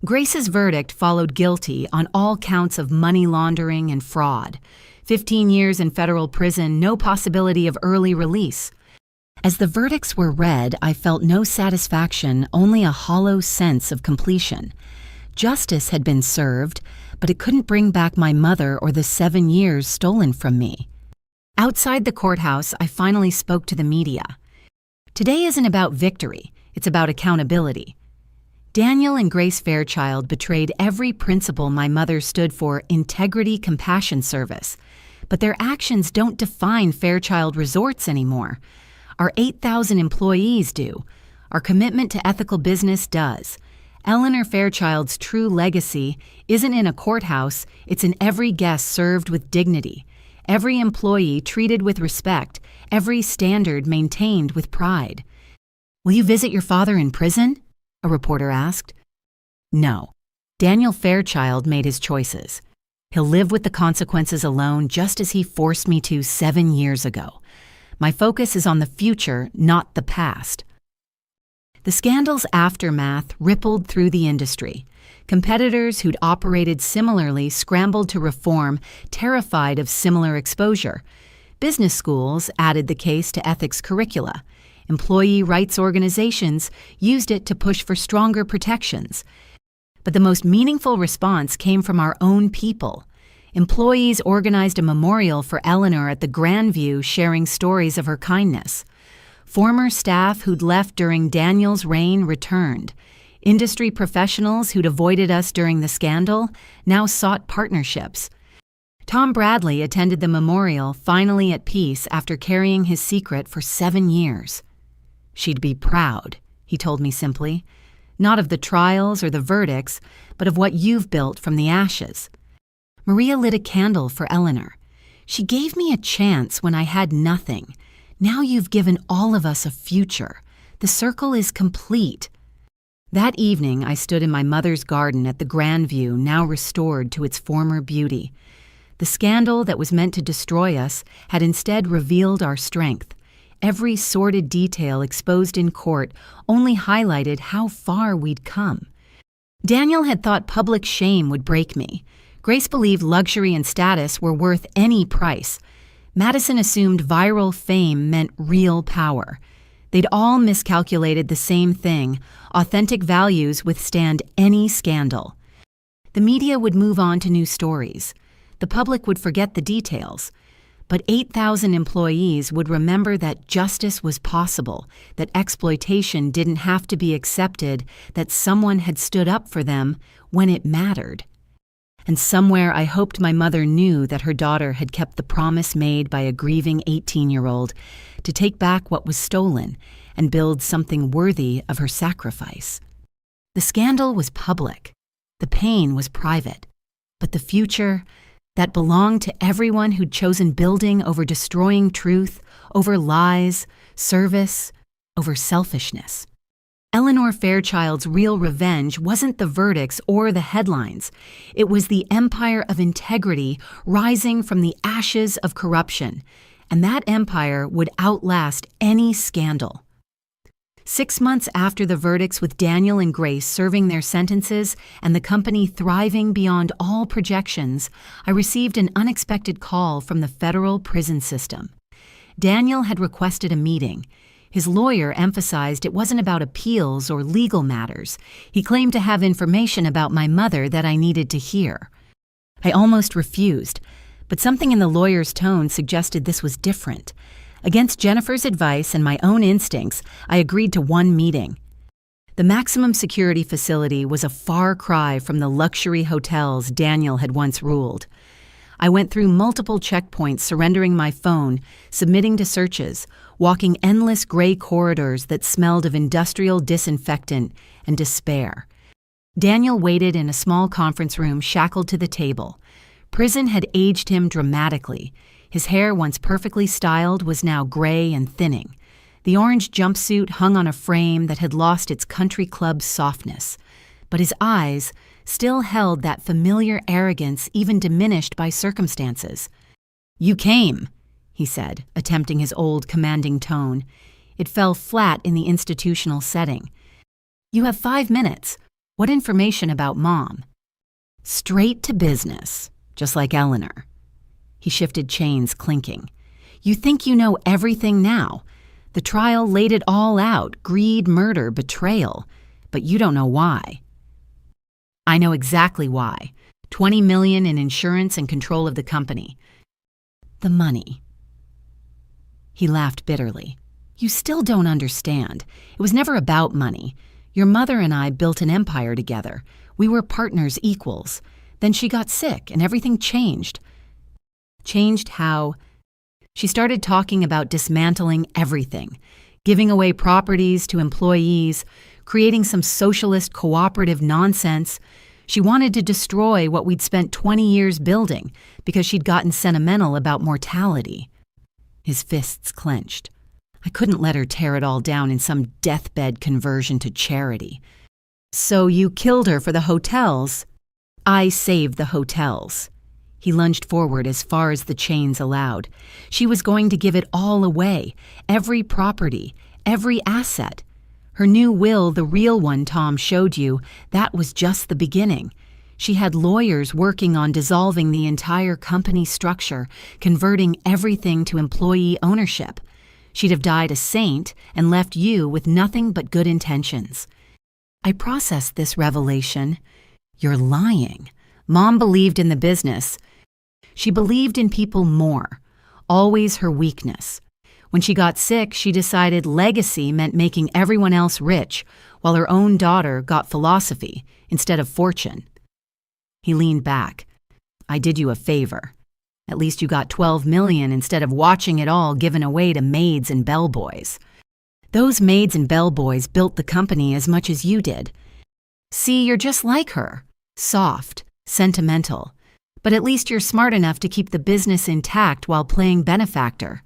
[SPEAKER 1] Grace's verdict followed guilty on all counts of money laundering and fraud. 15 years in federal prison, no possibility of early release. As the verdicts were read, I felt no satisfaction, only a hollow sense of completion. Justice had been served, but it couldn't bring back my mother or the 7 years stolen from me. Outside the courthouse, I finally spoke to the media. Today isn't about victory, it's about accountability. Daniel and Grace Fairchild betrayed every principle my mother stood for: integrity, compassion, service. But their actions don't define Fairchild Resorts anymore. Our 8,000 employees do. Our commitment to ethical business does. Eleanor Fairchild's true legacy isn't in a courthouse, it's in every guest served with dignity. Every employee treated with respect, every standard maintained with pride. "Will you visit your father in prison?" a reporter asked. No. Daniel Fairchild made his choices. He'll live with the consequences alone, just as he forced me to 7 years ago. My focus is on the future, not the past. The scandal's aftermath rippled through the industry. Competitors who'd operated similarly scrambled to reform, terrified of similar exposure. Business schools added the case to ethics curricula. Employee rights organizations used it to push for stronger protections. But the most meaningful response came from our own people. Employees organized a memorial for Eleanor at the Grandview, sharing stories of her kindness. Former staff who'd left during Daniel's reign returned. Industry professionals who'd avoided us during the scandal now sought partnerships. Tom Bradley attended the memorial, finally at peace after carrying his secret for 7 years. "She'd be proud," he told me simply. "Not of the trials or the verdicts, but of what you've built from the ashes." Maria lit a candle for Eleanor. "She gave me a chance when I had nothing. Now you've given all of us a future. The circle is complete." That evening, I stood in my mother's garden at the Grandview, now restored to its former beauty. The scandal that was meant to destroy us had instead revealed our strength. Every sordid detail exposed in court only highlighted how far we'd come. Daniel had thought public shame would break me. Grace believed luxury and status were worth any price. Madison assumed viral fame meant real power. They'd all miscalculated the same thing: authentic values withstand any scandal. The media would move on to new stories. The public would forget the details. But 8,000 employees would remember that justice was possible, that exploitation didn't have to be accepted, that someone had stood up for them when it mattered. And somewhere I hoped my mother knew that her daughter had kept the promise made by a grieving 18-year-old to take back what was stolen and build something worthy of her sacrifice. The scandal was public. The pain was private. But the future, that belonged to everyone who'd chosen building over destroying truth, over lies, service, over selfishness. Eleanor Fairchild's real revenge wasn't the verdicts or the headlines. It was the empire of integrity rising from the ashes of corruption, and that empire would outlast any scandal. 6 months after the verdicts, with Daniel and Grace serving their sentences and the company thriving beyond all projections, I received an unexpected call from the federal prison system. Daniel had requested a meeting. His lawyer emphasized it wasn't about appeals or legal matters. He claimed to have information about my mother that I needed to hear. I almost refused, but something in the lawyer's tone suggested this was different. Against Jennifer's advice and my own instincts, I agreed to one meeting. The maximum security facility was a far cry from the luxury hotels Daniel had once ruled. I went through multiple checkpoints, surrendering my phone, submitting to searches, walking endless gray corridors that smelled of industrial disinfectant and despair. Daniel waited in a small conference room, shackled to the table. Prison had aged him dramatically. His hair, once perfectly styled, was now gray and thinning. The orange jumpsuit hung on a frame that had lost its country club softness. But his eyes still held that familiar arrogance, even diminished by circumstances. "You came," he said, attempting his old commanding tone. It fell flat in the institutional setting. "You have 5 minutes. What information about Mom?" "Straight to business, just like Eleanor." He shifted chains, clinking. "You think you know everything now. The trial laid it all out: greed, murder, betrayal. But you don't know why." "I know exactly why. 20 million in insurance and control of the company." "The money." He laughed bitterly. "You still don't understand. It was never about money. Your mother and I built an empire together. We were partners, equals. Then she got sick and everything changed." "Changed how?" She started talking about dismantling everything, giving away properties to employees, creating some socialist cooperative nonsense. She wanted to destroy what we'd spent 20 years building because she'd gotten sentimental about mortality. His fists clenched. I couldn't let her tear it all down in some deathbed conversion to charity. "So you killed her for the hotels?" "I saved the hotels." He lunged forward as far as the chains allowed. She was going to give it all away, every property, every asset. Her new will, the real one Tom showed you, that was just the beginning. She had lawyers working on dissolving the entire company structure, converting everything to employee ownership. She'd have died a saint and left you with nothing but good intentions. I processed this revelation. You're lying. Mom believed in the business. She believed in people more, always her weakness. When she got sick, she decided legacy meant making everyone else rich, while her own daughter got philosophy instead of fortune. He leaned back. "I did you a favor. At least you got 12 million instead of watching it all given away to maids and bellboys. Those maids and bellboys built the company as much as you did. See, you're just like her. Soft, sentimental. But at least you're smart enough to keep the business intact while playing benefactor.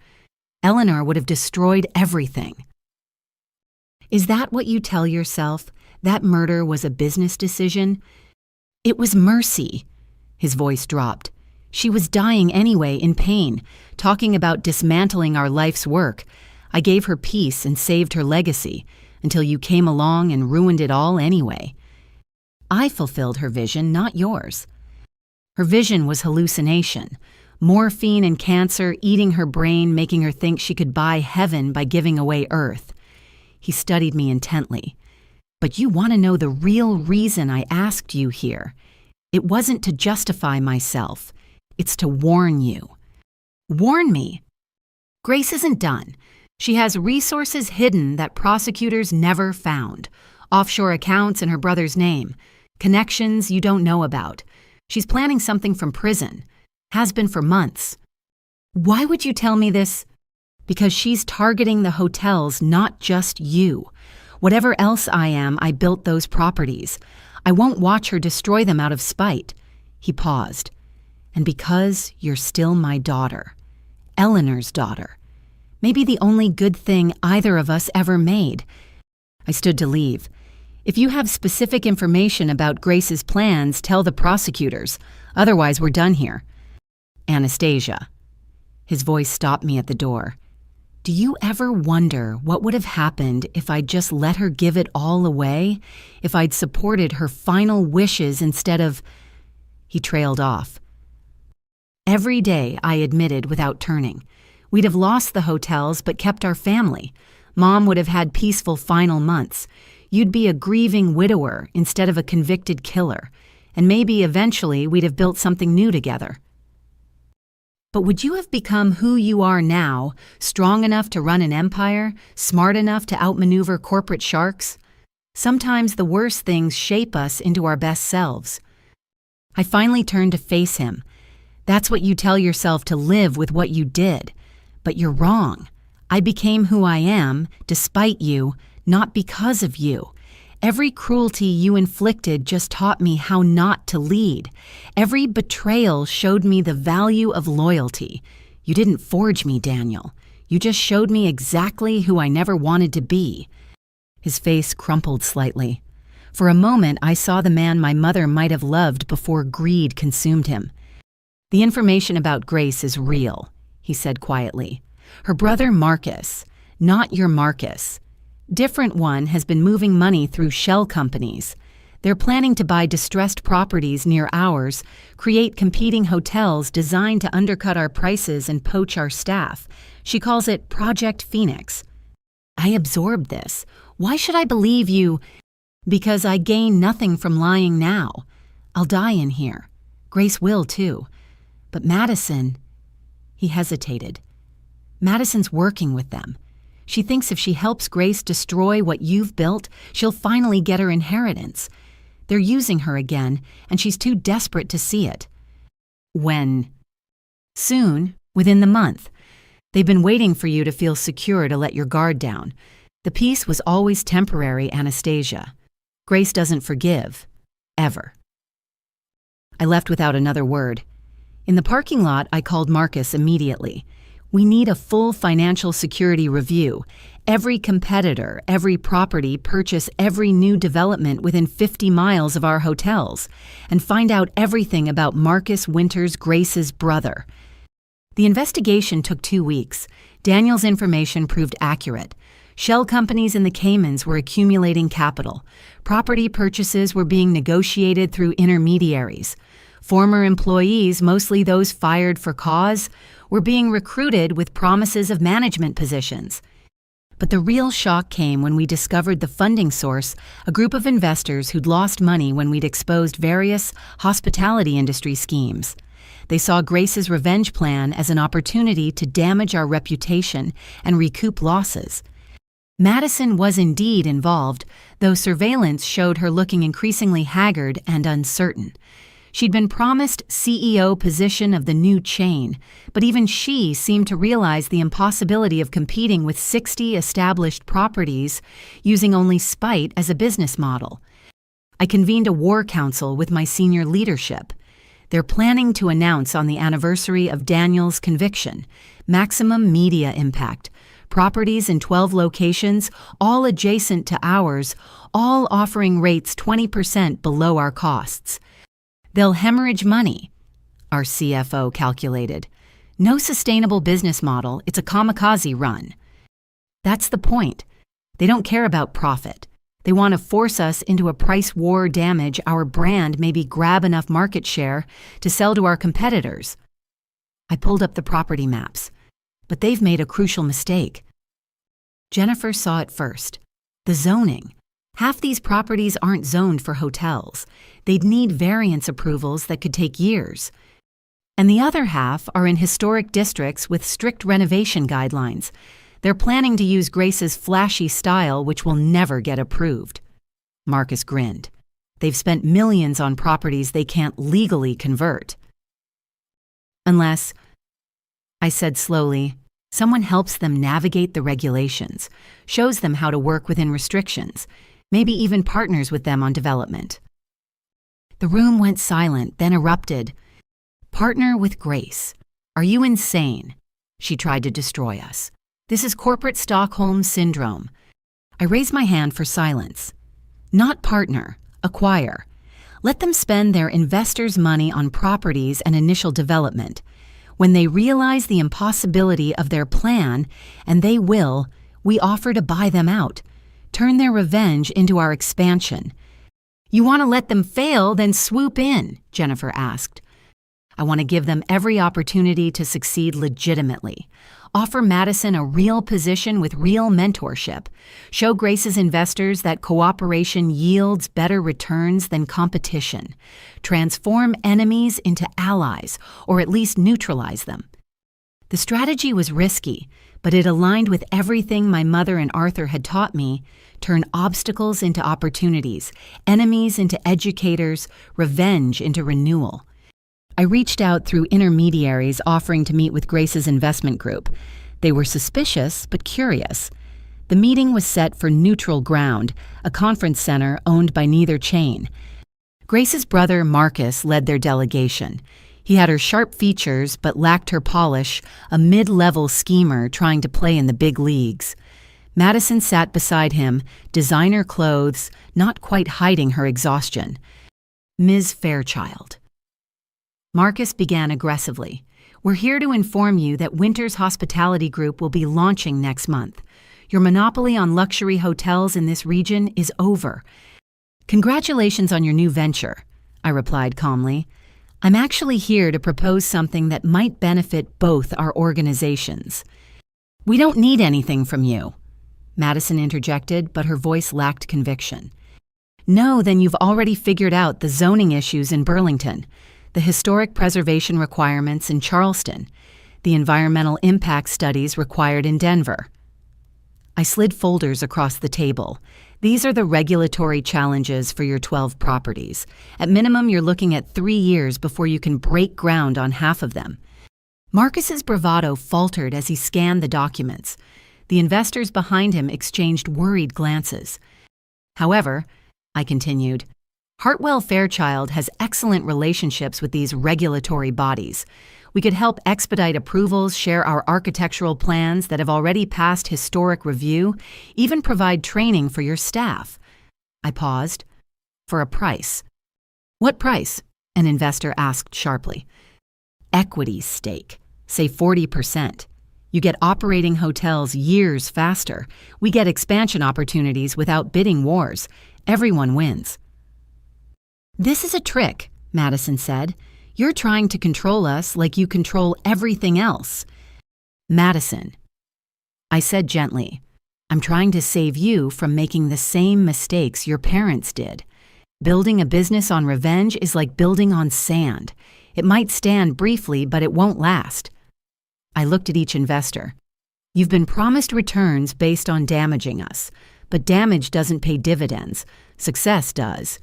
[SPEAKER 1] Eleanor would have destroyed everything." "Is that what you tell yourself? That murder was a business decision?" "It was mercy." His voice dropped. "She was dying anyway, in pain, talking about dismantling our life's work. I gave her peace and saved her legacy, until you came along and ruined it all anyway. I fulfilled her vision, not yours." Her vision was hallucination. Morphine and cancer eating her brain, making her think she could buy heaven by giving away earth. He studied me intently. "But you want to know the real reason I asked you here. It wasn't to justify myself. It's to warn you." "Warn me?" "Grace isn't done. She has resources hidden that prosecutors never found. Offshore accounts in her brother's name. Connections you don't know about. She's planning something from prison. Has been for months." "Why would you tell me this?" "Because she's targeting the hotels, not just you. Whatever else I am, I built those properties. I won't watch her destroy them out of spite." He paused. "And because you're still my daughter. Eleanor's daughter. Maybe the only good thing either of us ever made. I stood to leave. If you have specific information about Grace's plans, tell the prosecutors. Otherwise, we're done here. Anastasia. His voice stopped me at the door. Do you ever wonder what would have happened if I'd just let her give it all away? If I'd supported her final wishes instead of... He trailed off. Every day, I admitted without turning. We'd have lost the hotels but kept our family. Mom would have had peaceful final months. You'd be a grieving widower instead of a convicted killer. And maybe eventually we'd have built something new together. But would you have become who you are now, strong enough to run an empire, smart enough to outmaneuver corporate sharks? Sometimes the worst things shape us into our best selves. I finally turned to face him. That's what you tell yourself to live with what you did. But you're wrong. I became who I am, despite you, not because of you. Every cruelty you inflicted just taught me how not to lead. Every betrayal showed me the value of loyalty. You didn't forge me, Daniel. You just showed me exactly who I never wanted to be. His face crumpled slightly. For a moment, I saw the man my mother might have loved before greed consumed him. The information about Grace is real, he said quietly. Her brother Marcus, not your Marcus. Different one has been moving money through shell companies. They're planning to buy distressed properties near ours, create competing hotels designed to undercut our prices and poach our staff. She calls it Project Phoenix. I absorbed this. Why should I believe you? Because I gain nothing from lying now. I'll die in here. Grace will too. But Madison... He hesitated. Madison's working with them. She thinks if she helps Grace destroy what you've built, she'll finally get her inheritance. They're using her again, and she's too desperate to see it. When? Soon, within the month. They've been waiting for you to feel secure to let your guard down. The peace was always temporary, Anastasia. Grace doesn't forgive. Ever. I left without another word. In the parking lot, I called Marcus immediately. We need a full financial security review. Every competitor, every property, purchase every new development within 50 miles of our hotels, and find out everything about Marcus Winters, Grace's brother. The investigation took 2 weeks. Daniel's information proved accurate. Shell companies in the Caymans were accumulating capital. Property purchases were being negotiated through intermediaries. Former employees, mostly those fired for cause, were being recruited with promises of management positions. But the real shock came when we discovered the funding source, a group of investors who'd lost money when we'd exposed various hospitality industry schemes. They saw Grace's revenge plan as an opportunity to damage our reputation and recoup losses. Madison was indeed involved, though surveillance showed her looking increasingly haggard and uncertain. She'd been promised CEO position of the new chain, but even she seemed to realize the impossibility of competing with 60 established properties using only spite as a business model. I convened a war council with my senior leadership. They're planning to announce on the anniversary of Daniel's conviction, maximum media impact, properties in 12 locations, all adjacent to ours, all offering rates 20% below our costs. They'll hemorrhage money, our CFO calculated. No sustainable business model, it's a kamikaze run. That's the point. They don't care about profit. They want to force us into a price war damage our brand maybe grab enough market share to sell to our competitors. I pulled up the property maps, but they've made a crucial mistake. Jennifer saw it first. The zoning. Half these properties aren't zoned for hotels. They'd need variance approvals that could take years. And the other half are in historic districts with strict renovation guidelines. They're planning to use Grace's flashy style, which will never get approved. Marcus grinned. They've spent millions on properties they can't legally convert. Unless, I said slowly, someone helps them navigate the regulations, shows them how to work within restrictions, maybe even partners with them on development. The room went silent, then erupted. Partner with Grace. Are you insane? She tried to destroy us. This is corporate Stockholm Syndrome. I raise my hand for silence. Not partner, acquire. Let them spend their investors' money on properties and initial development. When they realize the impossibility of their plan, and they will, we offer to buy them out. Turn their revenge into our expansion. You want to let them fail, then swoop in, Jennifer asked. I want to give them every opportunity to succeed legitimately. Offer Madison a real position with real mentorship. Show Grace's investors that cooperation yields better returns than competition. Transform enemies into allies, or at least neutralize them. The strategy was risky, but it aligned with everything my mother and Arthur had taught me. Turn obstacles into opportunities, enemies into educators, revenge into renewal. I reached out through intermediaries offering to meet with Grace's investment group. They were suspicious but curious. The meeting was set for Neutral Ground, a conference center owned by neither chain. Grace's brother Marcus led their delegation. He had her sharp features but lacked her polish, a mid-level schemer trying to play in the big leagues. Madison sat beside him, designer clothes, not quite hiding her exhaustion. Ms. Fairchild. Marcus began aggressively. We're here to inform you that Winters Hospitality Group will be launching next month. Your monopoly on luxury hotels in this region is over. Congratulations on your new venture, I replied calmly. I'm actually here to propose something that might benefit both our organizations. We don't need anything from you, Madison interjected, but her voice lacked conviction. No, then you've already figured out the zoning issues in Burlington, the historic preservation requirements in Charleston, the environmental impact studies required in Denver. I slid folders across the table. These are the regulatory challenges for your 12 properties. At minimum, you're looking at 3 years before you can break ground on half of them. Marcus's bravado faltered as he scanned the documents. The investors behind him exchanged worried glances. However, I continued, Hartwell Fairchild has excellent relationships with these regulatory bodies. We could help expedite approvals, share our architectural plans that have already passed historic review, even provide training for your staff. I paused. For a price. What price? An investor asked sharply. Equity stake, say 40%. You get operating hotels years faster. We get expansion opportunities without bidding wars. Everyone wins. This is a trick, Madison said. You're trying to control us like you control everything else. Madison, I said gently, I'm trying to save you from making the same mistakes your parents did. Building a business on revenge is like building on sand. It might stand briefly, but it won't last. I looked at each investor. You've been promised returns based on damaging us, but damage doesn't pay dividends. Success does.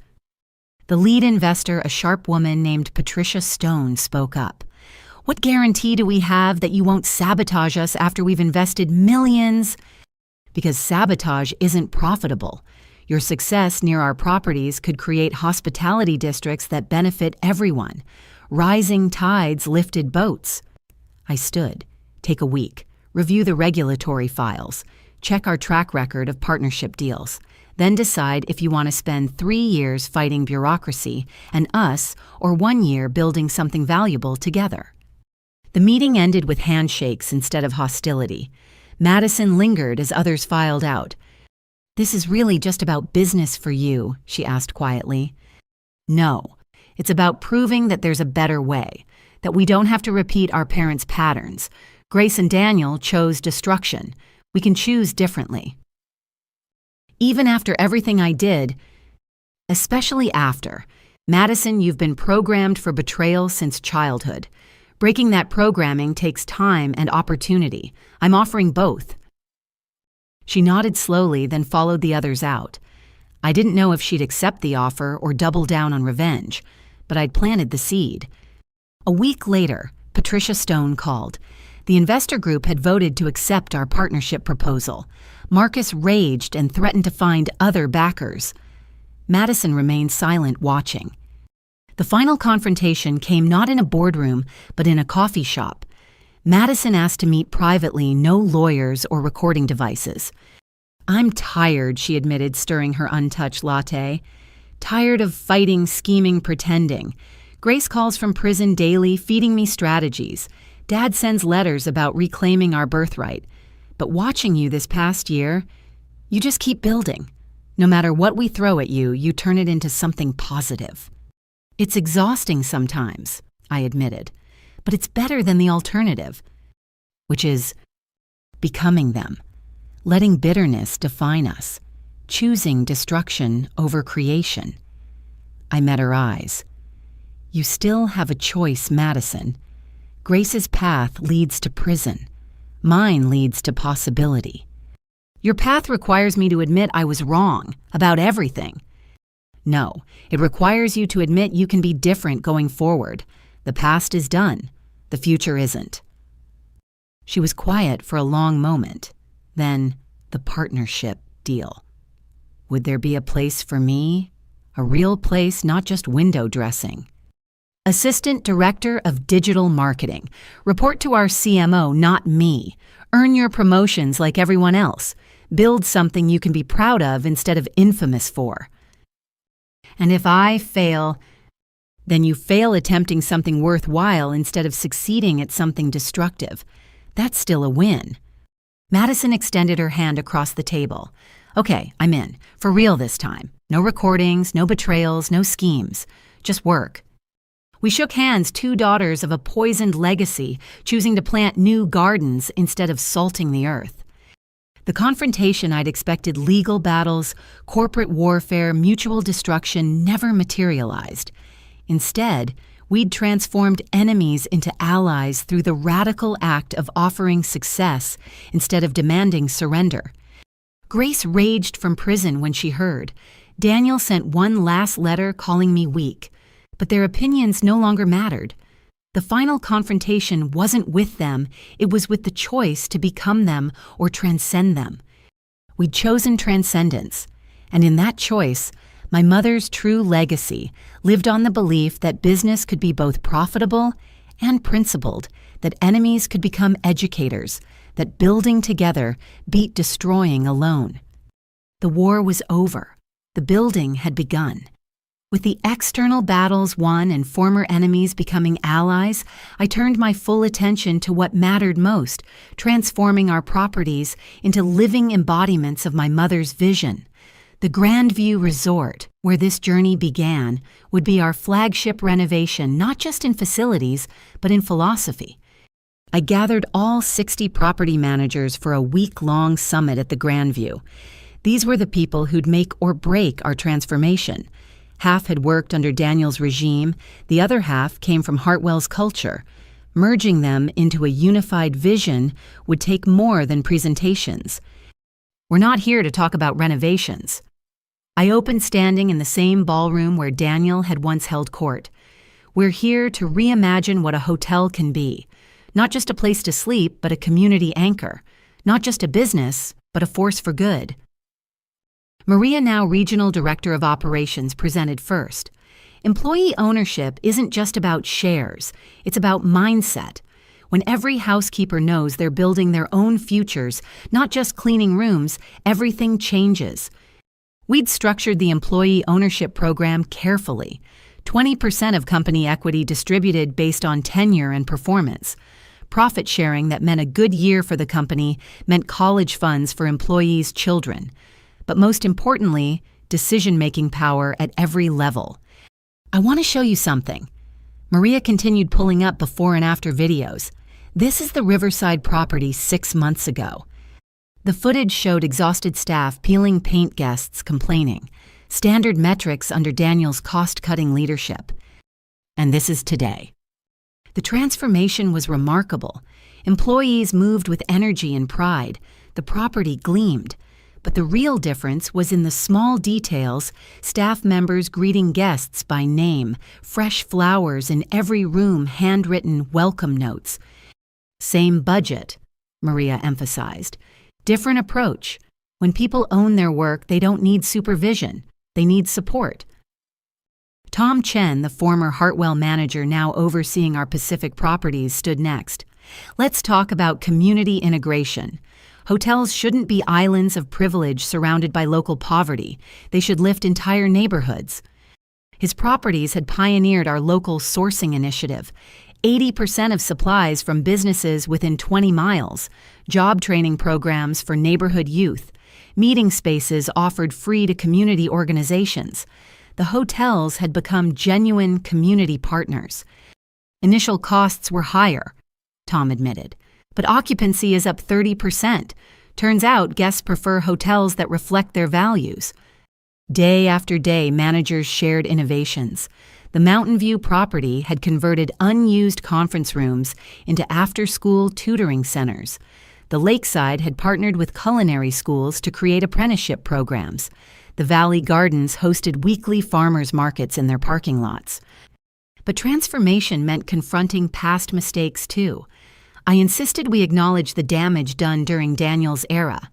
[SPEAKER 1] The lead investor, a sharp woman named Patricia Stone, spoke up. What guarantee do we have that you won't sabotage us after we've invested millions? Because sabotage isn't profitable. Your success near our properties could create hospitality districts that benefit everyone. Rising tides lifted boats. I stood. Take a week. Review the regulatory files. Check our track record of partnership deals. Then decide if you want to spend 3 years fighting bureaucracy and us, or 1 year building something valuable together. The meeting ended with handshakes instead of hostility. Madison lingered as others filed out. This is really just about business for you, she asked quietly. No, it's about proving that there's a better way, that we don't have to repeat our parents' patterns. Grace and Daniel chose destruction. We can choose differently. Even after everything I did, especially after, Madison, you've been programmed for betrayal since childhood. Breaking that programming takes time and opportunity. I'm offering both. She nodded slowly, then followed the others out. I didn't know if she'd accept the offer or double down on revenge, but I'd planted the seed. A week later, Patricia Stone called. The investor group had voted to accept our partnership proposal. Marcus raged and threatened to find other backers. Madison remained silent, watching. The final confrontation came not in a boardroom, but in a coffee shop. Madison asked to meet privately, no lawyers or recording devices. I'm tired, she admitted, stirring her untouched latte. Tired of fighting, scheming, pretending. Grace calls from prison daily, feeding me strategies. Dad sends letters about reclaiming our birthright. But watching you this past year, you just keep building. No matter what we throw at you, you turn it into something positive. It's exhausting sometimes, I admitted, but it's better than the alternative, which is becoming them, letting bitterness define us, choosing destruction over creation. I met her eyes. You still have a choice, Madison. Grace's path leads to prison. Mine leads to possibility. Your path requires me to admit I was wrong about everything. No, it requires you to admit you can be different going forward. The past is done. The future isn't. She was quiet for a long moment. Then, the partnership deal. Would there be a place for me? A real place, not just window dressing. Assistant Director of Digital Marketing. Report to our CMO, not me. Earn your promotions like everyone else. Build something you can be proud of instead of infamous for. And if I fail, then you fail attempting something worthwhile instead of succeeding at something destructive. That's still a win. Madison extended her hand across the table. Okay, I'm in. For real this time. No recordings, no betrayals, no schemes. Just work. We shook hands, two daughters of a poisoned legacy, choosing to plant new gardens instead of salting the earth. The confrontation I'd expected, legal battles, corporate warfare, mutual destruction, never materialized. Instead, we'd transformed enemies into allies through the radical act of offering success instead of demanding surrender. Grace raged from prison when she heard. Daniel sent one last letter calling me weak, but their opinions no longer mattered. The final confrontation wasn't with them, it was with the choice to become them or transcend them. We'd chosen transcendence, and in that choice, my mother's true legacy lived on the belief that business could be both profitable and principled, that enemies could become educators, that building together beat destroying alone. The war was over. The building had begun. With the external battles won and former enemies becoming allies, I turned my full attention to what mattered most, transforming our properties into living embodiments of my mother's vision. The Grandview Resort, where this journey began, would be our flagship renovation, not just in facilities, but in philosophy. I gathered all 60 property managers for a week-long summit at the Grandview. These were the people who'd make or break our transformation. Half had worked under Daniel's regime, the other half came from Hartwell's culture. Merging them into a unified vision would take more than presentations. We're not here to talk about renovations. I opened standing in the same ballroom where Daniel had once held court. We're here to reimagine what a hotel can be. Not just a place to sleep, but a community anchor. Not just a business, but a force for good. Maria, now Regional Director of Operations, presented first. Employee ownership isn't just about shares, it's about mindset. When every housekeeper knows they're building their own futures, not just cleaning rooms, everything changes. We'd structured the employee ownership program carefully. 20% of company equity distributed based on tenure and performance. Profit sharing that meant a good year for the company meant college funds for employees' children. But most importantly, decision-making power at every level. I want to show you something. Maria continued pulling up before and after videos. This is the Riverside property 6 months ago. The footage showed exhausted staff peeling paint, guests complaining. Standard metrics under Daniel's cost-cutting leadership. And this is today. The transformation was remarkable. Employees moved with energy and pride. The property gleamed. But the real difference was in the small details, staff members greeting guests by name, fresh flowers in every room, handwritten welcome notes. Same budget, Maria emphasized. Different approach. When people own their work, they don't need supervision. They need support. Tom Chen, the former Hartwell manager now overseeing our Pacific properties, stood next. Let's talk about community integration. Hotels shouldn't be islands of privilege surrounded by local poverty. They should lift entire neighborhoods. His properties had pioneered our local sourcing initiative. 80% of supplies from businesses within 20 miles, job training programs for neighborhood youth, meeting spaces offered free to community organizations. The hotels had become genuine community partners. Initial costs were higher, Tom admitted, but occupancy is up 30%. Turns out guests prefer hotels that reflect their values. Day after day, managers shared innovations. The Mountain View property had converted unused conference rooms into after-school tutoring centers. The Lakeside had partnered with culinary schools to create apprenticeship programs. The Valley Gardens hosted weekly farmers markets in their parking lots. But transformation meant confronting past mistakes too. I insisted we acknowledge the damage done during Daniel's era.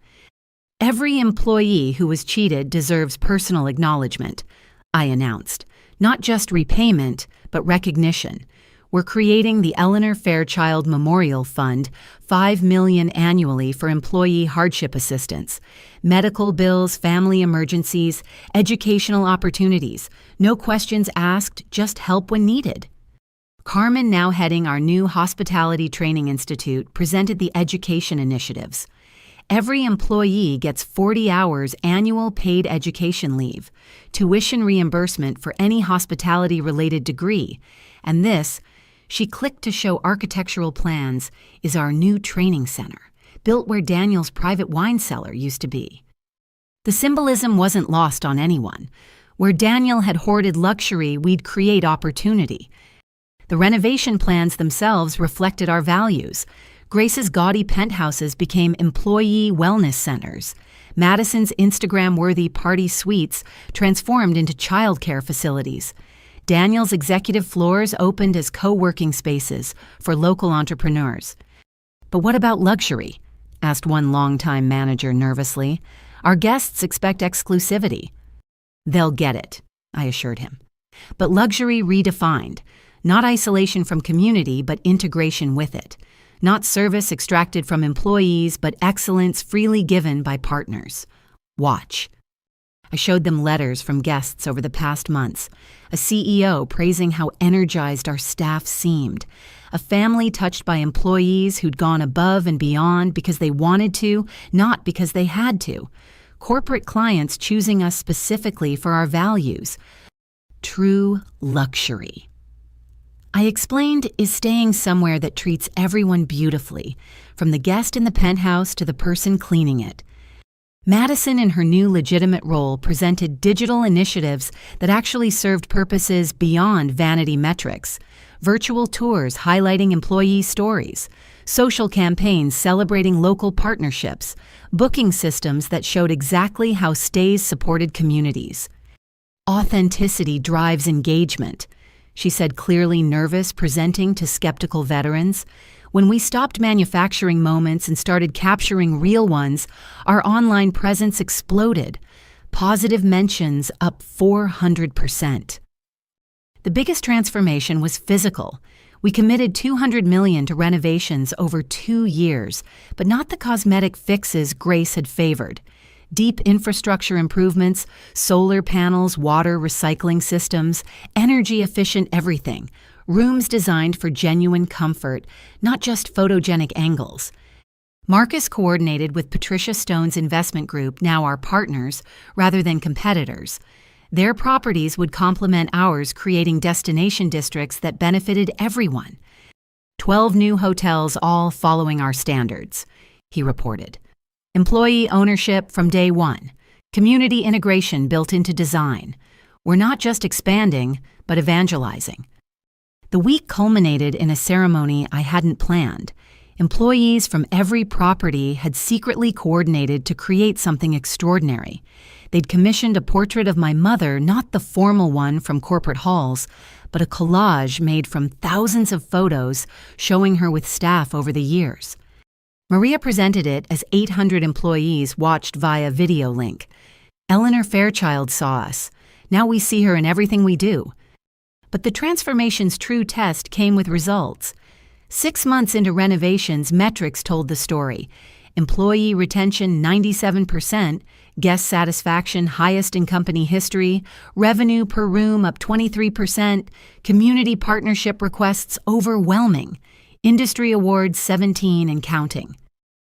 [SPEAKER 1] Every employee who was cheated deserves personal acknowledgement, I announced. Not just repayment, but recognition. We're creating the Eleanor Fairchild Memorial Fund, $5 million annually for employee hardship assistance, medical bills, family emergencies, educational opportunities, no questions asked, just help when needed. Carmen, now heading our new Hospitality Training Institute, presented the education initiatives. Every employee gets 40 hours annual paid education leave, tuition reimbursement for any hospitality-related degree, and this, she clicked to show architectural plans, is our new training center, built where Daniel's private wine cellar used to be. The symbolism wasn't lost on anyone. Where Daniel had hoarded luxury, we'd create opportunity. The renovation plans themselves reflected our values. Grace's gaudy penthouses became employee wellness centers. Madison's Instagram-worthy party suites transformed into childcare facilities. Daniel's executive floors opened as co-working spaces for local entrepreneurs. But what about luxury? Asked one longtime manager nervously. Our guests expect exclusivity. They'll get it, I assured him. But luxury redefined, not isolation from community, but integration with it. Not service extracted from employees, but excellence freely given by partners. Watch. I showed them letters from guests over the past months. A CEO praising how energized our staff seemed. A family touched by employees who'd gone above and beyond because they wanted to, not because they had to. Corporate clients choosing us specifically for our values. True luxury. I explained is staying somewhere that treats everyone beautifully, from the guest in the penthouse to the person cleaning it. Madison, in her new legitimate role, presented digital initiatives that actually served purposes beyond vanity metrics. Virtual tours highlighting employee stories, social campaigns celebrating local partnerships, booking systems that showed exactly how stays supported communities. Authenticity drives engagement, she said, clearly nervous, presenting to skeptical veterans. When we stopped manufacturing moments and started capturing real ones, our online presence exploded. Positive mentions up 400%. The biggest transformation was physical. We committed $200 million to renovations over 2 years, but not the cosmetic fixes Grace had favored. Deep infrastructure improvements, solar panels, water recycling systems, energy-efficient everything. Rooms designed for genuine comfort, not just photogenic angles. Marcus coordinated with Patricia Stone's investment group, now our partners, rather than competitors. Their properties would complement ours, creating destination districts that benefited everyone. 12 new hotels, all following our standards, he reported. Employee ownership from day one. Community integration built into design. We're not just expanding, but evangelizing. The week culminated in a ceremony I hadn't planned. Employees from every property had secretly coordinated to create something extraordinary. They'd commissioned a portrait of my mother, not the formal one from corporate halls, but a collage made from thousands of photos showing her with staff over the years. Maria presented it as 800 employees watched via video link. Eleanor Fairchild saw us. Now we see her in everything we do. But the transformation's true test came with results. 6 months into renovations, metrics told the story. Employee retention 97%, guest satisfaction highest in company history, revenue per room up 23%, community partnership requests overwhelming, industry awards 17 and counting.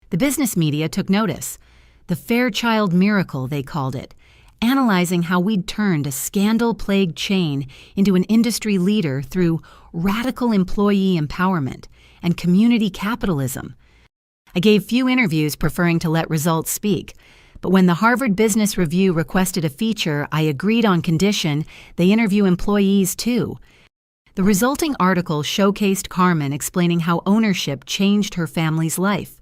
[SPEAKER 1] The business media took notice. The Fairchild Miracle, they called it, analyzing how we'd turned a scandal-plagued chain into an industry leader through radical employee empowerment and community capitalism. I gave few interviews, preferring to let results speak, but when the Harvard Business Review requested a feature, I agreed on condition they interview employees too. The resulting article showcased Carmen explaining how ownership changed her family's life,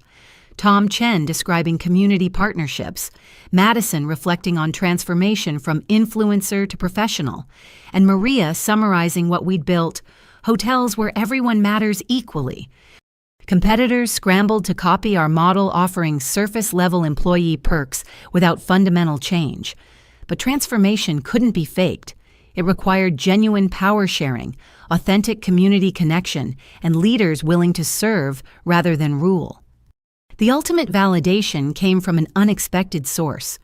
[SPEAKER 1] Tom Chen describing community partnerships, Madison reflecting on transformation from influencer to professional, and Maria summarizing what we'd built: hotels where everyone matters equally. Competitors scrambled to copy our model, offering surface-level employee perks without fundamental change. But transformation couldn't be faked. It required genuine power sharing, authentic community connection, and leaders willing to serve rather than rule. The ultimate validation came from an unexpected source.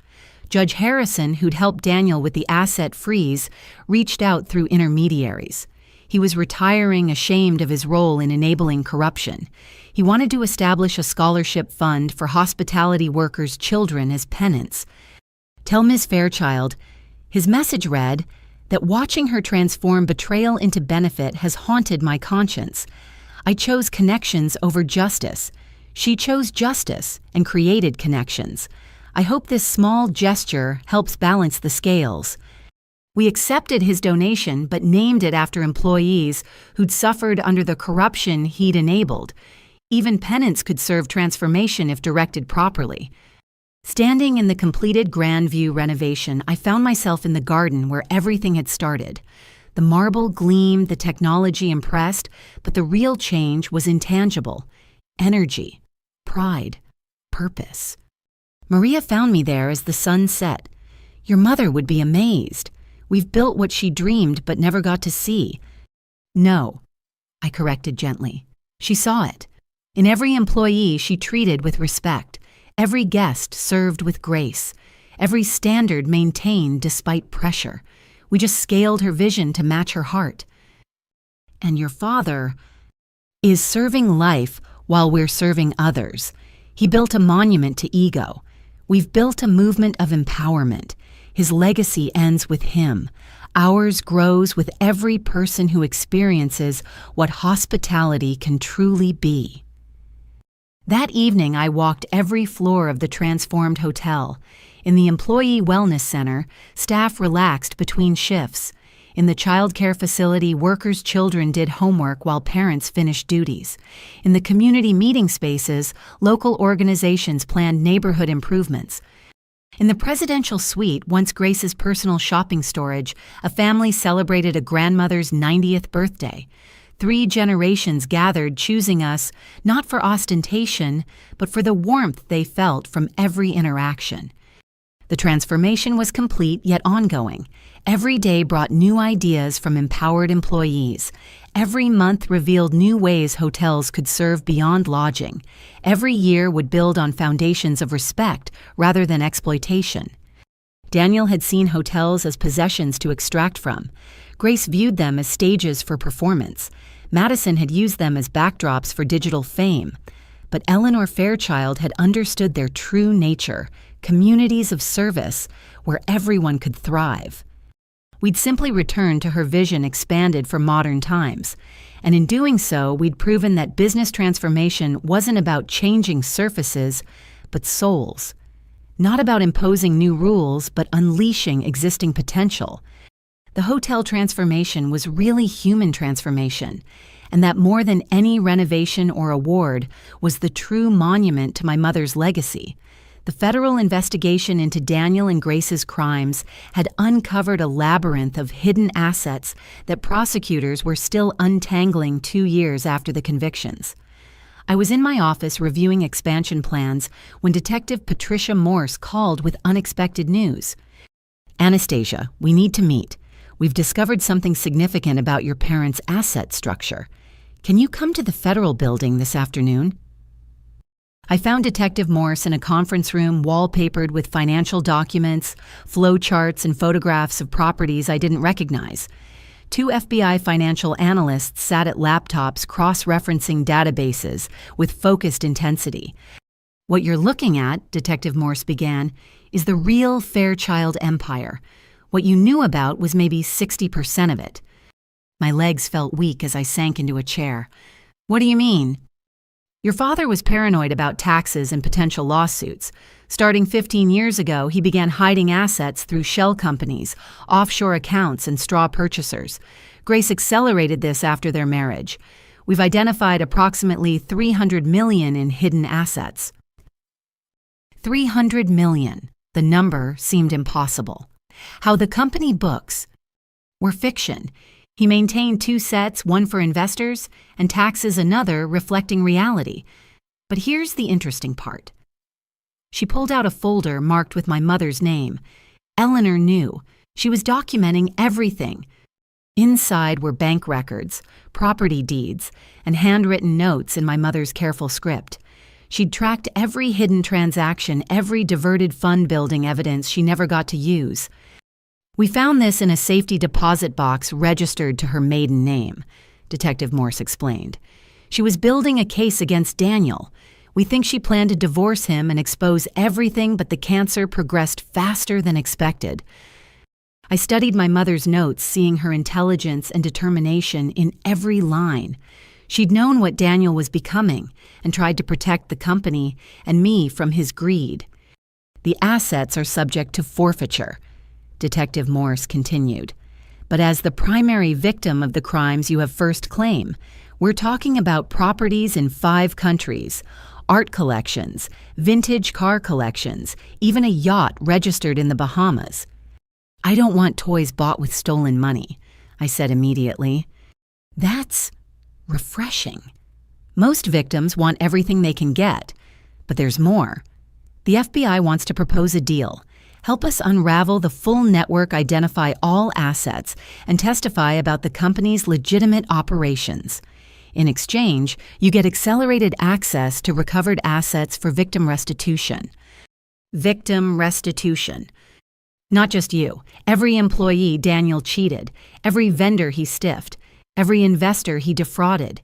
[SPEAKER 1] Judge Harrison, who'd helped Daniel with the asset freeze, reached out through intermediaries. He was retiring, ashamed of his role in enabling corruption. He wanted to establish a scholarship fund for hospitality workers' children as penance. Tell Ms. Fairchild, his message read, that watching her transform betrayal into benefit has haunted my conscience. I chose connections over justice. She chose justice and created connections. I hope this small gesture helps balance the scales. We accepted his donation but named it after employees who'd suffered under the corruption he'd enabled. Even penance could serve transformation if directed properly. Standing in the completed Grandview renovation, I found myself in the garden where everything had started. The marble gleamed, the technology impressed, but the real change was intangible: energy, pride, purpose. Maria found me there as the sun set. Your mother would be amazed. We've built what she dreamed but never got to see. No, I corrected gently. She saw it. In every employee she treated with respect, every guest served with grace, every standard maintained despite pressure. We just scaled her vision to match her heart. And your father is serving life while we're serving others. He built a monument to ego. We've built a movement of empowerment. His legacy ends with him. Ours grows with every person who experiences what hospitality can truly be. That evening, I walked every floor of the transformed hotel. In the Employee Wellness Center, staff relaxed between shifts. In the child care facility, workers' children did homework while parents finished duties. In the community meeting spaces, local organizations planned neighborhood improvements. In the presidential suite, once Grace's personal shopping storage, a family celebrated a grandmother's 90th birthday. 3 generations gathered, choosing us not for ostentation, but for the warmth they felt from every interaction. The transformation was complete yet ongoing. Every day brought new ideas from empowered employees. Every month revealed new ways hotels could serve beyond lodging. Every year would build on foundations of respect rather than exploitation. Daniel had seen hotels as possessions to extract from. Grace viewed them as stages for performance. Madison had used them as backdrops for digital fame. But Eleanor Fairchild had understood their true nature: communities of service where everyone could thrive. We'd simply returned to her vision expanded for modern times, and in doing so, we'd proven that business transformation wasn't about changing surfaces, but souls. Not about imposing new rules, but unleashing existing potential. The hotel transformation was really human transformation, and that more than any renovation or award was the true monument to my mother's legacy. The federal investigation into Daniel and Grace's crimes had uncovered a labyrinth of hidden assets that prosecutors were still untangling 2 years after the convictions. I was in my office reviewing expansion plans when Detective Patricia Morse called with unexpected news. Anastasia, we need to meet. We've discovered something significant about your parents' asset structure. Can you come to the federal building this afternoon? I found Detective Morse in a conference room wallpapered with financial documents, flowcharts, and photographs of properties I didn't recognize. Two FBI financial analysts sat at laptops cross-referencing databases with focused intensity. "What you're looking at," Detective Morse began, "is the real Fairchild empire. What you knew about was maybe 60% of it." My legs felt weak as I sank into a chair. "What do you mean?" "Your father was paranoid about taxes and potential lawsuits. Starting 15 years ago, he began hiding assets through shell companies, offshore accounts, and straw purchasers. Grace accelerated this after their marriage. We've identified approximately $300 million in hidden assets." 300 million. The number seemed impossible. How the company books were fiction. He maintained two sets, one for investors, and taxes another, reflecting reality. But here's the interesting part. She pulled out a folder marked with my mother's name. Eleanor knew. She was documenting everything. Inside were bank records, property deeds, and handwritten notes in my mother's careful script. She'd tracked every hidden transaction, every diverted fund building evidence she never got to use. "We found this in a safety deposit box registered to her maiden name," Detective Morse explained. "She was building a case against Daniel. We think she planned to divorce him and expose everything, but the cancer progressed faster than expected." I studied my mother's notes, seeing her intelligence and determination in every line. She'd known what Daniel was becoming and tried to protect the company and me from his greed. "The assets are subject to forfeiture," Detective Morse continued. "But as the primary victim of the crimes you have first claim, we're talking about properties in 5 countries, art collections, vintage car collections, even a yacht registered in the Bahamas." "I don't want toys bought with stolen money," I said immediately. "That's refreshing. Most victims want everything they can get, but there's more. The FBI wants to propose a deal. Help us unravel the full network, identify all assets, and testify about the company's legitimate operations. In exchange, you get accelerated access to recovered assets for victim restitution." Victim restitution. Not just you. Every employee Daniel cheated, every vendor he stiffed, every investor he defrauded.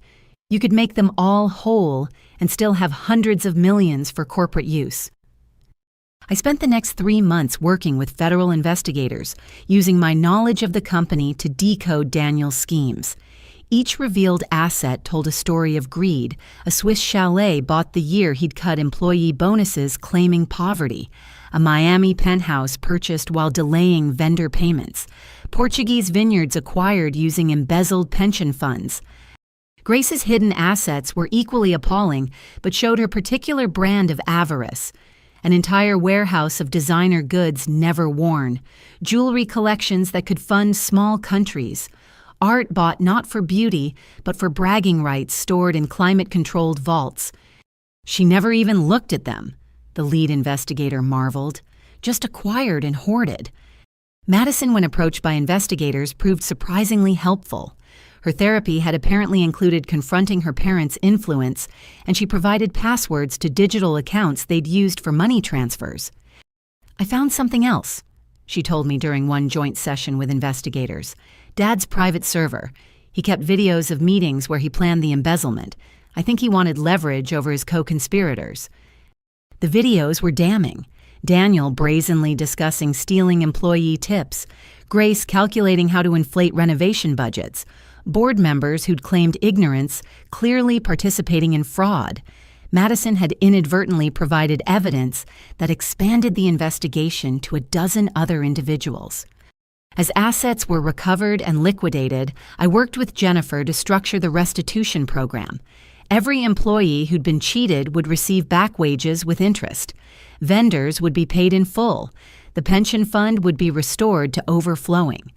[SPEAKER 1] You could make them all whole and still have hundreds of millions for corporate use. I spent the next 3 months working with federal investigators, using my knowledge of the company to decode Daniel's schemes. Each revealed asset told a story of greed. A Swiss chalet bought the year he'd cut employee bonuses claiming poverty. A Miami penthouse purchased while delaying vendor payments. Portuguese vineyards acquired using embezzled pension funds. Grace's hidden assets were equally appalling, but showed her particular brand of avarice. An entire warehouse of designer goods never worn, jewelry collections that could fund small countries, art bought not for beauty, but for bragging rights stored in climate-controlled vaults. "She never even looked at them," the lead investigator marveled, "just acquired and hoarded." Madison, when approached by investigators, proved surprisingly helpful. Her therapy had apparently included confronting her parents' influence, and she provided passwords to digital accounts they'd used for money transfers. "I found something else," she told me during one joint session with investigators. "Dad's private server. He kept videos of meetings where he planned the embezzlement. I think he wanted leverage over his co-conspirators." The videos were damning. Daniel brazenly discussing stealing employee tips, Grace calculating how to inflate renovation budgets, board members who'd claimed ignorance clearly participating in fraud. Madison had inadvertently provided evidence that expanded the investigation to a dozen other individuals. As assets were recovered and liquidated, I worked with Jennifer to structure the restitution program. Every employee who'd been cheated would receive back wages with interest. Vendors would be paid in full. The pension fund would be restored to overflowing.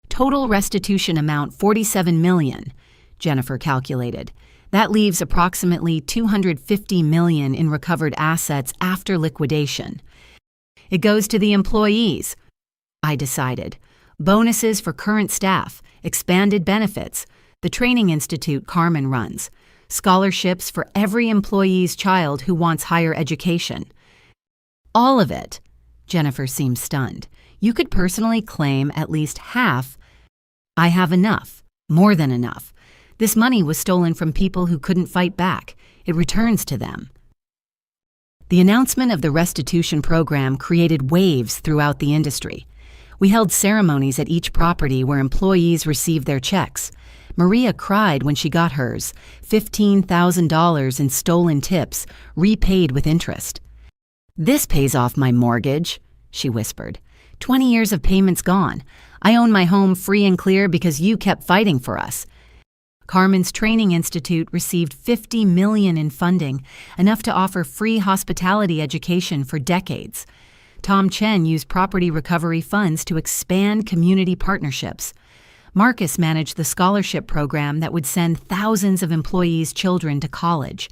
[SPEAKER 1] Total restitution amount $47 million, Jennifer calculated. That leaves approximately $250 million in recovered assets after liquidation. It goes to the employees, I decided. Bonuses for current staff, expanded benefits, the training institute Carmen runs. scholarships for every employee's child who wants higher education. All of it. Jennifer seemed stunned. You could personally claim at least half. I have enough, more than enough. This money was stolen from people who couldn't fight back. It returns to them. The announcement of the restitution program created waves throughout the industry. We held ceremonies at each property where employees received their checks. Maria cried when she got hers, $15,000 in stolen tips, repaid with interest. "This pays off my mortgage," she whispered. 20 years of payments gone. I own my home free and clear because you kept fighting for us. Carmen's Training Institute received $50 million in funding, enough to offer free hospitality education for decades. Tom Chen used property recovery funds to expand community partnerships. Marcus managed the scholarship program that would send thousands of employees' children to college.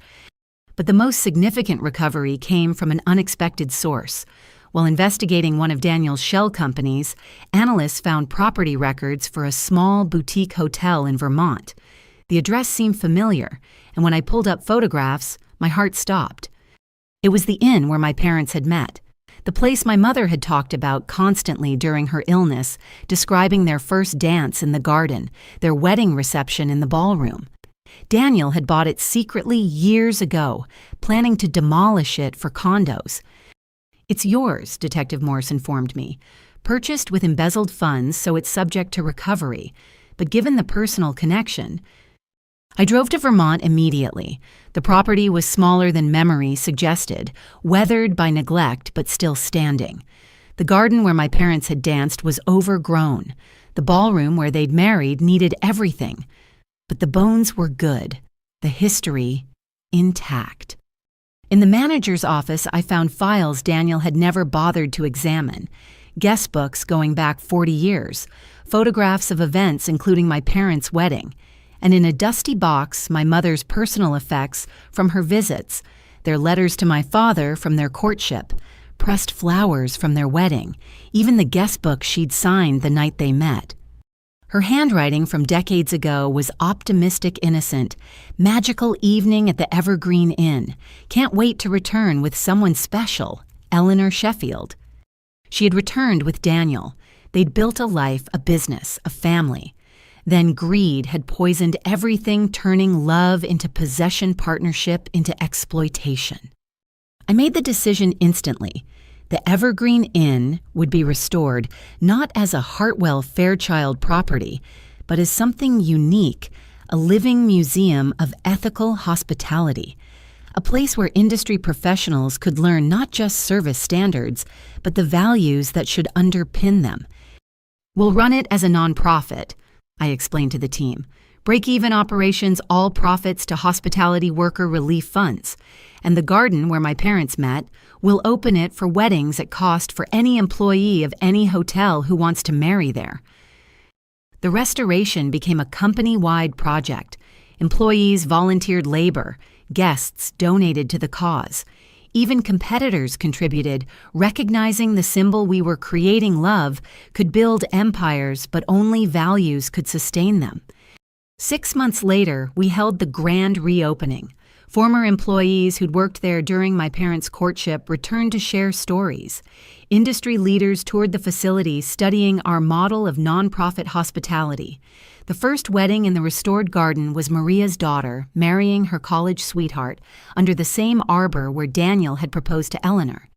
[SPEAKER 1] But the most significant recovery came from an unexpected source. While investigating one of Daniel's shell companies, analysts found property records for a small boutique hotel in Vermont. The address seemed familiar, and when I pulled up photographs, my heart stopped. It was the inn where my parents had met, the place my mother had talked about constantly during her illness, describing their first dance in the garden, their wedding reception in the ballroom. Daniel had bought it secretly years ago, planning to demolish it for condos. "It's yours," Detective Morse informed me, "purchased with embezzled funds, so it's subject to recovery. But given the personal connection..." I drove to Vermont immediately. The property was smaller than memory suggested, weathered by neglect but still standing. The garden where my parents had danced was overgrown. The ballroom where they'd married needed everything. But the bones were good, the history intact. In the manager's office, I found files Daniel had never bothered to examine, guest books going back 40 years, photographs of events including my parents' wedding, and in a dusty box, my mother's personal effects from her visits, their letters to my father from their courtship, pressed flowers from their wedding, even the guest book she'd signed the night they met. Her handwriting from decades ago was optimistic innocent, magical evening at the Evergreen Inn, can't wait to return with someone special, Eleanor Sheffield. She had returned with Daniel. They'd built a life, a business, a family. Then greed had poisoned everything, turning love into possession, partnership into exploitation. I made the decision instantly. The Evergreen Inn would be restored not as a Hartwell Fairchild property, but as something unique, a living museum of ethical hospitality, a place where industry professionals could learn not just service standards, but the values that should underpin them. "We'll run it as a nonprofit," I explained to the team. "Break-even operations, all profits to hospitality worker relief funds. And the garden where my parents met, we'll open it for weddings at cost for any employee of any hotel who wants to marry there." The restoration became a company-wide project. Employees volunteered labor, guests donated to the cause. Even competitors contributed, recognizing the symbol we were creating, love, could build empires, but only values could sustain them. 6 months later, we held the grand reopening. Former employees who'd worked there during my parents' courtship returned to share stories. Industry leaders toured the facility, studying our model of nonprofit hospitality. The first wedding in the restored garden was Maria's daughter marrying her college sweetheart under the same arbor where Daniel had proposed to Eleanor.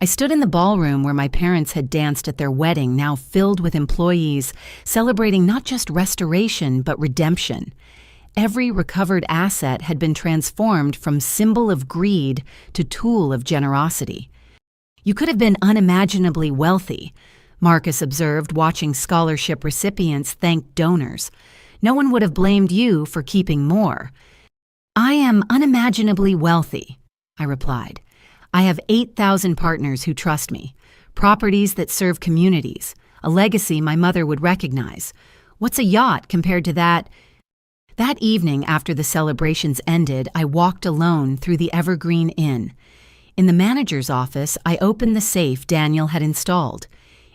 [SPEAKER 1] I stood in the ballroom where my parents had danced at their wedding, now filled with employees, celebrating not just restoration but redemption. Every recovered asset had been transformed from symbol of greed to tool of generosity. "You could have been unimaginably wealthy," Marcus observed, watching scholarship recipients thank donors. "No one would have blamed you for keeping more." "I am unimaginably wealthy," I replied. "I have 8,000 partners who trust me, properties that serve communities, a legacy my mother would recognize. What's a yacht compared to that?" That evening, after the celebrations ended, I walked alone through the Evergreen Inn. In the manager's office, I opened the safe Daniel had installed.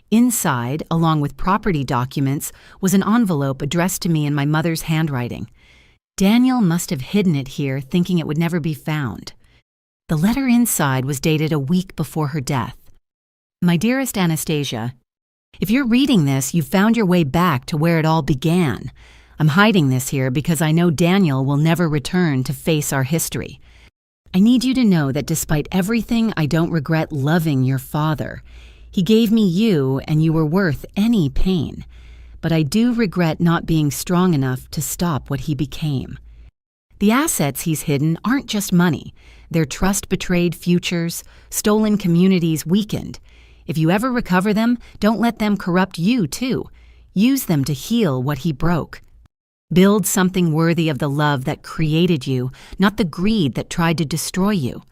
[SPEAKER 1] Inside, along with property documents, was an envelope addressed to me in my mother's handwriting. Daniel must have hidden it here, thinking it would never be found. The letter inside was dated a week before her death. My dearest Anastasia, if you're reading this, you've found your way back to where it all began. I'm hiding this here because I know Daniel will never return to face our history. I need you to know that despite everything, I don't regret loving your father. He gave me you, and you were worth any pain. But I do regret not being strong enough to stop what he became. The assets he's hidden aren't just money. They're trust-betrayed futures, stolen communities weakened. If you ever recover them, don't let them corrupt you, too. Use them to heal what he broke. Build something worthy of the love that created you, not the greed that tried to destroy you.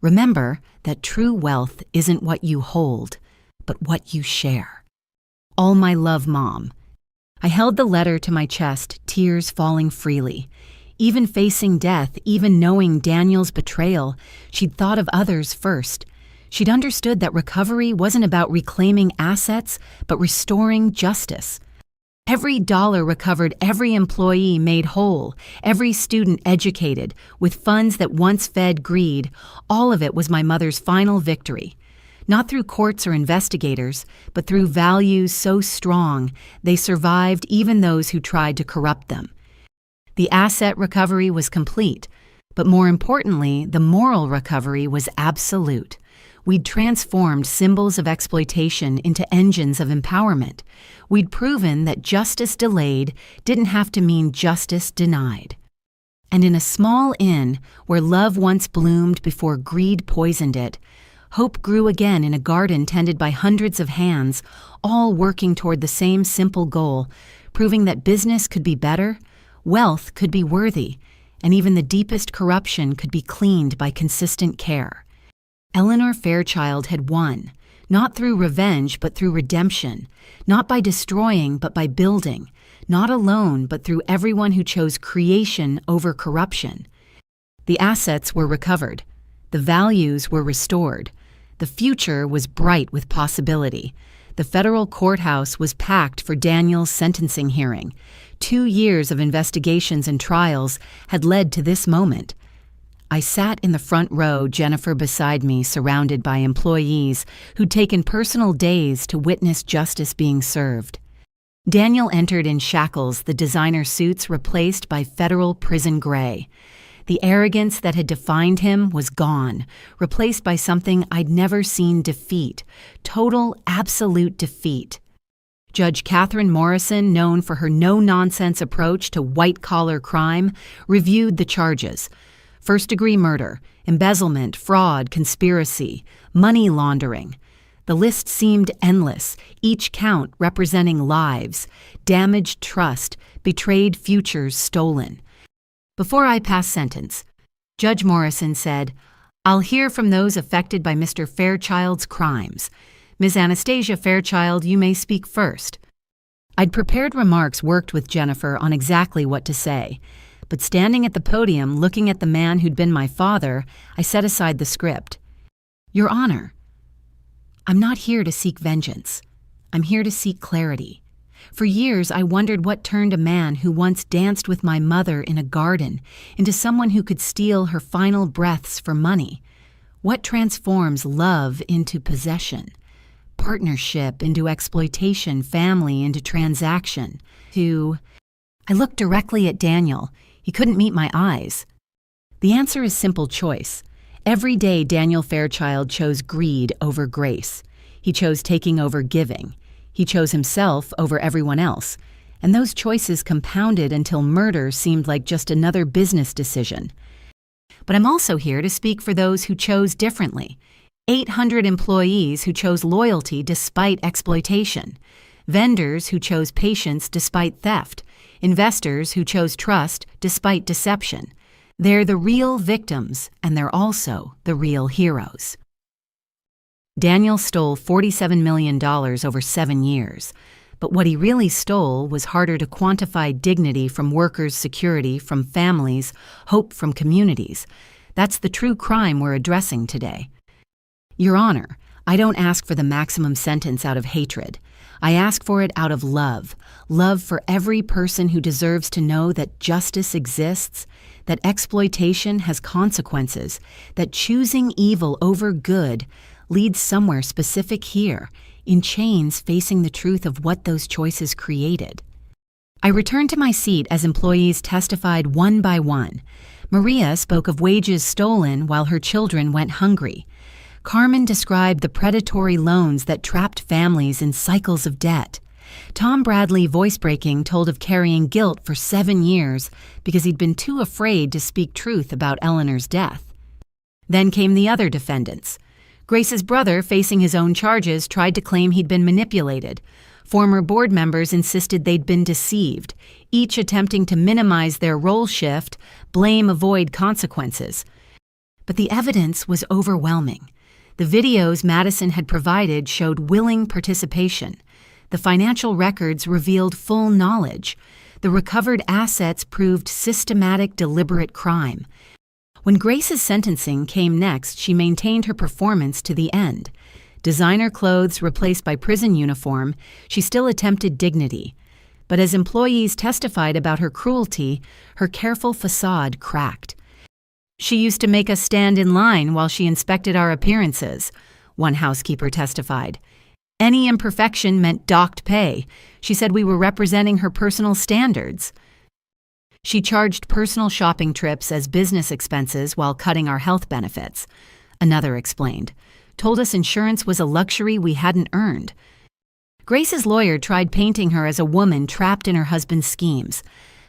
[SPEAKER 1] Remember that true wealth isn't what you hold, but what you share. All my love, Mom. I held the letter to my chest, tears falling freely. Even facing death, even knowing Daniel's betrayal, she'd thought of others first. She'd understood that recovery wasn't about reclaiming assets, but restoring justice. Every dollar recovered, every employee made whole, every student educated, with funds that once fed greed, all of it was my mother's final victory. Not through courts or investigators, but through values so strong they survived even those who tried to corrupt them. The asset recovery was complete, but more importantly, the moral recovery was absolute. We'd transformed symbols of exploitation into engines of empowerment. We'd proven that justice delayed didn't have to mean justice denied. And in a small inn where love once bloomed before greed poisoned it, hope grew again in a garden tended by hundreds of hands, all working toward the same simple goal, proving that business could be better, wealth could be worthy, and even the deepest corruption could be cleaned by consistent care. Eleanor Fairchild had won, not through revenge but through redemption, not by destroying but by building, not alone but through everyone who chose creation over corruption. The assets were recovered, the values were restored, the future was bright with possibility. The federal courthouse was packed for Daniel's sentencing hearing. 2 years of investigations and trials had led to this moment. I sat in the front row, Jennifer beside me, surrounded by employees who'd taken personal days to witness justice being served. Daniel entered in shackles, the designer suits replaced by federal prison gray. The arrogance that had defined him was gone, replaced by something I'd never seen: defeat, total, absolute defeat. Judge Catherine Morrison, known for her no-nonsense approach to white-collar crime, reviewed the charges: first-degree murder, embezzlement, fraud, conspiracy, money laundering. The list seemed endless, each count representing lives, damaged trust, betrayed futures stolen. Before I passed sentence, Judge Morrison said, "I'll hear from those affected by Mr. Fairchild's crimes. Ms. Anastasia Fairchild, you may speak first." I'd prepared remarks, worked with Jennifer on exactly what to say. But standing at the podium, looking at the man who'd been my father, I set aside the script. "Your Honor, I'm not here to seek vengeance. I'm here to seek clarity. For years, I wondered what turned a man who once danced with my mother in a garden into someone who could steal her final breaths for money. What transforms love into possession, partnership into exploitation, family into transaction, I looked directly at Daniel. He couldn't meet my eyes. The answer is simple choice. Every day, Daniel Fairchild chose greed over grace. He chose taking over giving. He chose himself over everyone else. And those choices compounded until murder seemed like just another business decision. But I'm also here to speak for those who chose differently. 800 employees who chose loyalty despite exploitation. Vendors who chose patience despite theft. Investors who chose trust despite deception. They're the real victims, and they're also the real heroes. Daniel stole $47 million over 7 years, but what he really stole was harder to quantify: dignity from workers, security from families, hope from communities. That's the true crime we're addressing today. Your Honor, I don't ask for the maximum sentence out of hatred. I ask for it out of love. Love for every person who deserves to know that justice exists, that exploitation has consequences, that choosing evil over good leads somewhere specific here, in chains facing the truth of what those choices created. I returned to my seat as employees testified one by one. Maria spoke of wages stolen while her children went hungry. Carmen described the predatory loans that trapped families in cycles of debt. Tom Bradley, voice-breaking, told of carrying guilt for 7 years because he'd been too afraid to speak truth about Eleanor's death. Then came the other defendants. Grace's brother, facing his own charges, tried to claim he'd been manipulated. Former board members insisted they'd been deceived, each attempting to minimize their role shift, avoid consequences. But the evidence was overwhelming. The videos Madison had provided showed willing participation. The financial records revealed full knowledge. The recovered assets proved systematic, deliberate crime. When Grace's sentencing came next, she maintained her performance to the end. Designer clothes replaced by prison uniform, she still attempted dignity. But as employees testified about her cruelty, her careful facade cracked. She used to make us stand in line while she inspected our appearances, one housekeeper testified. Any imperfection meant docked pay. She said we were representing her personal standards. She charged personal shopping trips as business expenses while cutting our health benefits. Another explained. Told us insurance was a luxury we hadn't earned. Grace's lawyer tried painting her as a woman trapped in her husband's schemes.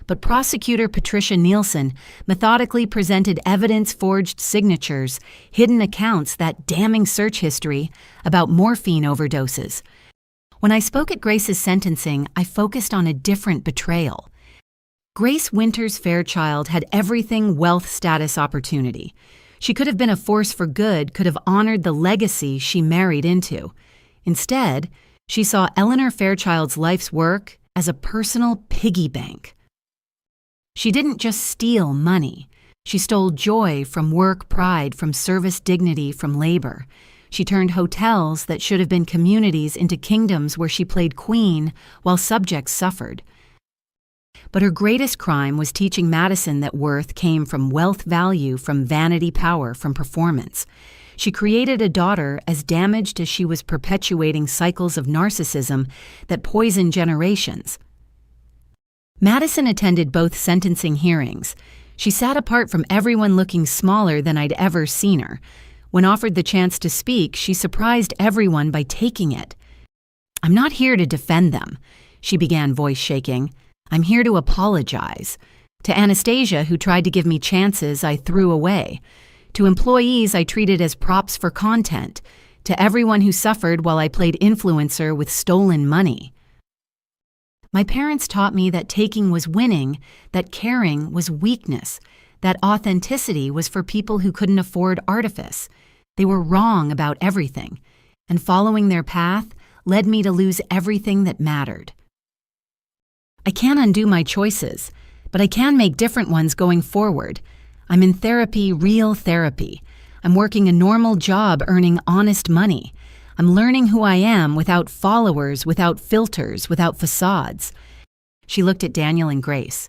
[SPEAKER 1] But prosecutor Patricia Nielsen methodically presented evidence-forged signatures, hidden accounts, that damning search history about morphine overdoses. When I spoke at Grace's sentencing, I focused on a different betrayal. Grace Winters Fairchild had everything wealth, status, opportunity. She could have been a force for good, could have honored the legacy she married into. Instead, she saw Eleanor Fairchild's life's work as a personal piggy bank. She didn't just steal money. She stole joy from work, pride from service, dignity from labor. She turned hotels that should have been communities into kingdoms where she played queen while subjects suffered. But her greatest crime was teaching Madison that worth came from wealth, value from vanity, power from performance. She created a daughter as damaged as she was perpetuating cycles of narcissism that poisoned generations. Madison attended both sentencing hearings. She sat apart from everyone, looking smaller than I'd ever seen her. When offered the chance to speak, she surprised everyone by taking it. "I'm not here to defend them," she began, voice shaking. "I'm here to apologize. To Anastasia, who tried to give me chances I threw away. To employees I treated as props for content. To everyone who suffered while I played influencer with stolen money. My parents taught me that taking was winning, that caring was weakness, that authenticity was for people who couldn't afford artifice. They were wrong about everything, and following their path led me to lose everything that mattered. I can't undo my choices, but I can make different ones going forward. I'm in therapy, real therapy. I'm working a normal job, earning honest money. I'm learning who I am without followers, without filters, without facades." She looked at Daniel and Grace.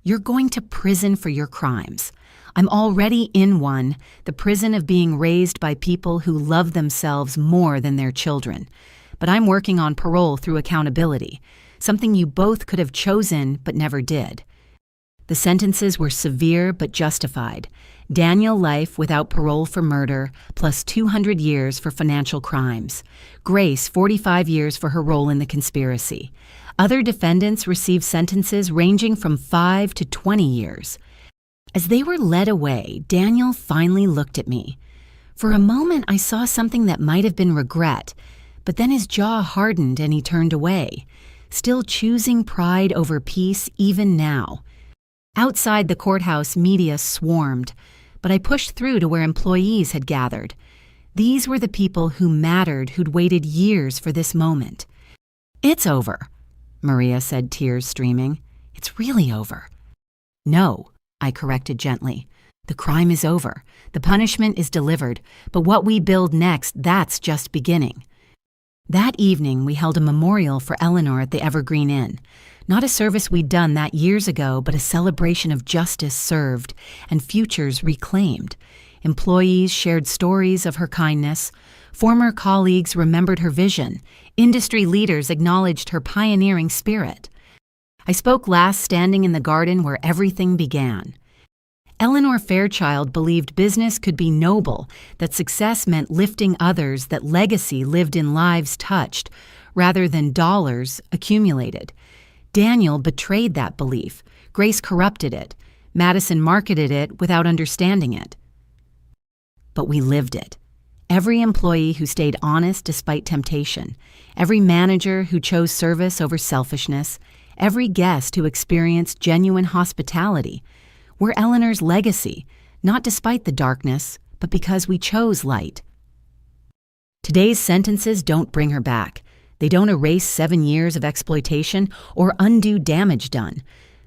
[SPEAKER 1] "You're going to prison for your crimes. I'm already in one, the prison of being raised by people who love themselves more than their children. But I'm working on parole through accountability, something you both could have chosen but never did." The sentences were severe but justified. Daniel, life without parole for murder, plus 200 years for financial crimes. Grace, 45 years for her role in the conspiracy. Other defendants received sentences ranging from 5 to 20 years. As they were led away, Daniel finally looked at me. For a moment, I saw something that might have been regret, but then his jaw hardened and he turned away, still choosing pride over peace even now. Outside the courthouse, media swarmed, but I pushed through to where employees had gathered. These were the people who mattered, who'd waited years for this moment. "It's over," Maria said, tears streaming. "It's really over." "No," I corrected gently. The crime is over. The punishment is delivered. But what we build next, that's just beginning. That evening, we held a memorial for Eleanor at the Evergreen Inn. Not a service we'd done that years ago, but a celebration of justice served and futures reclaimed. Employees shared stories of her kindness. Former colleagues remembered her vision. Industry leaders acknowledged her pioneering spirit. I spoke last standing in the garden where everything began. Eleanor Fairchild believed business could be noble, that success meant lifting others, that legacy lived in lives touched, rather than dollars accumulated. Daniel betrayed that belief. Grace corrupted it. Madison marketed it without understanding it. But we lived it. Every employee who stayed honest despite temptation, every manager who chose service over selfishness, every guest who experienced genuine hospitality, we're Eleanor's legacy, not despite the darkness, but because we chose light. Today's sentences don't bring her back. They don't erase 7 years of exploitation or undo damage done,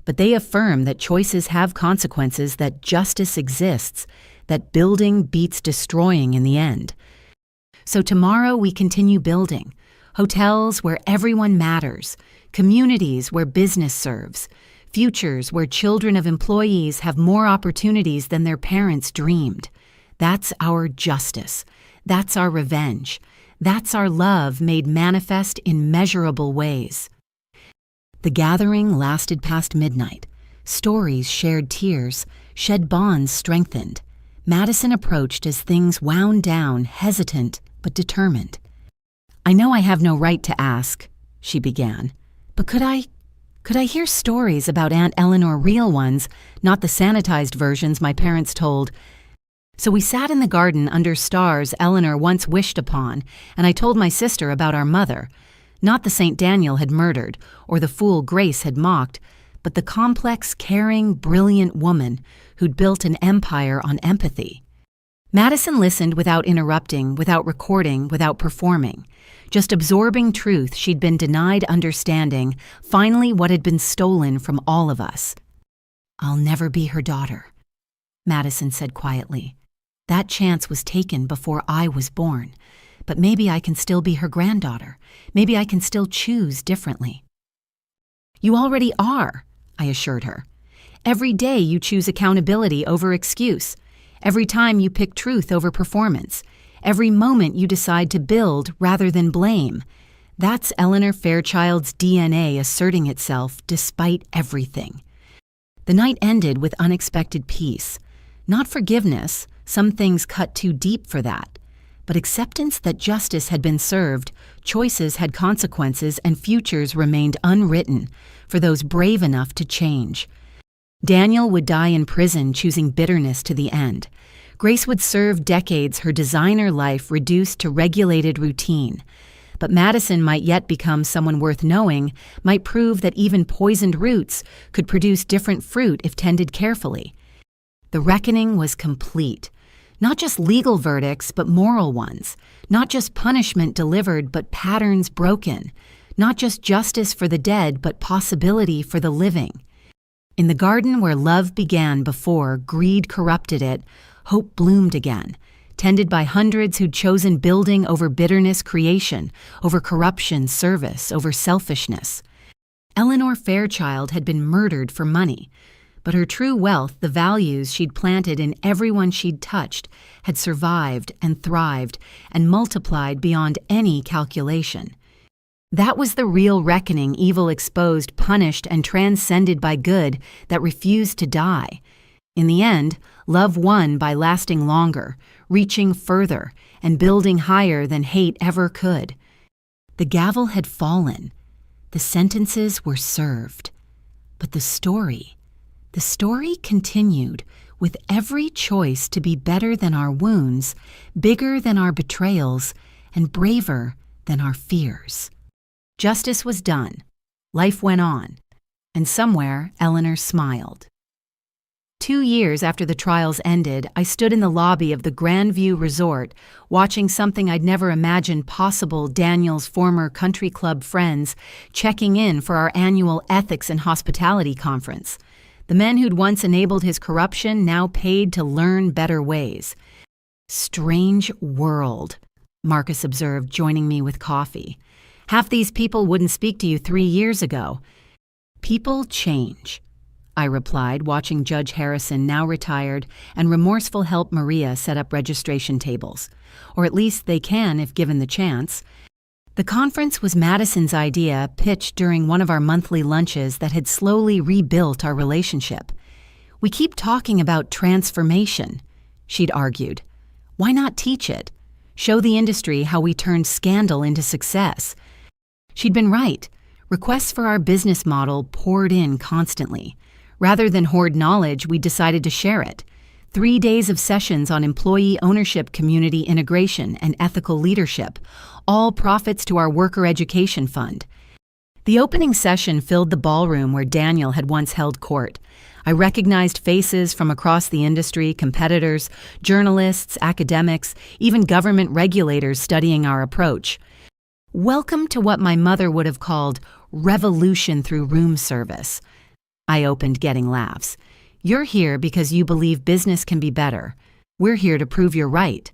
[SPEAKER 1] but they affirm that choices have consequences, that justice exists, that building beats destroying in the end. So tomorrow we continue building. Hotels where everyone matters, communities where business serves, futures where children of employees have more opportunities than their parents dreamed. That's our justice. That's our revenge. That's our love made manifest in measurable ways. The gathering lasted past midnight. Stories shared tears, shed bonds strengthened. Madison approached as things wound down, hesitant but determined. "I know I have no right to ask," she began, "but could I hear stories about Aunt Eleanor, real ones, not the sanitized versions my parents told?" So we sat in the garden under stars Eleanor once wished upon, and I told my sister about our mother, not the St. Daniel had murdered or the fool Grace had mocked, but the complex, caring, brilliant woman who'd built an empire on empathy. Madison listened without interrupting, without recording, without performing, just absorbing truth she'd been denied understanding, finally what had been stolen from all of us. "I'll never be her daughter," Madison said quietly. "That chance was taken before I was born, but maybe I can still be her granddaughter. Maybe I can still choose differently." "You already are," I assured her. "Every day you choose accountability over excuse. Every time you pick truth over performance. Every moment you decide to build rather than blame. That's Eleanor Fairchild's DNA asserting itself despite everything." The night ended with unexpected peace. Not forgiveness, some things cut too deep for that, but acceptance that justice had been served, choices had consequences, and futures remained unwritten for those brave enough to change. Daniel would die in prison choosing bitterness to the end. Grace would serve decades her designer life reduced to regulated routine. But Madison might yet become someone worth knowing, might prove that even poisoned roots could produce different fruit if tended carefully. The reckoning was complete. Not just legal verdicts, but moral ones. Not just punishment delivered, but patterns broken. Not just justice for the dead, but possibility for the living. In the garden where love began before greed corrupted it, hope bloomed again, tended by hundreds who'd chosen building over bitterness, creation, over corruption, service, over selfishness. Eleanor Fairchild had been murdered for money, but her true wealth, the values she'd planted in everyone she'd touched, had survived and thrived and multiplied beyond any calculation. That was the real reckoning evil exposed, punished, and transcended by good that refused to die. In the end, love won by lasting longer, reaching further, and building higher than hate ever could. The gavel had fallen. The sentences were served. But the story continued, with every choice to be better than our wounds, bigger than our betrayals, and braver than our fears. Justice was done. Life went on. And somewhere, Eleanor smiled. 2 years after the trials ended, I stood in the lobby of the Grandview Resort, watching something I'd never imagined possible. Daniel's former country club friends checking in for our annual Ethics and Hospitality Conference. The men who'd once enabled his corruption now paid to learn better ways. Strange world, Marcus observed, joining me with coffee. Half these people wouldn't speak to you 3 years ago. People change, I replied, watching Judge Harrison, now retired, and remorseful help Maria set up registration tables. Or at least they can if given the chance. The conference was Madison's idea, pitched during one of our monthly lunches that had slowly rebuilt our relationship. We keep talking about transformation, she'd argued. Why not teach it? Show the industry how we turned scandal into success. She'd been right. Requests for our business model poured in constantly. Rather than hoard knowledge, we decided to share it. 3 days of sessions on employee ownership, community integration, and ethical leadership, all profits to our worker education fund. The opening session filled the ballroom where Daniel had once held court. I recognized faces from across the industry, competitors, journalists, academics, even government regulators studying our approach. Welcome to what my mother would have called revolution through room service. I opened, getting laughs. You're here because you believe business can be better. We're here to prove you're right.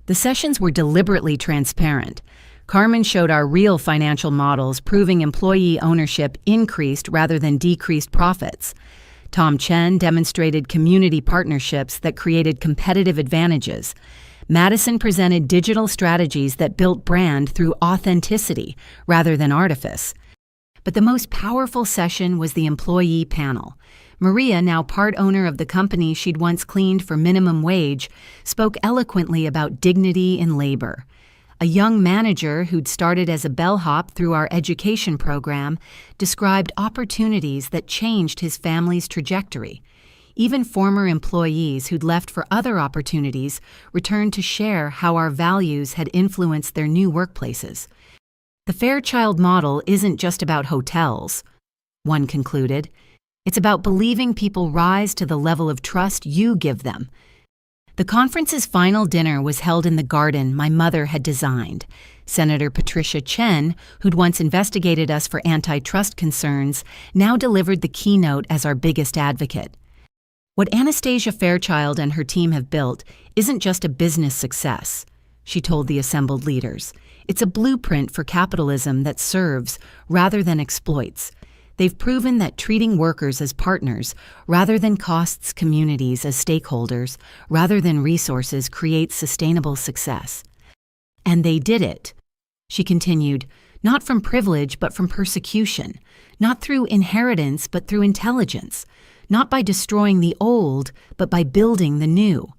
[SPEAKER 1] The sessions were deliberately transparent. Carmen showed our real financial models, proving employee ownership increased rather than decreased profits. Tom Chen demonstrated community partnerships that created competitive advantages. Madison presented digital strategies that built brand through authenticity rather than artifice. But the most powerful session was the employee panel. Maria, now part owner of the company she'd once cleaned for minimum wage, spoke eloquently about dignity in labor. A young manager who'd started as a bellhop through our education program described opportunities that changed his family's trajectory. Even former employees who'd left for other opportunities returned to share how our values had influenced their new workplaces. The Fairchild model isn't just about hotels, one concluded. It's about believing people rise to the level of trust you give them. The conference's final dinner was held in the garden my mother had designed. Senator Patricia Chen, who'd once investigated us for antitrust concerns, now delivered the keynote as our biggest advocate. What Anastasia Fairchild and her team have built isn't just a business success, she told the assembled leaders. It's a blueprint for capitalism that serves rather than exploits. They've proven that treating workers as partners rather than costs communities as stakeholders rather than resources creates sustainable success. And they did it, she continued, not from privilege but from persecution, not through inheritance but through intelligence, not by destroying the old but by building the new.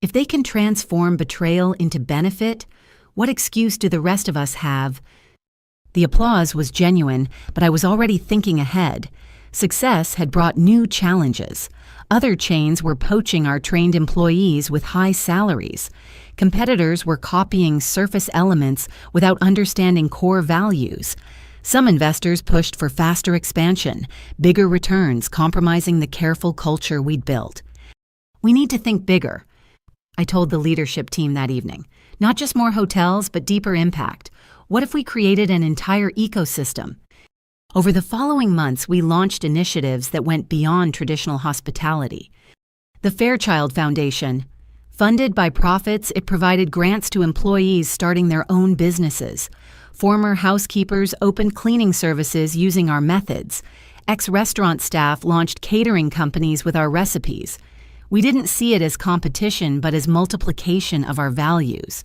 [SPEAKER 1] If they can transform betrayal into benefit, what excuse do the rest of us have? The applause was genuine, but I was already thinking ahead. Success had brought new challenges. Other chains were poaching our trained employees with high salaries. Competitors were copying surface elements without understanding core values. Some investors pushed for faster expansion, bigger returns, compromising the careful culture we'd built. We need to think bigger, I told the leadership team that evening. Not just more hotels, but deeper impact. What if we created an entire ecosystem? Over the following months, we launched initiatives that went beyond traditional hospitality. The Fairchild Foundation. Funded by profits, it provided grants to employees starting their own businesses. Former housekeepers opened cleaning services using our methods. Ex-restaurant staff launched catering companies with our recipes. We didn't see it as competition, but as multiplication of our values.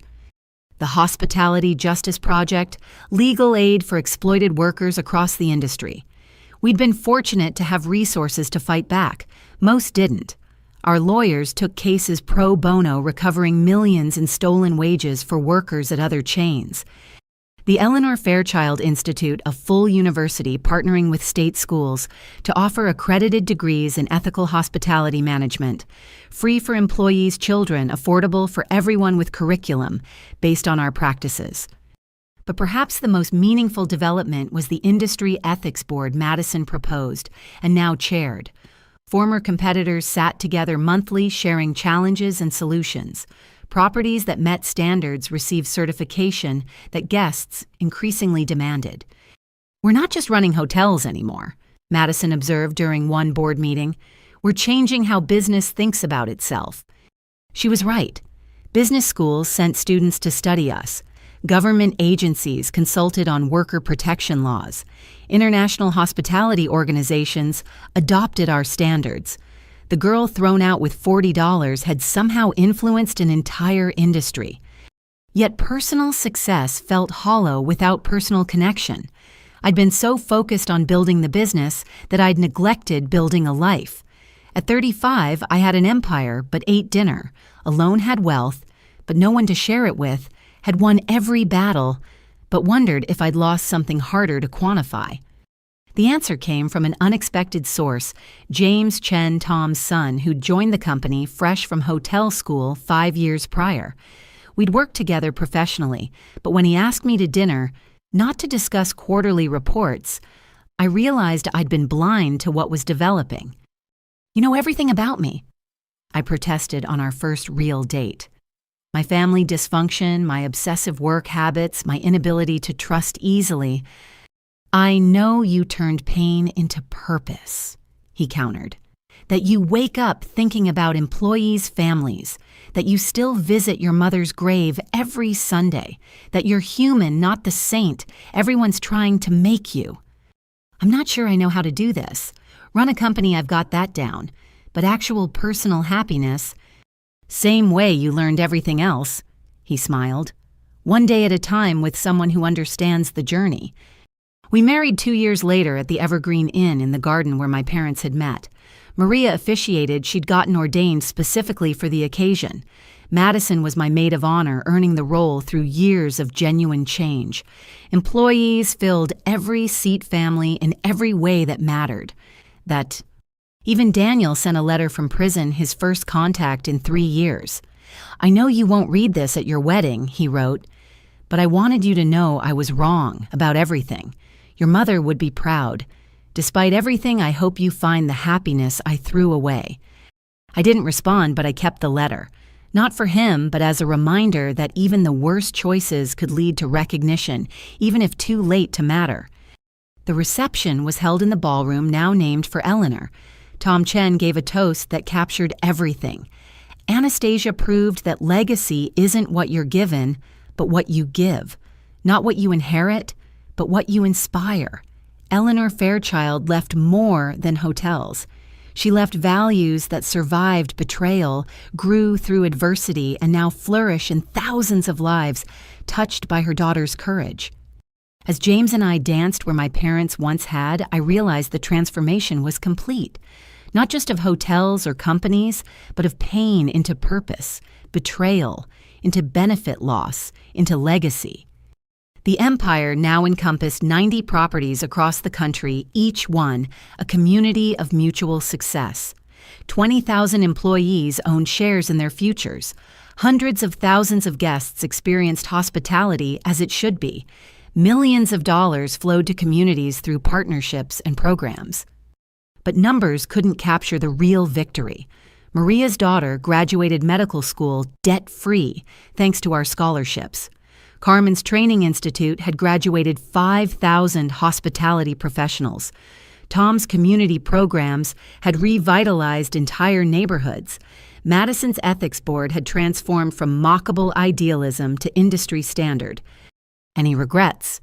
[SPEAKER 1] The Hospitality Justice Project, legal aid for exploited workers across the industry. We'd been fortunate to have resources to fight back. Most didn't. Our lawyers took cases pro bono, recovering millions in stolen wages for workers at other chains. The Eleanor Fairchild Institute, a full university partnering with state schools to offer accredited degrees in ethical hospitality management, free for employees' children, affordable for everyone with curriculum based on our practices. But perhaps the most meaningful development was the Industry Ethics Board Madison proposed and now chaired. Former competitors sat together monthly, sharing challenges and solutions. Properties that met standards received certification that guests increasingly demanded. We're not just running hotels anymore, Madison observed during one board meeting. We're changing how business thinks about itself. She was right. Business schools sent students to study us. Government agencies consulted on worker protection laws. International hospitality organizations adopted our standards. The girl thrown out with $40 had somehow influenced an entire industry. Yet personal success felt hollow without personal connection. I'd been so focused on building the business that I'd neglected building a life. At 35, I had an empire but ate dinner, alone had wealth, but no one to share it with, had won every battle, but wondered if I'd lost something harder to quantify. The answer came from an unexpected source, James Chen, Tom's son, who'd joined the company fresh from hotel school 5 years prior. We'd worked together professionally, but when he asked me to dinner, not to discuss quarterly reports, I realized I'd been blind to what was developing. You know everything about me, I protested on our first real date. My family dysfunction, my obsessive work habits, my inability to trust easily. I know you turned pain into purpose, he countered. That you wake up thinking about employees' families, that you still visit your mother's grave every Sunday, that you're human, not the saint everyone's trying to make you. I'm not sure I know how to do this. Run a company, I've got that down. But actual personal happiness, same way you learned everything else, he smiled. One day at a time with someone who understands the journey. We married 2 years later at the Evergreen Inn in the garden where my parents had met. Maria officiated. She'd gotten ordained specifically for the occasion. Madison was my maid of honor, earning the role through years of genuine change. Employees filled every seat family in every way that mattered. Even Daniel sent a letter from prison, his first contact in 3 years. I know you won't read this at your wedding, he wrote, but I wanted you to know I was wrong about everything. Your mother would be proud. Despite everything, I hope you find the happiness I threw away. I didn't respond, but I kept the letter. Not for him, but as a reminder that even the worst choices could lead to recognition, even if too late to matter. The reception was held in the ballroom now named for Eleanor. Tom Chen gave a toast that captured everything. Anastasia proved that legacy isn't what you're given, but what you give. Not what you inherit, but what you inspire. Eleanor Fairchild left more than hotels. She left values that survived betrayal, grew through adversity, and now flourish in thousands of lives touched by her daughter's courage. As James and I danced where my parents once had, I realized the transformation was complete. Not just of hotels or companies, but of pain into purpose, betrayal, into benefit loss, into legacy. The empire now encompassed 90 properties across the country, each one a community of mutual success. 20,000 employees owned shares in their futures. Hundreds of thousands of guests experienced hospitality as it should be. Millions of dollars flowed to communities through partnerships and programs. But numbers couldn't capture the real victory. Maria's daughter graduated medical school debt-free thanks to our scholarships. Carmen's Training Institute had graduated 5,000 hospitality professionals. Tom's community programs had revitalized entire neighborhoods. Madison's ethics board had transformed from mockable idealism to industry standard. Any regrets?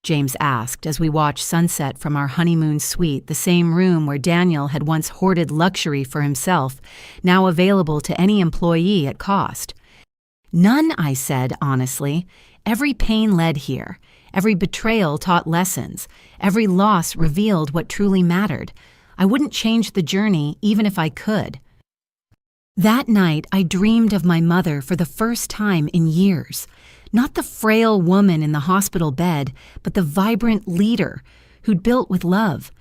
[SPEAKER 1] James asked as we watched sunset from our honeymoon suite, the same room where Daniel had once hoarded luxury for himself, now available to any employee at cost. None, I said honestly. Every pain led here. Every betrayal taught lessons. Every loss revealed what truly mattered. I wouldn't change the journey even if I could. That night, I dreamed of my mother for the first time in years. Not the frail woman in the hospital bed, but the vibrant leader who'd built with love.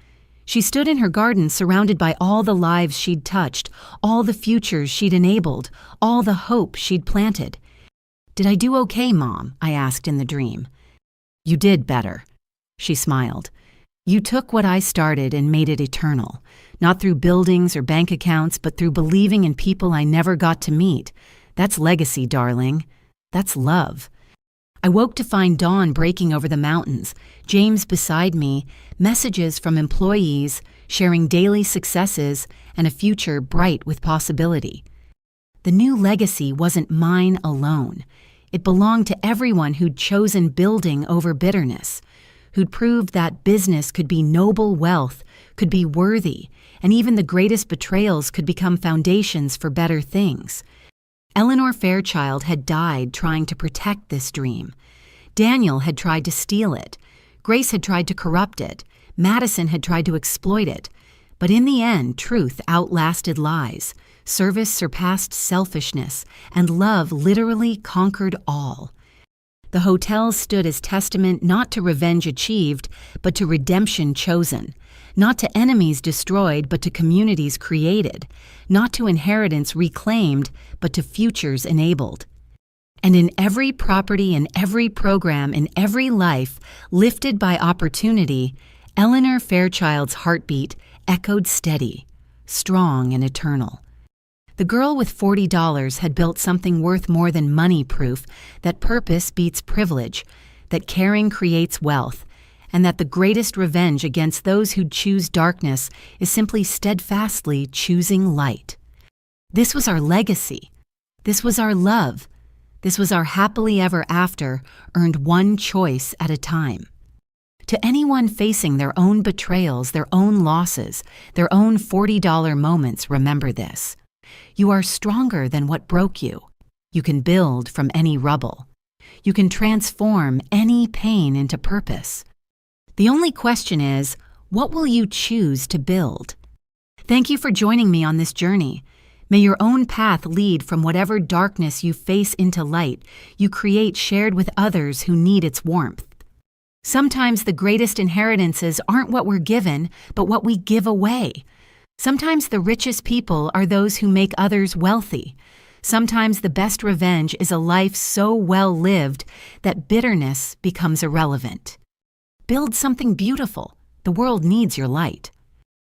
[SPEAKER 1] She stood in her garden surrounded by all the lives she'd touched, all the futures she'd enabled, all the hope she'd planted. Did I do okay, Mom? I asked in the dream. You did better, she smiled. You took what I started and made it eternal, not through buildings or bank accounts, but through believing in people I never got to meet. That's legacy, darling. That's love. I woke to find dawn breaking over the mountains, James beside me, messages from employees, sharing daily successes, and a future bright with possibility. The new legacy wasn't mine alone. It belonged to everyone who'd chosen building over bitterness, who'd proved that business could be noble wealth, could be worthy, and even the greatest betrayals could become foundations for better things. Eleanor Fairchild had died trying to protect this dream. Daniel had tried to steal it. Grace had tried to corrupt it. Madison had tried to exploit it. But in the end, truth outlasted lies. Service surpassed selfishness, and love literally conquered all. The hotel stood as testament not to revenge achieved, but to redemption chosen. Not to enemies destroyed, but to communities created. Not to inheritance reclaimed, but to futures enabled. And in every property, in every program, in every life, lifted by opportunity, Eleanor Fairchild's heartbeat echoed steady, strong and eternal. The girl with $40 had built something worth more than money proof that purpose beats privilege, that caring creates wealth, and that the greatest revenge against those who choose darkness is simply steadfastly choosing light. This was our legacy. This was our love. This was our happily ever after, earned one choice at a time. To anyone facing their own betrayals, their own losses, their own $40 moments, remember this. You are stronger than what broke you. You can build from any rubble. You can transform any pain into purpose. The only question is, what will you choose to build? Thank you for joining me on this journey. May your own path lead from whatever darkness you face into light you create shared with others who need its warmth. Sometimes the greatest inheritances aren't what we're given, but what we give away. Sometimes the richest people are those who make others wealthy. Sometimes the best revenge is a life so well lived that bitterness becomes irrelevant. Build something beautiful. The world needs your light.